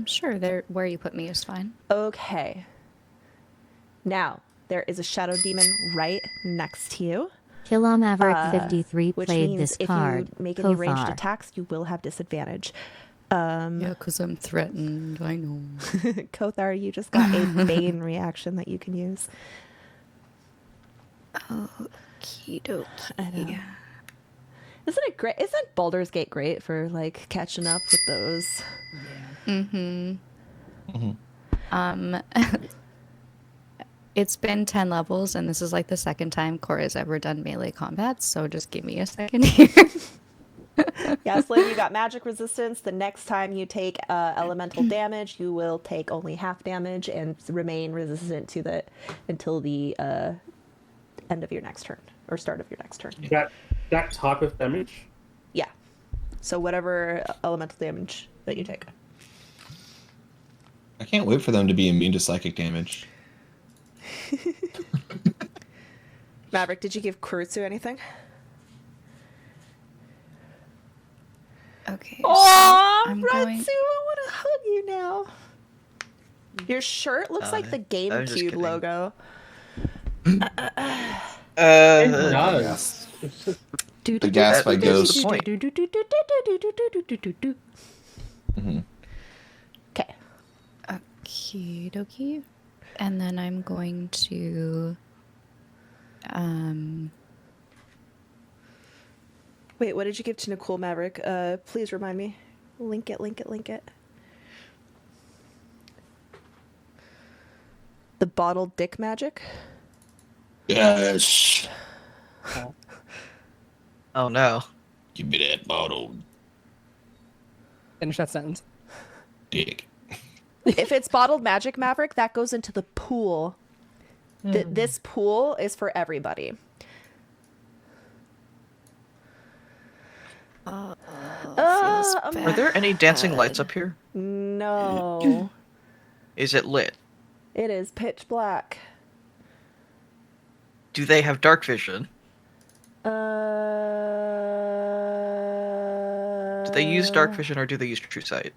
Sure, there where you put me is fine. Okay. Now, there is a shadow demon right next to you. Kill on Maverick 53 Which played means this if card. you make any ranged Kothar. attacks, you will have disadvantage. Yeah, because I'm threatened. I know. Kothar, you just got a Bane reaction that you can use. Okie dokie. I know. Isn't it great? Isn't Baldur's Gate great for like catching up with those? It's been 10 levels, and this is like the second time Cora's ever done melee combat, so just give me a second here. Yeah, Slim, you got magic resistance. The next time you take elemental damage, you will take only half damage and remain resistant to the until the end of your next turn or start of your next turn. That type of damage. Yeah. So whatever elemental damage that you take. I can't wait for them to be immune to psychic damage. Maverick, did you give Kurutsu anything? Okay. Oh, I'm Ratsu, going- I want to hug you now. Your shirt looks like the I was just GameCube kidding. logo. It does. The gas by That's Ghost. the point. Mhm. Okay. Okie dokie. And then I'm going to. Wait, what did you give to Nicole, Maverick? Please remind me. Link it. The bottled dick magic? Yes. Oh no. Give me that bottle, Finish that sentence. dick. If it's bottled magic, Maverick, that goes into the pool. This pool is for everybody. feels Are there any dancing lights up here? No. Is it lit? It is pitch black. Do they have dark vision? Do Do they use dark vision or do they use true sight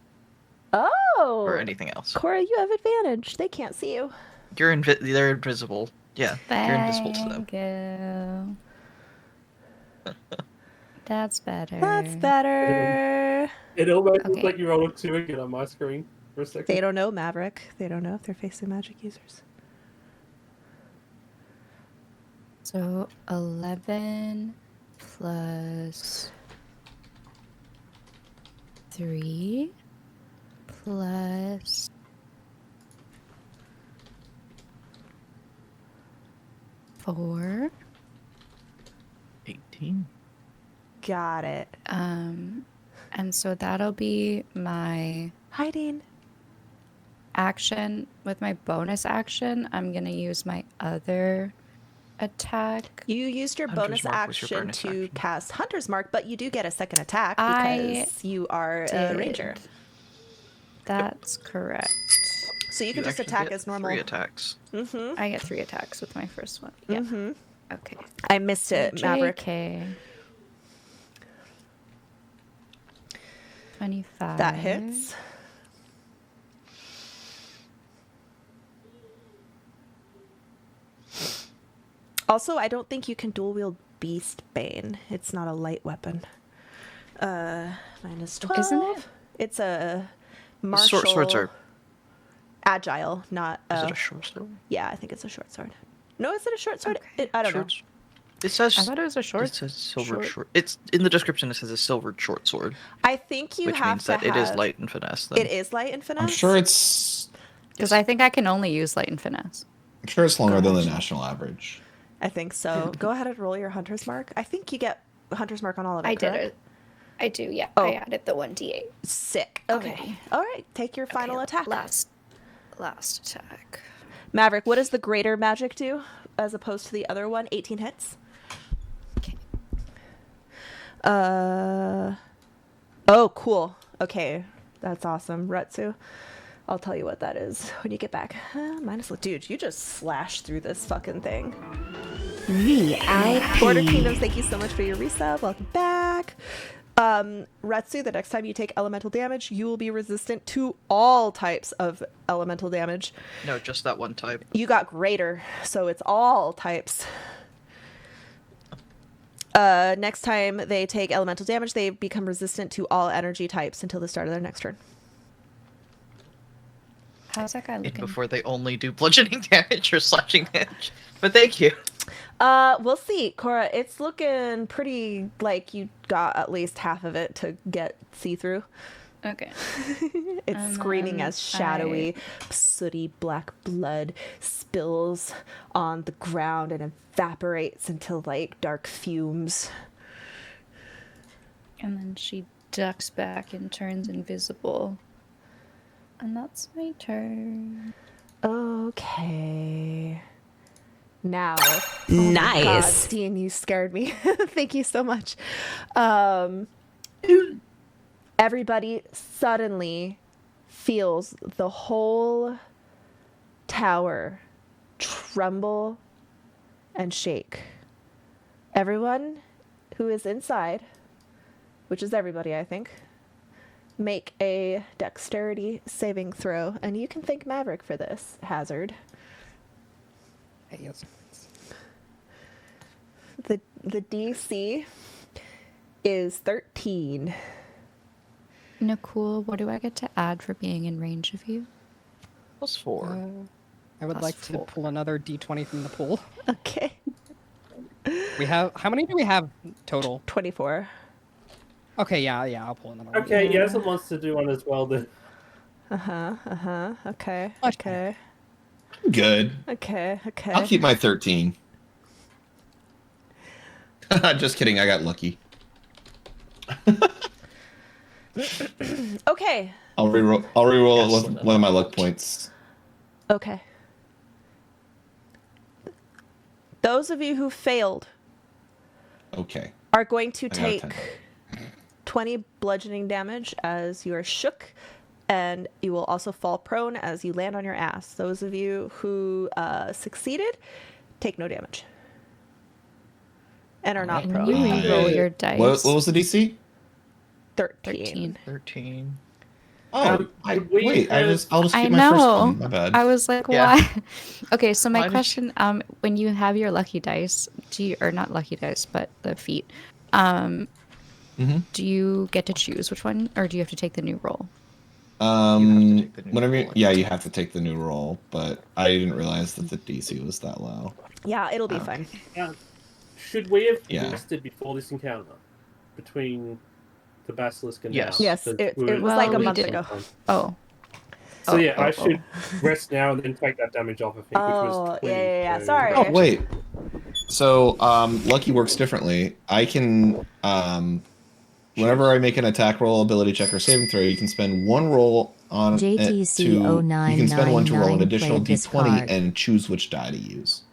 Oh! or anything else? Cora, you have advantage. They can't see you. They're invisible. Yeah, you're invisible to them. Thank you. That's better. That's better. It almost looks Okay. like you rolled a 2 again on my screen for a second. They don't know Maverick. They don't know if they're facing magic users. So 11 plus 3 plus 4. 18. Got it. And so that'll be my Hiding. action. With my bonus action, I'm gonna use my other attack. You used your Hunter's bonus Mark was your action bonus to action. cast Hunter's Mark, but you do get a second attack I because you are a ranger. did. That's correct. So you can just actually attack get as normal. 3 attacks. Mm-hmm. I get 3 attacks with my first one. Yeah. Mm-hmm. Okay. I missed it, Maverick. JK. 25. That hits. Also, I don't think you can dual wield Beast Bane. It's not a light weapon. Minus 12. Isn't it? It's a martial. Swords are. agile, not. Is it a short sword? Yeah, I think it's a short sword. No, is it a short sword? Okay. I don't know. Short- It says. I thought it was a short. It says silver short- short. It's in the description. It says a silvered short sword, I think you which have means to that it is have- light and finesse. Then. It is light and finesse. I'm sure it's Because I think I can only use light and finesse. longer than the national average. I think so. Go ahead and roll your Hunter's Mark. I think you get Hunter's Mark on all of it. I did correct? it. I do, yeah. Oh. I added the 1d8. Sick. Okay. Okay. All right. Take your final Okay, attack. Last attack. Maverick, what does the greater magic do as opposed to the other one? 18 hits. Okay. Oh, cool. Okay. That's awesome. Retsu. I'll tell you what that is when you get back. Minus, dude, you just slashed through this fucking thing. Border Kingdoms, thank you so much for your resub. Welcome back. Retsu, the next time you take elemental damage, you will be resistant to all types of elemental damage. No, just that one type. You got greater, so it's all types. Next time they take elemental damage, they become resistant to all energy types until the start of their next turn. How's that guy And looking? before they only do bludgeoning damage or slashing damage. But thank you. We'll see, Cora. It's looking pretty like you got at least half of it to get see-through. Okay. It's And screaming then as shadowy, sooty black blood spills on the ground and evaporates into like dark fumes. And then she ducks back and turns invisible. And that's my turn. Okay. Now. Nice. God, Dean, you scared me. Thank you so much. Everybody suddenly feels the whole tower tremble and shake. Everyone who is inside, which is everybody, I think, make a dexterity saving throw. And you can thank Maverick for this, Hazard. Yes. The DC is 13. Nicole, what do I get to add for being in range of you? +4. I would Plus like to 4. pull another d20 from the pool. Okay. We have how many do we have total? 24. Okay, yeah, I'll pull another one. Okay, Yazan wants to do one as well then. Okay. Okay. Good. Okay. I'll keep my 13. Just kidding. I got lucky. Okay. I'll reroll Excellent. one of my luck points. Okay. Those of you who failed Okay. are going to I got a take 10. 20 bludgeoning damage as you are shook, and you will also fall prone as you land on your ass. Those of you who succeeded take no damage and are not Can prone. you re-roll your dice? What was the DC? 13. 13. Oh, we I'll have- just keep I my first know. one. My bad. I was like, Yeah. why? Okay, so my Why did question, when you have your lucky dice, or not lucky dice, but the feat, Mhm. do you get to choose which one, or do you have to take the new roll? take the new Whenever roll, I yeah, you think. have to take the new roll, but I didn't realize that the DC was that low. Yeah, it'll be Oh. fine. Should we have Yeah. rested before this encounter? Between the basilisk and Yes. now? Yes, So it we was were- like a we month did. ago. Oh, So yeah, I should rest now and then take that damage off, I think, which was 20. yeah. so- Sorry. Oh wait. So Lucky works differently. I can whenever I make an attack roll, ability check, or saving throw, you can spend one roll on it to you can spend one to roll an additional d20 and choose which die to use.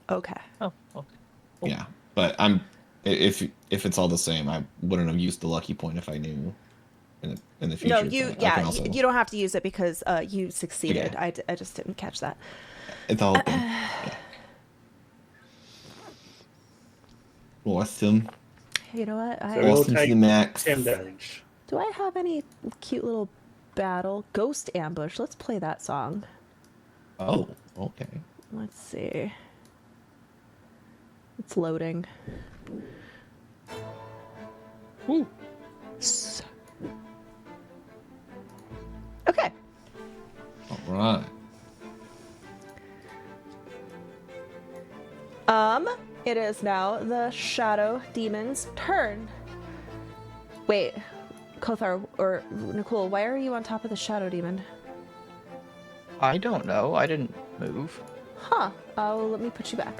Okay. Oh, okay. Cool. Yeah, but if it's all the same, I wouldn't have used the lucky point if I knew in the future. No, but I can also, you don't have to use it because you succeeded. Okay. I just didn't catch that. It's the whole thing. Yeah. Awesome. You know what? So we'll Awesome to take the max. 10 damage. Do I have any cute little battle? Ghost Ambush. Let's play that song. Oh, okay. Let's see. It's loading. Woo. Okay. All right. It is now the Shadow Demon's turn. Wait, Kothar or Nicole, why are you on top of the Shadow Demon? I don't know. I didn't move. Huh. Oh, let me put you back.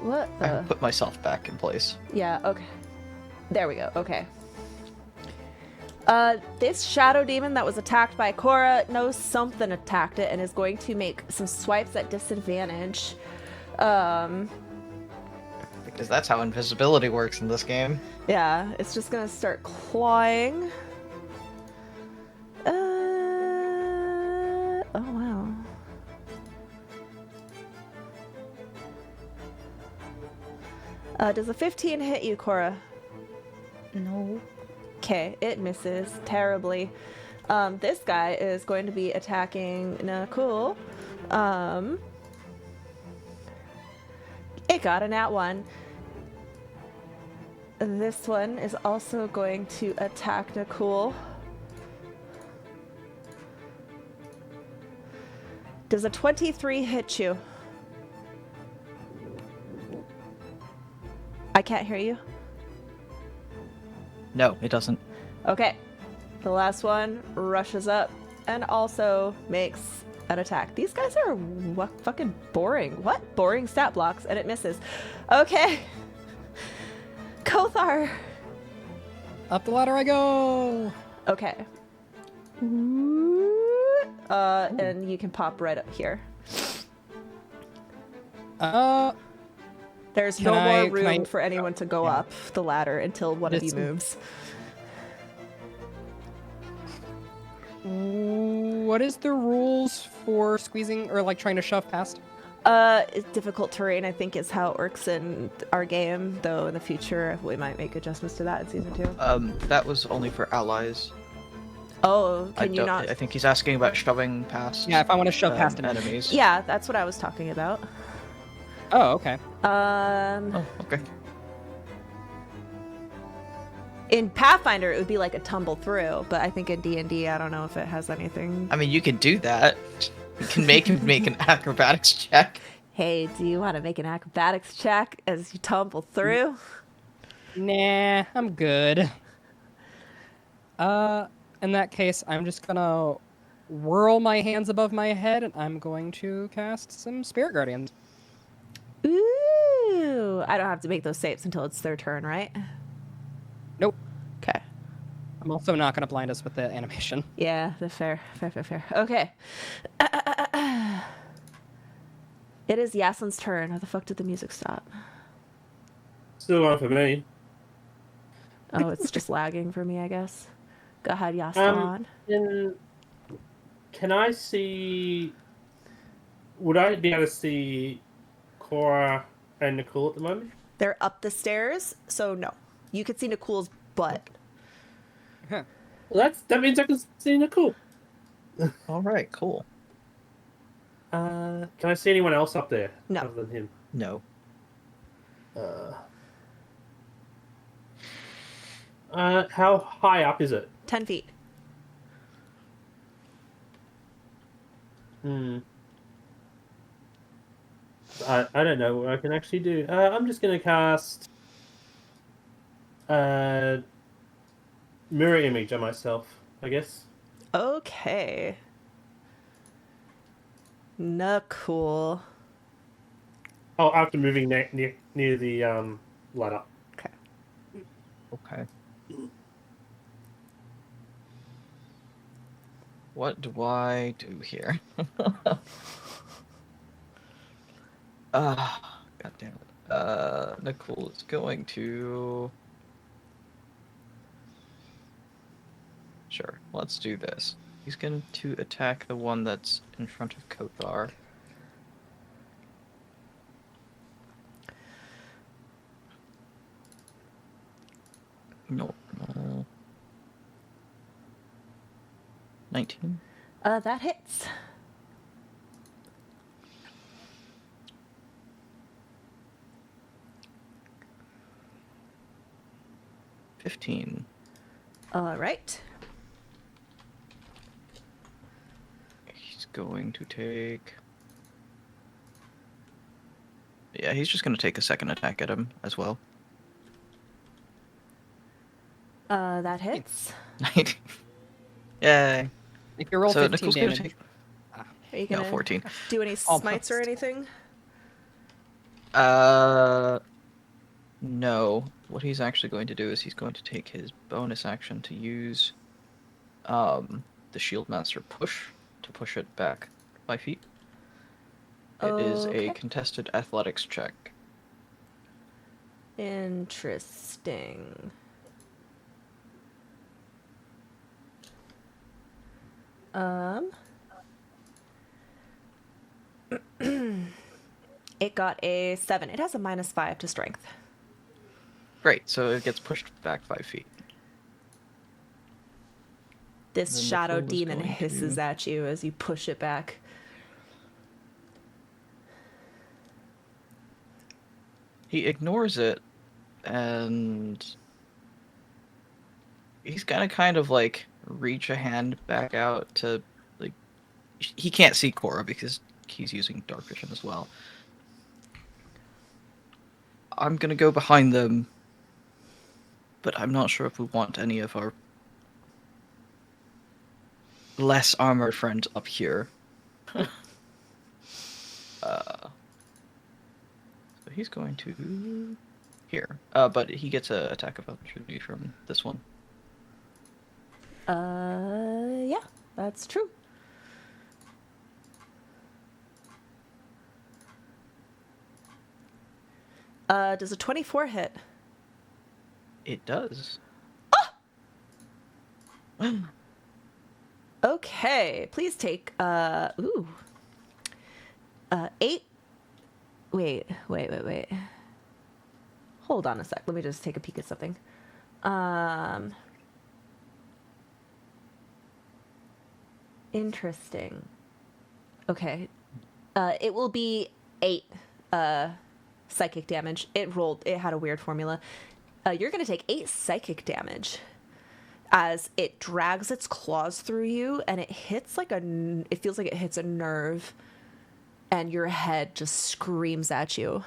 What I the? put myself back in place. Yeah, okay. There we go, okay. This Shadow Demon that was attacked by Cora knows something attacked it and is going to make some swipes at disadvantage. Because that's how invisibility works in this game. Yeah, it's just gonna start clawing. Oh wow. Does a 15 hit you, Cora? No. Okay, it misses terribly. This guy is going to be attacking Nakul. It got a nat 1. This one is also going to attack Nakul. Does a 23 hit you? I can't hear you. No, it doesn't. Okay. The last one rushes up and also makes an attack. These guys are fucking boring. What? Boring stat blocks, and it misses. Okay. Kothar. Up the ladder I go. Okay. And you can pop right up here. There's no Can more I- can room I- for anyone to go up the ladder until one of you This- moves. What is the rules for squeezing or like trying to shove past? It's difficult terrain, I think, is how it works in our game, though in the future we might make adjustments to that in season 2. That was only for allies. Oh, can you don't- not? I think he's asking about shoving past. Yeah, if I want to shove past an enemy. enemies. Yeah, that's what I was talking about. Oh, okay. Oh, okay. In Pathfinder, it would be like a tumble through, but I think in D&D, I don't know if it has anything. I mean, you can do that. You can make him make an acrobatics check. Hey, do you want to make an acrobatics check as you tumble through? Nah, I'm good. In that case, I'm just gonna whirl my hands above my head and I'm going to cast some Spirit Guardians. Ooh, I don't have to make those saves until it's their turn, right? Nope. Okay. I'm also not gonna blind us with the animation. Yeah, the fair. Okay. It is Yasin's turn. How the fuck did the music stop? Still on for me. Oh, it's just lagging for me, I guess. Go ahead, Yasin. Can I see... Would I be able to see Cora and Nicole at the moment? They're up the stairs, so no. You could see Nicole's butt. Well, that means I can see Nicole. All right, cool. Can I see anyone else up there? No. Other than him? No. How high up is it? 10 feet. I don't know what I can actually do. I'm just going to cast mirror image of myself, I guess. Okay. Not cool. Oh, after moving near the ladder. Okay. Okay. What do I do here? God damn it. Nicole is going to. Sure, let's do this. He's going to attack the one that's in front of Kothar. Normal. 19. That hits. $15. All right. He's going to take. Yeah, he's just going to take a second attack at him as well. That hits. Yay. If you roll So 15 Nicole's going to damage, take. Are you No, gonna 14. do any smites or Almost. anything? No. What he's actually going to do is he's going to take his bonus action to use the Shieldmaster push to push it back 5 feet. It is Okay. a contested athletics check. Interesting. It got a 7. It has a -5 to strength. Great, so it gets pushed back 5 feet. This Then shadow Nicole is demon going hisses to- at you as you push it back. He ignores it, and he's gonna kind of like reach a hand back out to like. He can't see Cora because he's using dark vision as well. I'm gonna go behind them, but I'm not sure if we want any of our less armored friends up here. So he's going to here, but he gets an attack of opportunity from this one. Yeah, that's true. Does a 24 hit? It does. Okay, please take 8. Wait. Hold on a sec. Let me just take a peek at something. Interesting. Okay. It will be 8 psychic damage. It had a weird formula. You're going to take 8 psychic damage as it drags its claws through you, and it hits it feels like it hits a nerve, and your head just screams at you.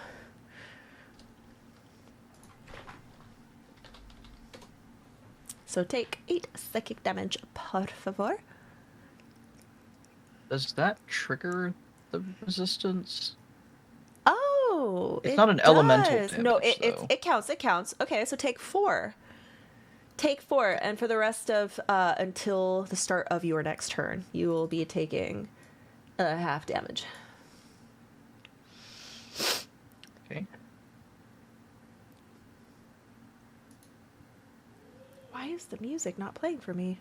So take 8 psychic damage, por favor. Does that trigger the resistance? Oh, It's it not an elemental does. No, damage, though. it counts. It counts. Okay, so take 4. Take 4, and for the rest of until the start of your next turn, you will be taking half damage. Okay. Why is the music not playing for me?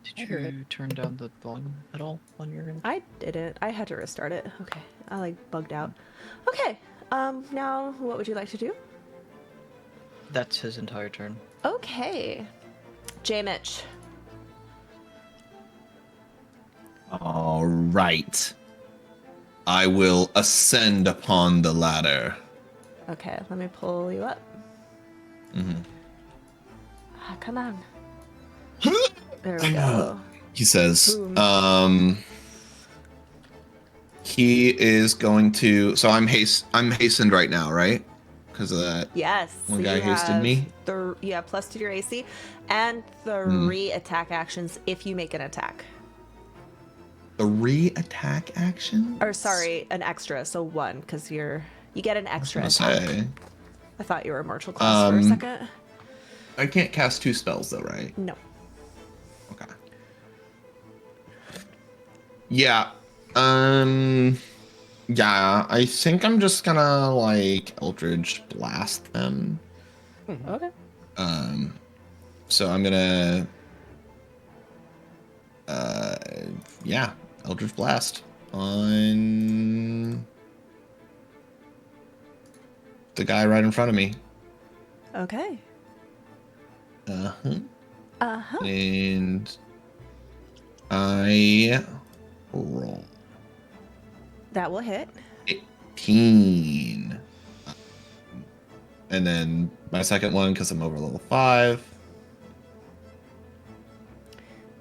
Did you turn down the volume at all on your end? I didn't. I had to restart it. Okay, I bugged out. Okay. Now what would you like to do? That's his entire turn. Okay. J. Mitch. All right. I will ascend upon the ladder. Okay, let me pull you up. Mhm. Come on. There we go. He says, Boom. he is going to. So I'm hastened right now, right? because of that. Yes. One so guy you hasted have me? You have +2 to your AC and 3 attack actions if you make an attack. 3 attack actions? Or sorry, an extra, so 1, because you get an extra I was attack. gonna say, I thought you were martial class for a second. I can't cast 2 spells though, right? No. Okay. Yeah. Yeah, I think I'm just gonna like Eldritch Blast them. Okay. So I'm gonna yeah, Eldritch Blast on the guy right in front of me. Okay. Uh-huh. Uh-huh. And I roll That will hit. 18. And then my second one, because I'm over level 5.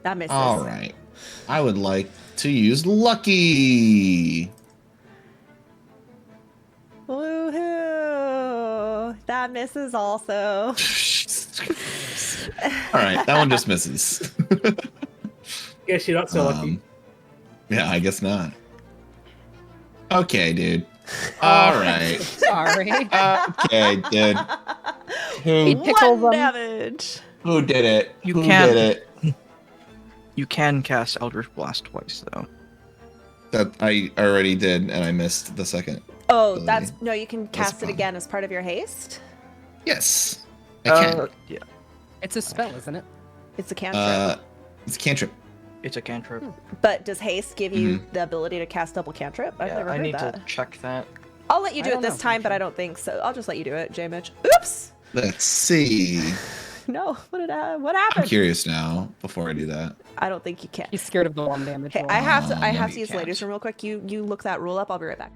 That misses. All right. I would like to use Lucky. Woohoo! That misses also. All right, that one just misses. Guess you're not so lucky. Yeah, I guess not. Okay, dude. All right. Sorry. Okay, dude. He pickles One them. damage. Who did it? You Who can't- did it? You can cast Eldritch Blast twice, though. That I already did, and I missed the second. Oh, Really? that's no. You can That's cast it fine. again as part of your haste. Yes, I can. Yeah, It's a spell, isn't it? It's a cantrip. It's a cantrip. it's a cantrip. But does haste give you the ability to cast double cantrip? I've Yeah, never I heard need that. to check that. I'll let you I do it don't this know. time, but I don't think so. I'll just let you do it, J-Mitch. Oops. Let's see. No. What I'm happened? curious now. Before I do that, I don't think you can. He's scared of the 1 damage. Okay, roll. I have to. I maybe have you to use can't. ladies room real quick. You look that rule up. I'll be right back.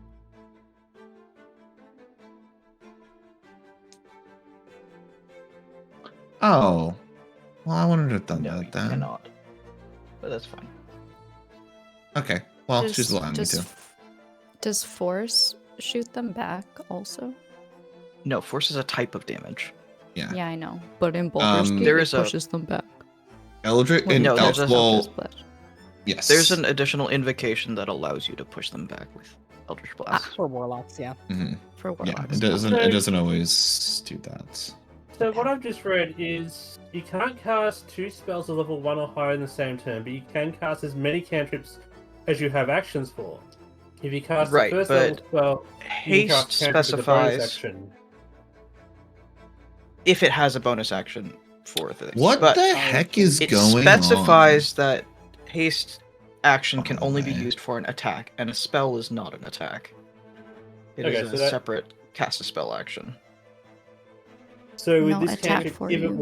oh, well, I wanted to have done No, you that then. cannot. But that's fine. Okay, well, she's allowing me to. Does force shoot them back also? No, force is a type of damage. Yeah. Yeah, I know. But in Baldur's Gate, There it is a- pushes them back. Eldritch When and no, you there's cast a- well, Eldritch Blast. yes. There's an additional invocation that allows you to push them back with Eldritch Blast. For warlocks, yeah. For Yeah, warlocks. it doesn't. So- It doesn't always do that. So what I've just read is you can't cast 2 spells of level 1 or higher in the same turn, but you can cast as many cantrips as you have actions for. If you cast Right, the first but level spell, you can Haste cast cantrip with a bonus specifies action. if it has a bonus action for this. What but the heck is it going specifies that haste action can only be Okay. used for an attack, and a spell is not an attack. It is Okay, a so that- separate cast a spell action. So with No this attack cantrip, for if you. it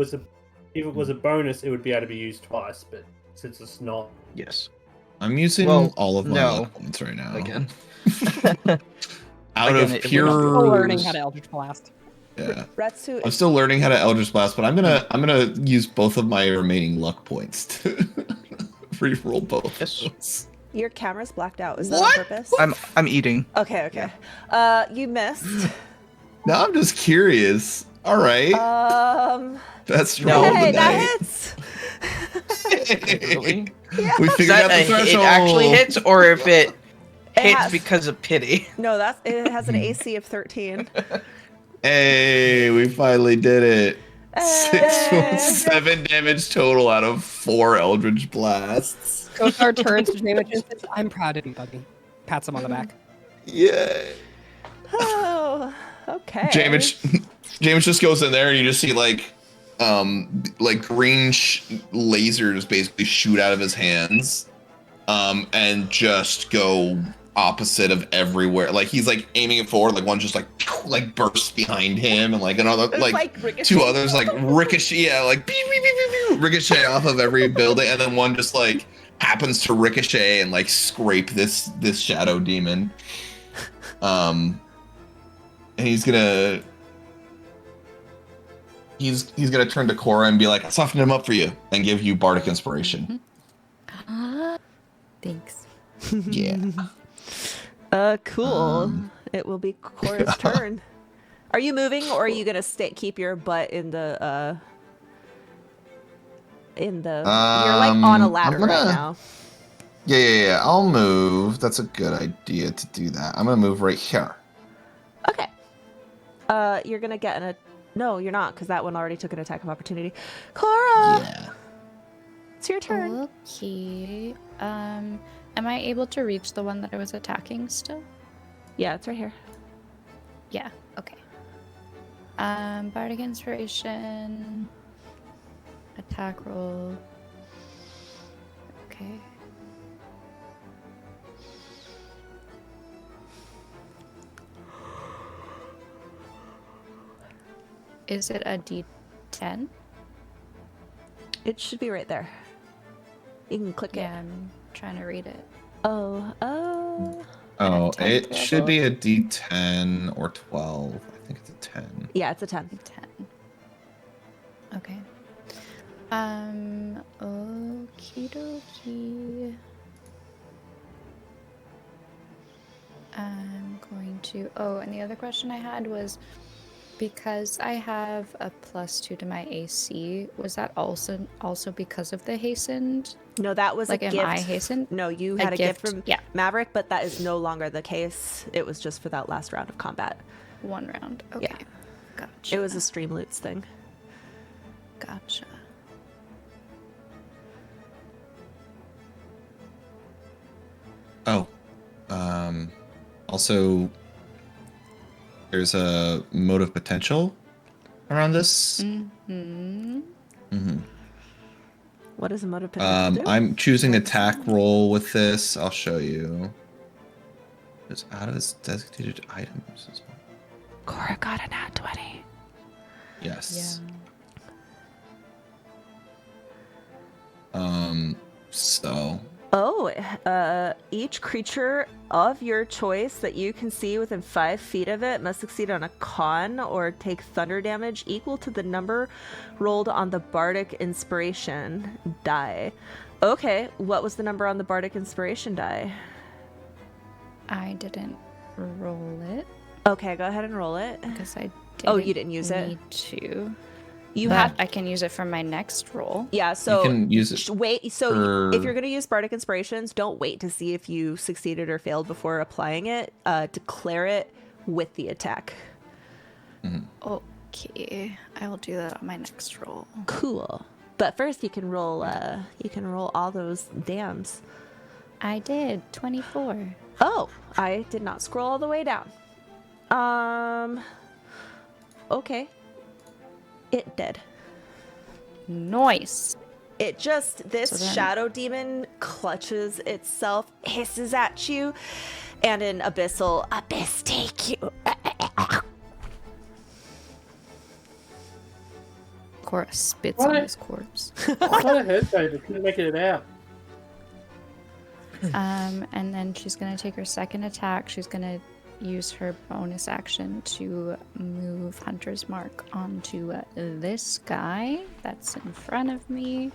was a bonus, it would be able to be used twice. But since it's not, Yes. on? I'm using Well, all of my no. luck points right now. Again. Out Again, of it- we're pure. not Still learning how to Eldritch Blast. Yeah. Ratsu, I'm still learning how to Eldritch Blast, but I'm gonna use both of my remaining luck points to re-roll both. Yes. of those. your camera's blacked out. Is that What? on purpose? I'm eating. Okay. You missed. Now I'm just curious. All right, best No. roll Hey, of the that night. hits. Really? We Is figured that out the it threshold. actually hits, or if it It hits has- because of pity? No, it has an AC of 13. Hey, we finally did it. Hey. 7 damage total out of 4 Eldritch Blasts. Kothar turns to Damage and says, I'm proud of you, buddy. Pats him on the back. Yeah. Oh, okay. James just goes in there and you just see like green lasers basically shoot out of his hands and just go opposite of everywhere. Like he's like aiming it forward, like one just like bursts behind him, and like another It's like ricochet. 2 others like ricochet, yeah, like pew, pew, pew, pew, pew, ricochet off of every building, and then one just like happens to ricochet and like scrape this shadow demon. And he's gonna turn to Cora and be like, I softened him up for you, and give you bardic inspiration. Thanks. Yeah. Cool. It will be Cora's turn. Are you moving, or are you gonna keep your butt in the? You're like on a ladder right now. Yeah. I'll move. That's a good idea to do that. I'm gonna move right here. Okay. You're gonna get No, you're not, because that one already took an attack of opportunity. Cora, Yeah. it's your turn. Okay. Am I able to reach the one that I was attacking still? Yeah, it's right here. Yeah. Okay. Bardic Inspiration. Attack roll. Okay. Is it a D10? It should be right there. You can click Yeah, it. I'm trying to read it. Oh. Oh, 10 it should level. be a D10 or 12. I think it's a 10. Yeah, it's a 10. 10. Okay. Okie dokie. I'm going to. Oh, and the other question I had was, because I have a +2 to my AC, was that also because of the hastened? No, that was Like, a am gift. I hastened? No, you had a gift from Yeah, Maverick, but that is no longer the case. It was just for that last round of combat. 1 round. Okay. Yeah. Gotcha. It was a stream loots thing. Gotcha. Oh. Also, there's a motive potential around this. Mm-hmm. Mm-hmm. What does a motive potential do? I'm choosing attack roll with this. I'll show you. It's out of its designated items as well. Cora got a nat 20. Yes. So. Oh, each creature of your choice that you can see within 5 feet of it must succeed on a con or take thunder damage equal to the number rolled on the Bardic Inspiration die. Okay, what was the number on the Bardic Inspiration die? I didn't roll it Okay, go ahead and roll it. because I didn't. Oh, you didn't use it? Need to. You But have I can use it for my next roll. Yeah, so you can use it wait. So for- if you're going to use Bardic Inspirations, don't wait to see if you succeeded or failed before applying it. Declare it with the attack. Okay, I will do that on my next roll. Cool. But first, you can roll. You can roll all those dams. I did 24. Oh, I did not scroll all the way down. Okay. It did. Nice. It just, this So then- shadow demon clutches itself, hisses at you, and an abyss take you. Cora spits What? on his corpse. What a head I couldn't make it out. And then she's gonna take her second attack. She's gonna use her bonus action to move Hunter's Mark onto this guy that's in front of me.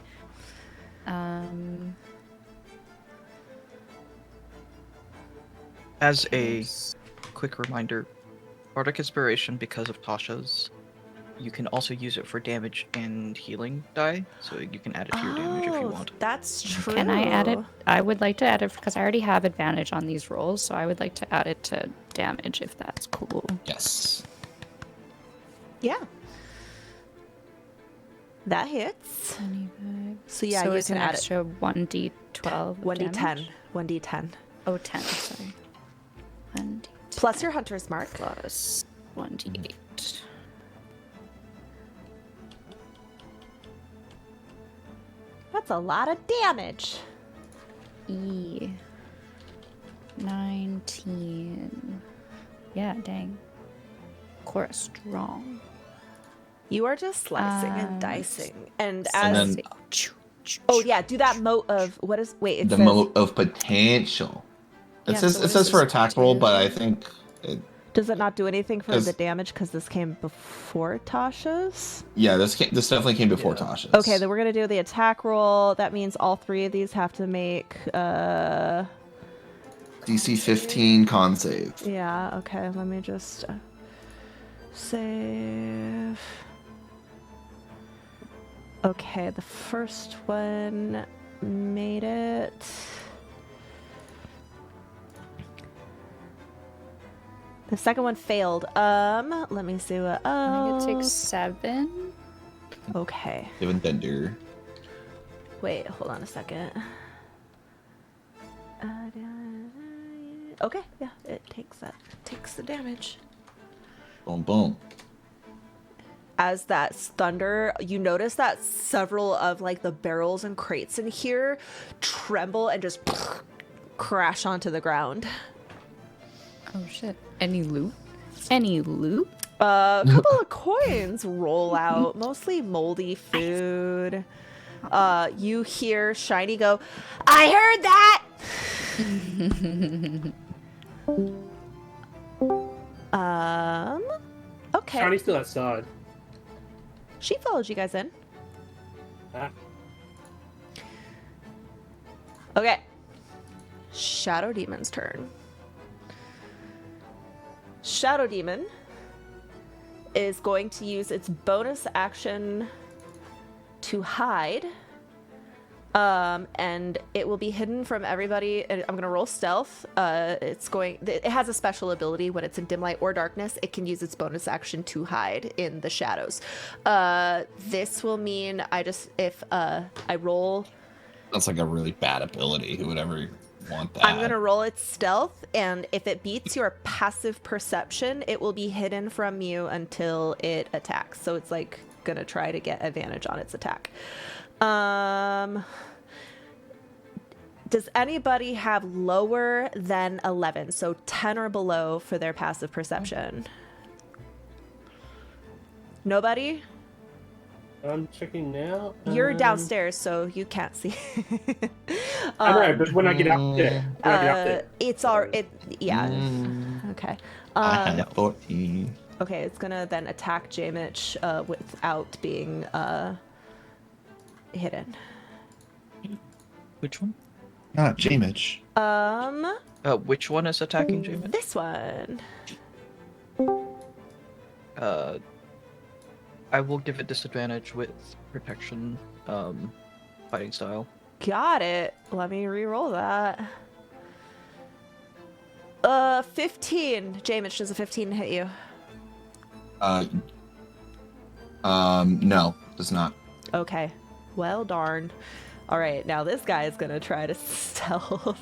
As a quick reminder, Bardic Inspiration, because of Tasha's, you can also use it for damage and healing die, so you can add it to your damage if you want. That's true. Can I add it? I would like to add it because I already have advantage on these rolls, so I would like to add it to damage if that's cool. Yes. Yeah. That hits. 25. So yeah, so you it's can an add it. extra 1d12. 1d10. damage? 1d10. Oh, 10, sorry. 1d10 Plus your Hunter's Mark. plus 1d8. That's a lot of damage. 19. Yeah, dang. Cora strong. You are just slicing and dicing. And as And then oh yeah, do that moat of what is wait, it the says mote of potential. It Yeah, says so it what says does for this attack roll, do? but I think it, does it not do anything for Does- the damage because this came before Tasha's? yeah, this definitely came before Tasha's. Okay, then we're gonna do the attack roll. That means all 3 of these have to make DC 15 con save. yeah, okay, let me just Save. Okay, the first one made it. The second one failed. Let me see what. I think it Oh, takes 7. okay. Dividender. Wait, hold on a second. Okay, yeah, it takes that. Takes the damage. Boom, boom. As that thunder, you notice that several of like the barrels and crates in here tremble and just crash onto the ground. Oh shit. Any loot? Any loot? A couple of coins roll out, mostly moldy food. You hear Shiny go, "I heard that!" Okay. Shiny's still outside. She followed you guys in. Ah. Okay. Shadow Demon's turn. Shadow Demon is going to use its bonus action to hide. And it will be hidden from everybody. And I'm gonna roll stealth. It has a special ability when it's in dim light or darkness. It can use its bonus action to hide in the shadows. This will mean if I roll, That's like a really bad ability. Who would ever want that? I'm gonna roll its stealth, and if it beats your passive perception, it will be hidden from you until it attacks. So it's like gonna try to get advantage on its attack. Does anybody have lower than 11? So 10 or below for their passive perception. Nobody? I'm checking now. You're downstairs, so you can't see. I know, but when I get up there, It's all it. Yeah. Okay. I had 14. Okay, it's gonna then attack J-Mitch without being hidden. Which one? Not J-Mitch. Which one is attacking Jamin? This one. I will give it disadvantage with protection, fighting style. Got it. Let me re-roll that. 15. J-Mitch, does a 15 hit you? No, does not. Okay. Well, darn. All right, now this guy is gonna try to stealth.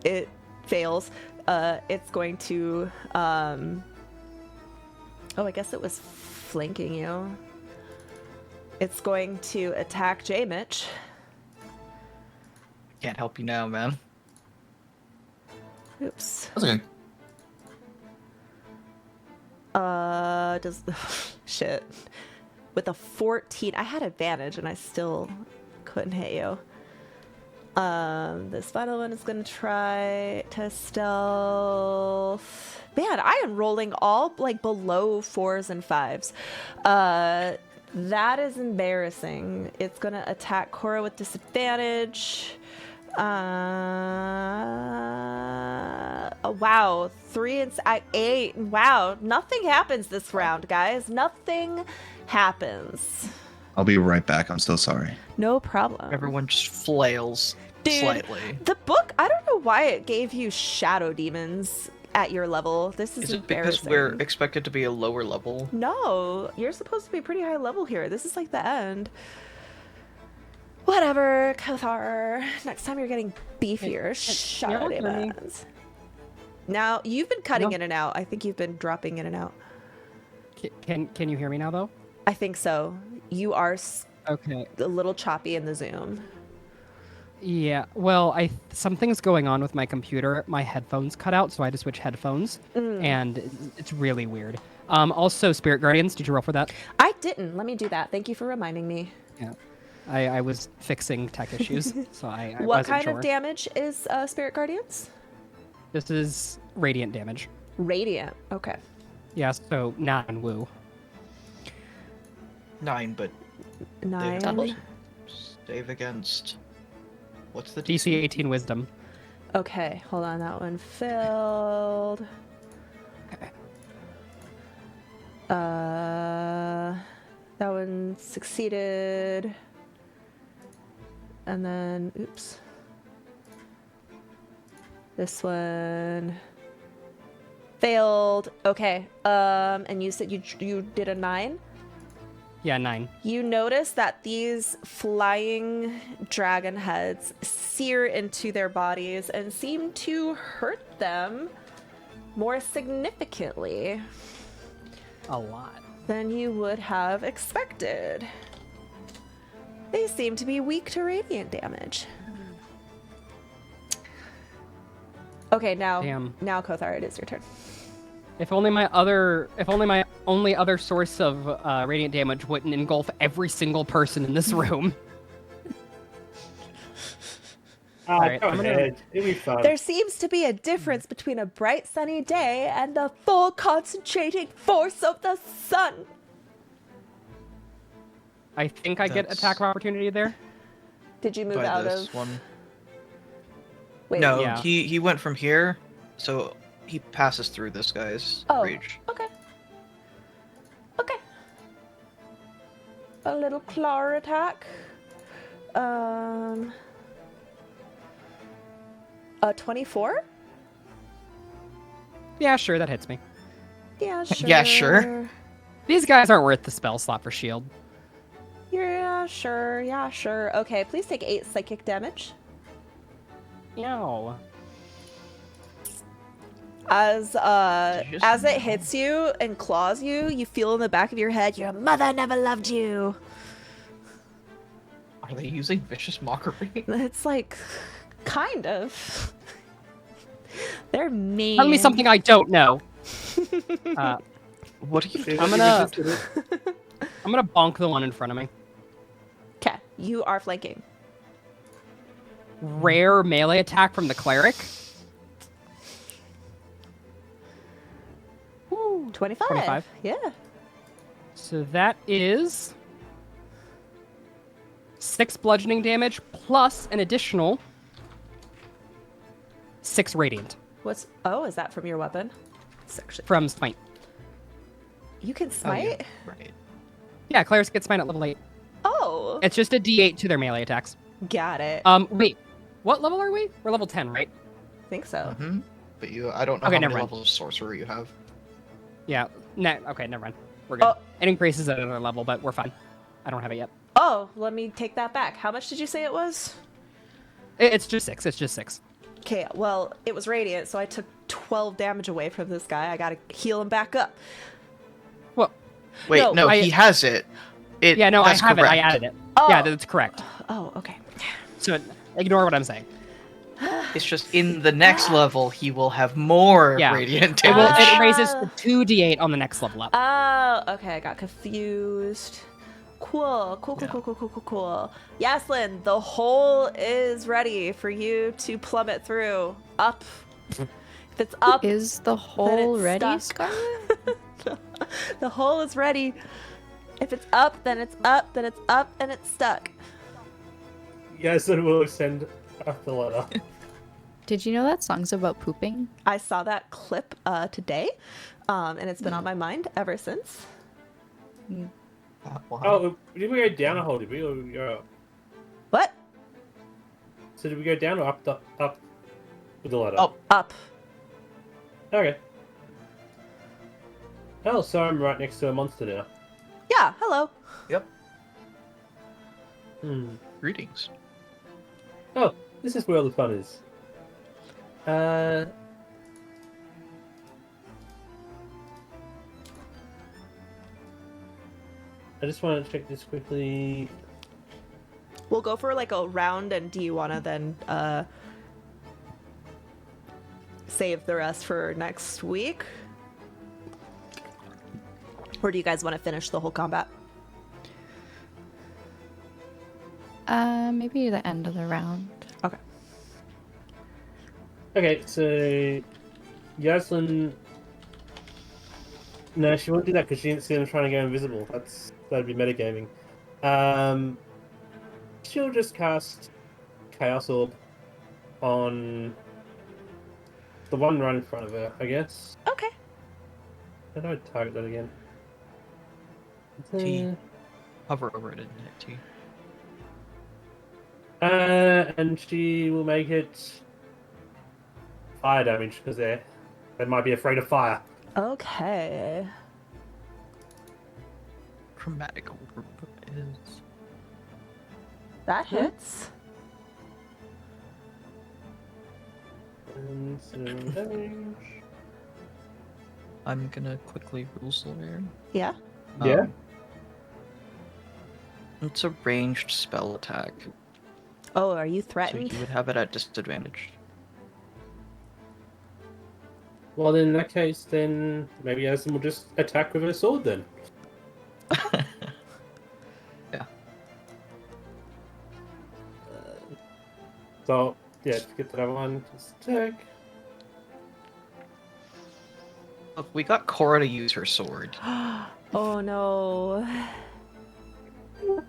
It fails. It's going to. Oh, I guess it was flanking you. It's going to attack J-Mitch. Can't help you now, man. Oops. That's okay. Does shit with a 14? I had advantage and I still couldn't hit you. This final one is gonna try to stealth. Man, I am rolling all like below 4s and 5s. That is embarrassing. It's gonna attack Cora with disadvantage. Oh, wow, 3 and 8. Wow, nothing happens this round, guys. Nothing happens. I'll be right back. I'm so sorry. No problem. Everyone just flails Dude, slightly. The book, I don't know why it gave you shadow demons at your level. This is Is it because embarrassing. we're expected to be a lower level? No, you're supposed to be pretty high level here. This is like the end. Whatever, Kothar. Next time you're getting beefier. Shadow you hear me? demons. Now, you've been cutting No. in and out. I think you've been dropping in and out. Can you hear me now though? I think so. You are Okay. a little choppy in the Zoom. Yeah. Well, something's going on with my computer. My headphones cut out, so I had to switch headphones, and it's really weird. Also, Spirit Guardians. Did you roll for that? I didn't. Let me do that. Thank you for reminding me. Yeah. I was fixing tech issues, so I What wasn't kind sure. of damage is Spirit Guardians? This is radiant damage. Radiant. Okay. Yeah, so 9 woo. 9, but they 9. have to save against. What's the DC 18 wisdom. Okay, hold on. That one failed. Okay. That one succeeded. And then, oops. This one failed. Okay. And you said you did a 9? Yeah, 9. You notice that these flying dragon heads sear into their bodies and seem to hurt them more significantly A lot. than you would have expected. They seem to be weak to radiant damage. Okay, now Kothar, it is your turn. If only my only other source of radiant damage wouldn't engulf every single person in this room. Alright, Go I'm gonna- ahead. It'll be fun. There seems to be a difference between a bright sunny day and the full concentrating force of the sun. I think I get That's- attack of opportunity there. Did you move By out this of? one. Wait. No, Yeah. he went from here, so he passes through this guy's Oh. reach. Okay. Okay. A little claw attack. A 24? Yeah, sure, that hits me. Yeah, sure. Yeah, sure. These guys aren't worth the spell slot for shield. Yeah, sure. Yeah, sure. Okay, please take 8 psychic damage. Yow. As Did you just as it know? hits you and claws you, you feel in the back of your head, your mother never loved you. Are they using vicious mockery? It's like, kind of. They're mean. Tell me something I don't know. Uh, What are you? See, I'm you gonna- resisted it. I'm gonna bonk the one in front of me. Okay, you are flanking. Rare melee attack from the cleric. Ooh, 25. 25. Yeah. So that is 6 bludgeoning damage plus an additional 6 radiant Oh, is that from your weapon? It's actually, from smite. you can Oh, smite? yeah, right. Yeah, clerics get smite at level 8. Oh, It's just a d8 to their melee attacks. got it. Wait, what level are we? We're level 10, right? I think so. Mm-hmm. But I don't know Okay, how never many mind. levels of sorcerer you have. Yeah. Okay, never mind. We're good. Oh. It increases at another level, but we're fine. I don't have it yet. Oh, let me take that back. How much did you say it was? It's just 6. It's just 6. Okay, well, it was radiant, so I took 12 damage away from this guy. I gotta heal him back up. Well, Wait, No, no, I- he has it. yeah, no, I that's have it. I correct. added it. Oh. Yeah, that's correct. Oh, okay. So ignore what I'm saying. It's just in the next level he will have more Yeah. radiant It, will, damage. it raises to 2d8 on the next level up. Oh, okay, I got confused. Cool. Yaslin, the hole is ready for you to plummet through. Up. If it's up, Is the hole it's ready, stuck. Scarlet? the hole is ready. If it's up, then it's up, then it's up, and it's stuck. Yes, and we'll send up the letter. Did you know that song's about pooping? I saw that clip today, and it's been on my mind ever since. Wow. Oh, did we go down a hole? Did we? Or we go up? What? So did we go down or up with the ladder? Up. Up. Okay. Oh, so I'm right next to a monster now. Yeah, hello. Yep. Greetings. Oh, this is where all the fun is. I just want to check this quickly. We'll go for like a round, and do you want to then save the rest for next week? Or do you guys want to finish the whole combat? Maybe the end of the round. Okay. Okay, so Yaslin. No, she won't do that because she didn't see them trying to go invisible. That'd be metagaming. She'll just cast Chaos Orb on The one right in front of her, I guess. Okay. How do I target that again? T. Hover over it and hit T. And she will make it fire damage because they might be afraid of fire. Okay. Chromatic orb is. That hits. And so damage. I'm gonna quickly rule Sylvain. Yeah. Yeah. It's a ranged spell attack, Oh, are you so threatened? you would have it at disadvantage. Well, then in that case, then maybe Aslan will just attack with her sword then. Yeah. So, yeah, to get to that one, just attack. Look, we got Cora to use her sword. Oh no.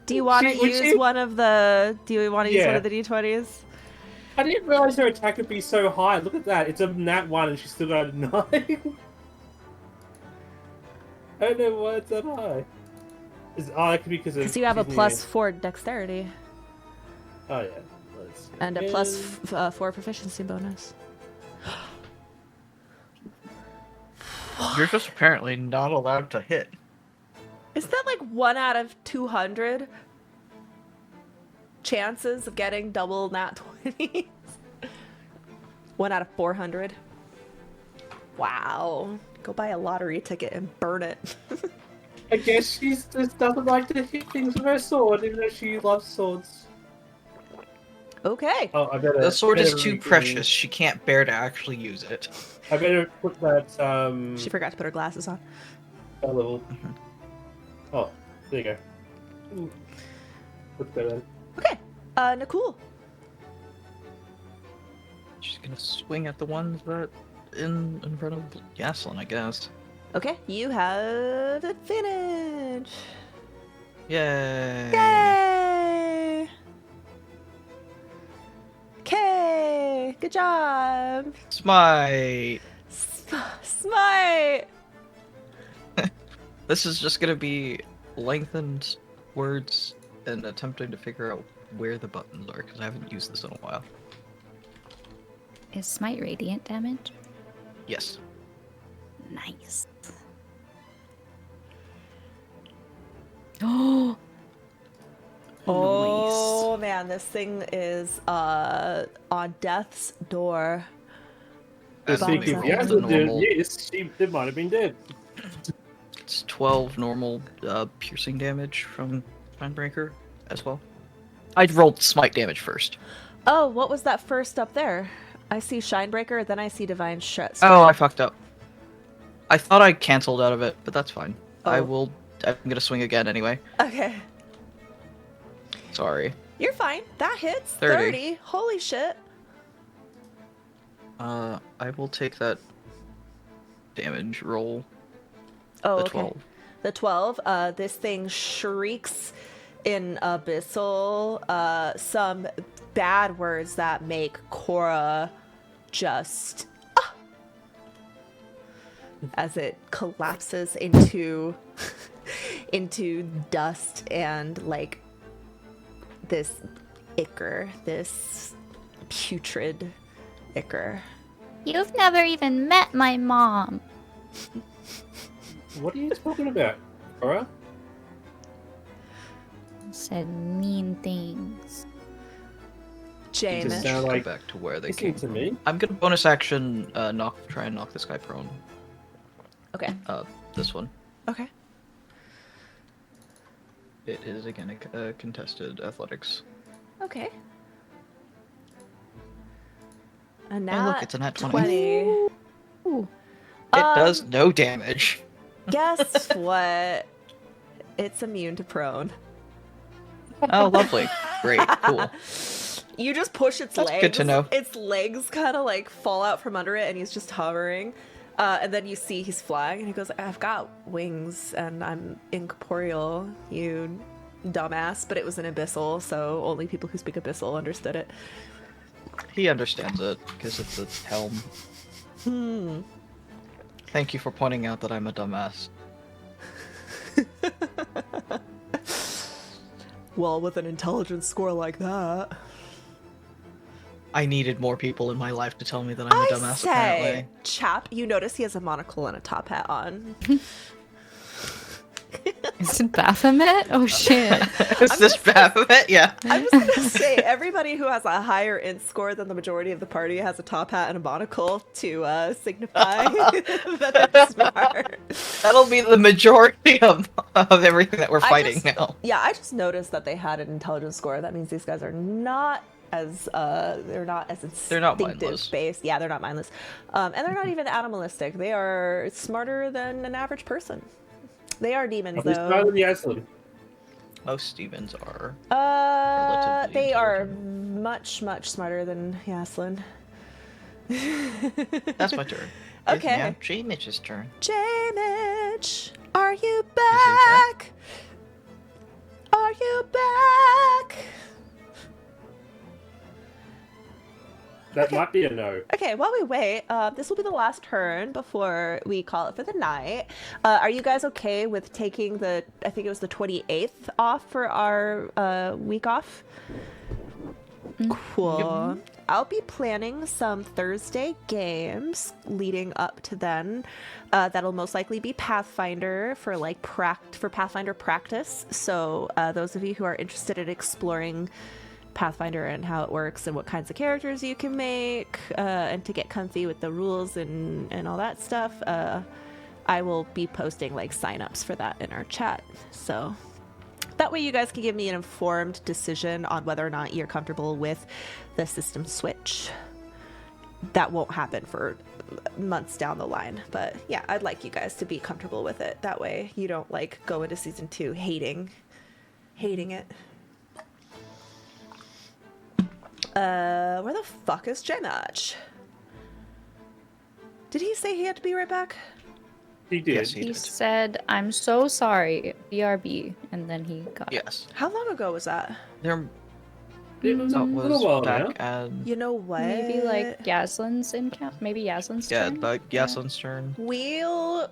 Do you want to Would use she- one of the? Do you want to use one Yeah. of the d20s? I didn't realize her attack would be so high. Look at that. It's a nat 1 and she's still got a 9. I don't know why it's that high. That could be because Because you have a +4 dexterity Oh, yeah. Let's see. and a +4 proficiency bonus. You're just apparently not allowed to hit. Is that like 1 out of 200 chances of getting double nat 20s? 1 out of 400. Wow. Go buy a lottery ticket and burn it. I guess she just doesn't like to hit things with her sword, even though she loves swords. Okay. Oh, I better. The sword is better too read the- precious. She can't bear to actually use it. I better put that She forgot to put her glasses on. spell level. Oh, there you go. Let's go then. Okay. Nicole. She's gonna swing at the ones that in front of Yaslin, I guess. Okay, you have advantage. Yay! Yay! Okay, good job. Smite! Smite. This is just gonna be lengthened words and attempting to figure out where the buttons are, because I haven't used this in a while. Is smite radiant damage? Yes. Nice. Oh. Oh man, this thing is on death's door. That's Bombs If out. you normal. hasn't did, yes, it might have been dead. It's 12 normal piercing damage from Mindbreaker as well. I rolled smite damage first. Oh, what was that first up there? I see Shinebreaker, then I see Divine Strike. Oh, I fucked up. I thought I canceled out of it, but that's fine. Oh. I'm gonna swing again anyway. Okay. Sorry. You're fine. That hits. 30. 30. Holy shit. I will take that damage roll. Oh, The okay. 12. The 12. This thing shrieks in abyssal some bad words that make Cora just as it collapses into dust and like this ichor, this putrid ichor. You've never even met my mom. What are you talking about, Cora? Said mean things. It just Jameis. sound Go like back to where they listening came to from. me. I'm gonna bonus action try and knock this guy prone. Okay. This one. Okay. It is again a contested athletics. Okay. And Oh, now look, it's a nat 20. 20. Ooh. It does no damage. Guess what? It's immune to prone. Oh, lovely. Great. Cool. You just push its That's legs. good to know. Its legs kind of like fall out from under it, and he's just hovering. And then you see he's flying, and he goes, "I've got wings, and I'm incorporeal, you dumbass." But it was an abyssal, so only people who speak abyssal understood it. He understands it because it's a helm. Thank you for pointing out that I'm a dumbass. Well, with an intelligence score like that. I needed more people in my life to tell me that I'm a I dumbass, say, apparently. chap, you notice he has a monocle and a top hat on. Is it Baphomet? Oh shit. Is this Baphomet? Yeah. I'm just gonna say, everybody who has a higher int score than the majority of the party has a top hat and a monocle to signify that they're smart. That'll be the majority of everything that we're fighting now. Yeah, I just noticed that they had an intelligence score. That means these guys are not as they're not mindless. instinctive based. Yeah, they're not mindless, and they're not even animalistic. They are smarter than an average person. They are demons, At least better though. than Yaslin. Most demons are. They relatively are intelligent. much smarter than Yaslin. That's my turn. Okay. It's now J-Mitch's turn. J-Mitch, are you that? back? Are you back? That might be a no. Okay, while we wait, this will be the last turn before we call it for the night. Are you guys okay with taking I think it was the 28th off for our week off? Cool. I'll be planning some Thursday games leading up to then. That'll most likely be Pathfinder for Pathfinder practice. So those of you who are interested in exploring Pathfinder and how it works and what kinds of characters you can make, and to get comfy with the rules and all that stuff, I will be posting signups for that in our chat. So that way you guys can give me an informed decision on whether or not you're comfortable with the system switch. That won't happen for months down the line, but yeah, I'd like you guys to be comfortable with it. That way you don't go into season 2 hating it. Where the fuck is J-Match? Did he say he had to be right back? He did. Yes, he He did. said, "I'm so sorry, BRB," and then he got it. Yes. How long ago was that? There It was a little while now. back at You know what? Maybe Yaslin's encounter. Maybe Yaslin's yeah, turn. like Yaslin's turn. We'll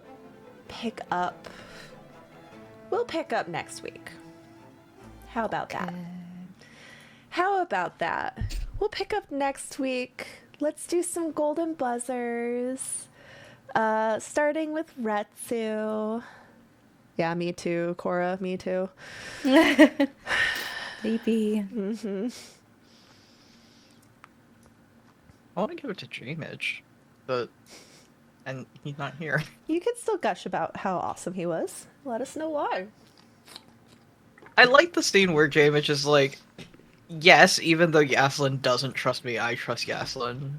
pick up next week. How about that? Okay. How about that? We'll pick up next week. Let's do some golden buzzers. Starting with Retsu. Yeah, me too. Cora, me too. Sleepy. I want to give it to J-Mitch, and he's not here. You can still gush about how awesome he was. Let us know why. I like the scene where J-Mitch is like, yes, even though Yaslin doesn't trust me, I trust Yaslin.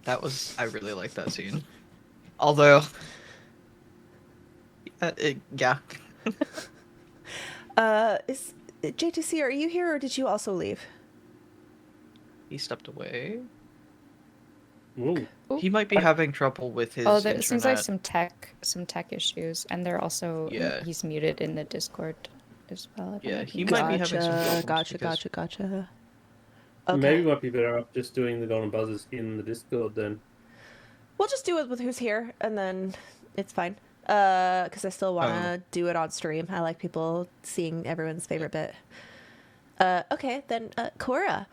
I really like that scene. Although, yeah. Is JTC, are you here or did you also leave? He stepped away. Ooh. He might be having trouble with his There internet. seems like some tech issues, and they're also Yeah. he's muted in the Discord as well. if I'm Yeah, not he mistaken. might be having some problems Gotcha. because- Okay. Maybe we might be better off just doing the golden buzzers in the Discord then. We'll just do it with who's here, and then it's fine. Because I still want to do it on stream. I like people seeing everyone's favorite bit. Okay, then Cora.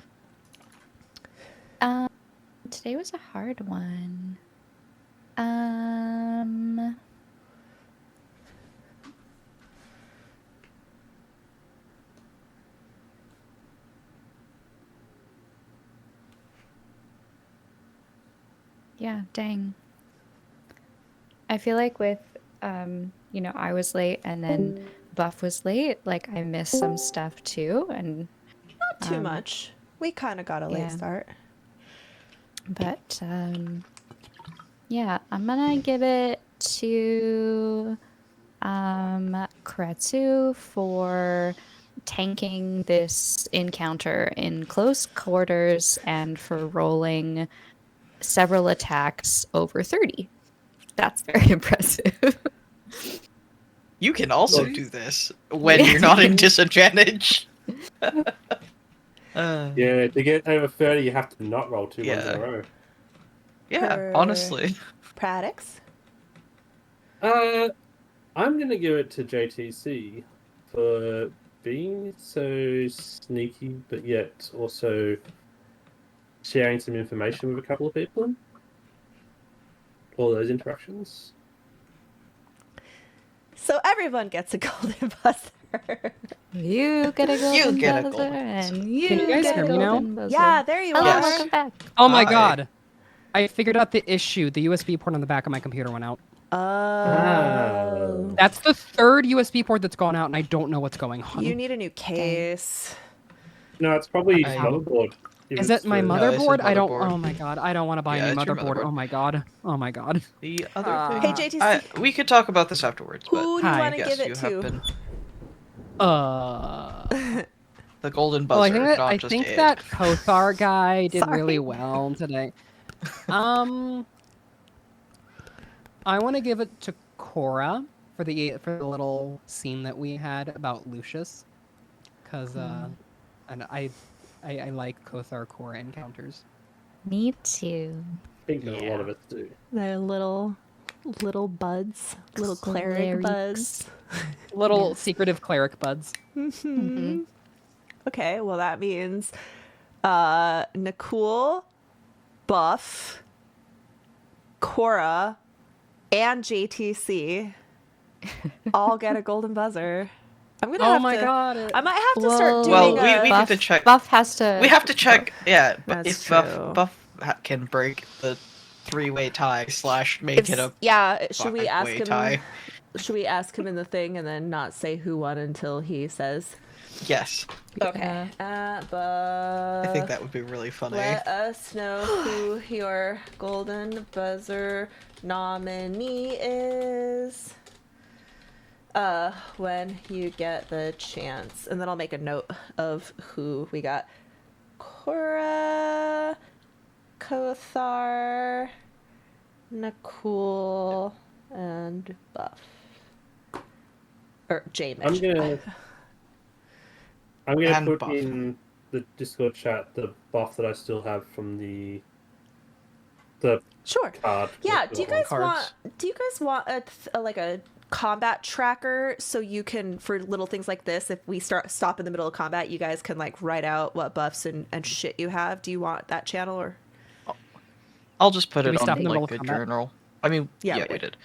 Today was a hard one. Yeah, dang. I feel like with I was late and then Buff was late, I missed some stuff too, and Not too much. We kind of got a late yeah. start. but yeah, I'm gonna give it to Kretsu for tanking this encounter in close quarters and for rolling several attacks over 30. That's very impressive. You can also do this when you're not in disadvantage. Yeah, to get over 30, you have to not roll two ones in Yeah. a row. Yeah, honestly. Pradix? I'm gonna give it to JTC for being so sneaky, but yet also sharing some information with a couple of people. All those interactions. So everyone gets a golden buzzer. You get a golden get a buzzer, golden and you Can you guys get hear a me now? golden buzzer. Yeah, there you Hello, are. Yes. welcome back. Oh my Hi. god. I figured out the issue. The USB port on the back of my computer went out. Oh. That's the third USB port that's gone out, and I don't know what's going on. You need a new case. No, it's probably I- motherboard. Is it my No, this is motherboard? I don't. motherboard. Oh my god. I don't want to buy Yeah, a new it's your motherboard. motherboard. Oh my god. Oh my god. The other Hey, thing. JTC. We could talk about this afterwards. But Who do you Hi. want to yes, give you it have to? been Uh. the golden buzzer. Well, I think that not I just think it. that Kothar guy did Sorry. really well today. I want to give it to Cora for the little scene that we had about Lucius, because and I like Kothar Cora encounters. Me too. I think that a lot of us do. They're little buds, little cleric buds. Little secretive cleric buds. Mm-hmm. Okay, well that means Nakul, Buff, Cora, and JTC all get a golden buzzer. I'm gonna Oh have my to, god. I might have to start doing Well, a... we Buff, need to check. Buff has to. We have to check. Yeah, but That's if true. Buff can break the three-way tie / make it a yeah, should we ask 5-way him? tie. Should we ask him in the thing and then not say who won until he says? Yes, Okay. But I think that would be really funny. let us know who your golden buzzer nominee is. When you get the chance, and then I'll make a note of who we got. Cora, Kothar, Nakul, and Buff. Or J-Mitch. I'm gonna And put Buff. in the Discord chat the buff that I still have from the Sure. card. Yeah. with Do you the guys cards. want like a combat tracker so you can, for little things like this, if we stop in the middle of combat, you guys can like write out what buffs and shit you have? Do you want that channel or? I'll just put Did we it stop on in the middle like of a combat? journal. I mean, Yeah, yeah, we we did. did.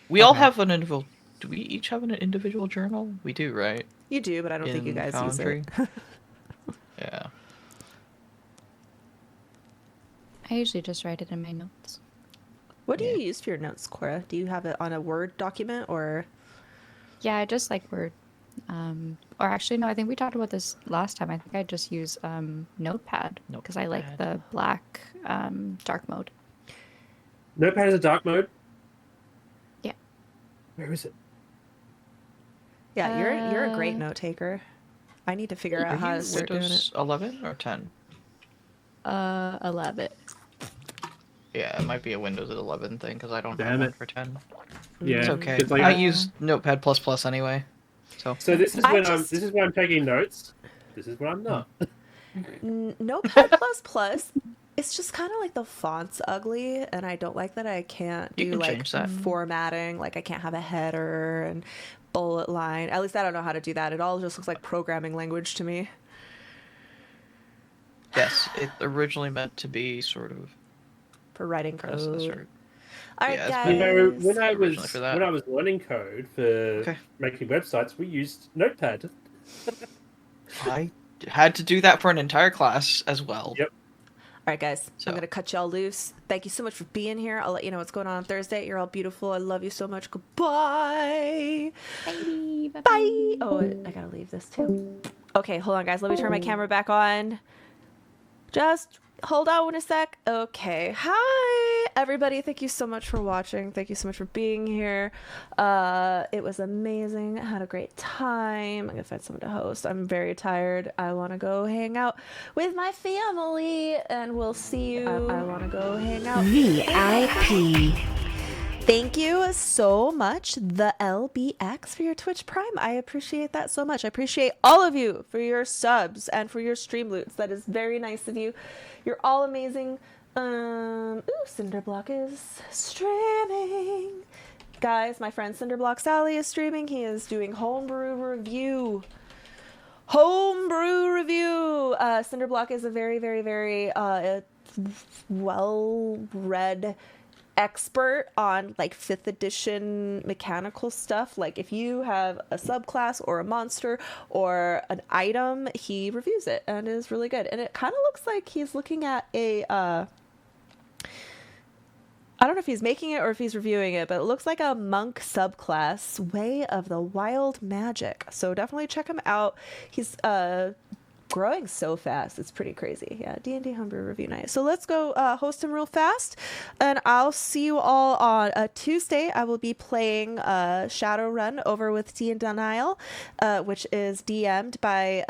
We all Okay. have an individual. Do we each have an individual journal? We do, right? You do, but I don't think you In guys use Foundry? it. Yeah. I usually just write it in my notes. What do Yeah. you use for your notes, Cora? Do you have it on a Word document or? Yeah, I just like Word. Or actually, no, I think we talked about this last time. I think I just use Notepad because I like the black dark mode. Notepad has a dark mode. Yeah. Where is it? Yeah, you're a great Uh, note taker. I need to figure out Are how you to start doing it. Windows 11 or 10? 11. Yeah, it might be a Windows 11 thing because I don't Damn have one it. for 10. Yeah, It's okay. it's like- I use Notepad++ anyway. So So this is I when just- this is when I'm taking notes. This is when I'm not. Notepad++, it's just kind of like the font's ugly, and I don't like that I can't You do can like change that. formatting. Like I can't have a header and bullet line. At least I don't know how to do that. It all just looks like programming language to me. yes, it originally meant to be sort of For writing predecessor. code. All right, Yeah, it's guys. You know, when I originally was for that. when I was learning code for Okay. making websites, we used Notepad. I had to do that for an entire class as well. Yep. All right, guys. So- I'm gonna cut y'all loose. Thank you so much for being here. I'll let you know what's going on Thursday. You're all beautiful. I love you so much. Goodbye. Bye. Bye. Oh, I gotta leave this too. Okay, hold on, guys. Let me turn my camera back on. Just hold on a sec. Okay. Hi, everybody. Thank you so much for watching. Thank you so much for being here. It was amazing. I had a great time. I'm gonna find someone to host. I'm very tired. I want to go hang out with my family, and we'll see you. I want to go hang out. VIP. Thank you so much, the LBX, for your Twitch Prime. I appreciate that so much. I appreciate all of you for your subs and for your stream loots. That is very nice of you. You're all amazing. Ooh, Cinderblock is streaming. Guys, my friend Cinderblock Sally is streaming. He is doing homebrew review. Cinderblock is a very, very, very well-read expert on like 5th edition mechanical stuff. Like if you have a subclass or a monster or an item, he reviews it and is really good. And it kind of looks like he's looking at a I don't know if he's making it or if he's reviewing it, but it looks like a monk subclass, Way of the Wild Magic. So definitely check him out. He's growing so fast. It's pretty crazy. Yeah, D&D Homebrew Review Night. So let's go host him real fast, and I'll see you all on Tuesday. I will be playing Shadowrun over with Dean Denial, which is DM'd by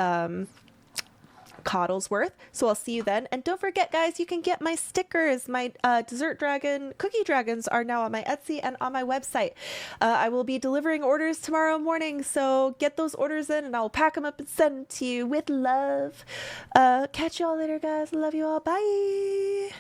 Coddlesworth. So I'll see you then. And don't forget, guys, you can get my stickers. My dessert dragon cookie dragons are now on my Etsy and on my website. I will be delivering orders tomorrow morning, so get those orders in and I'll pack them up and send them to you with love. Catch you all later, guys. Love you all. Bye.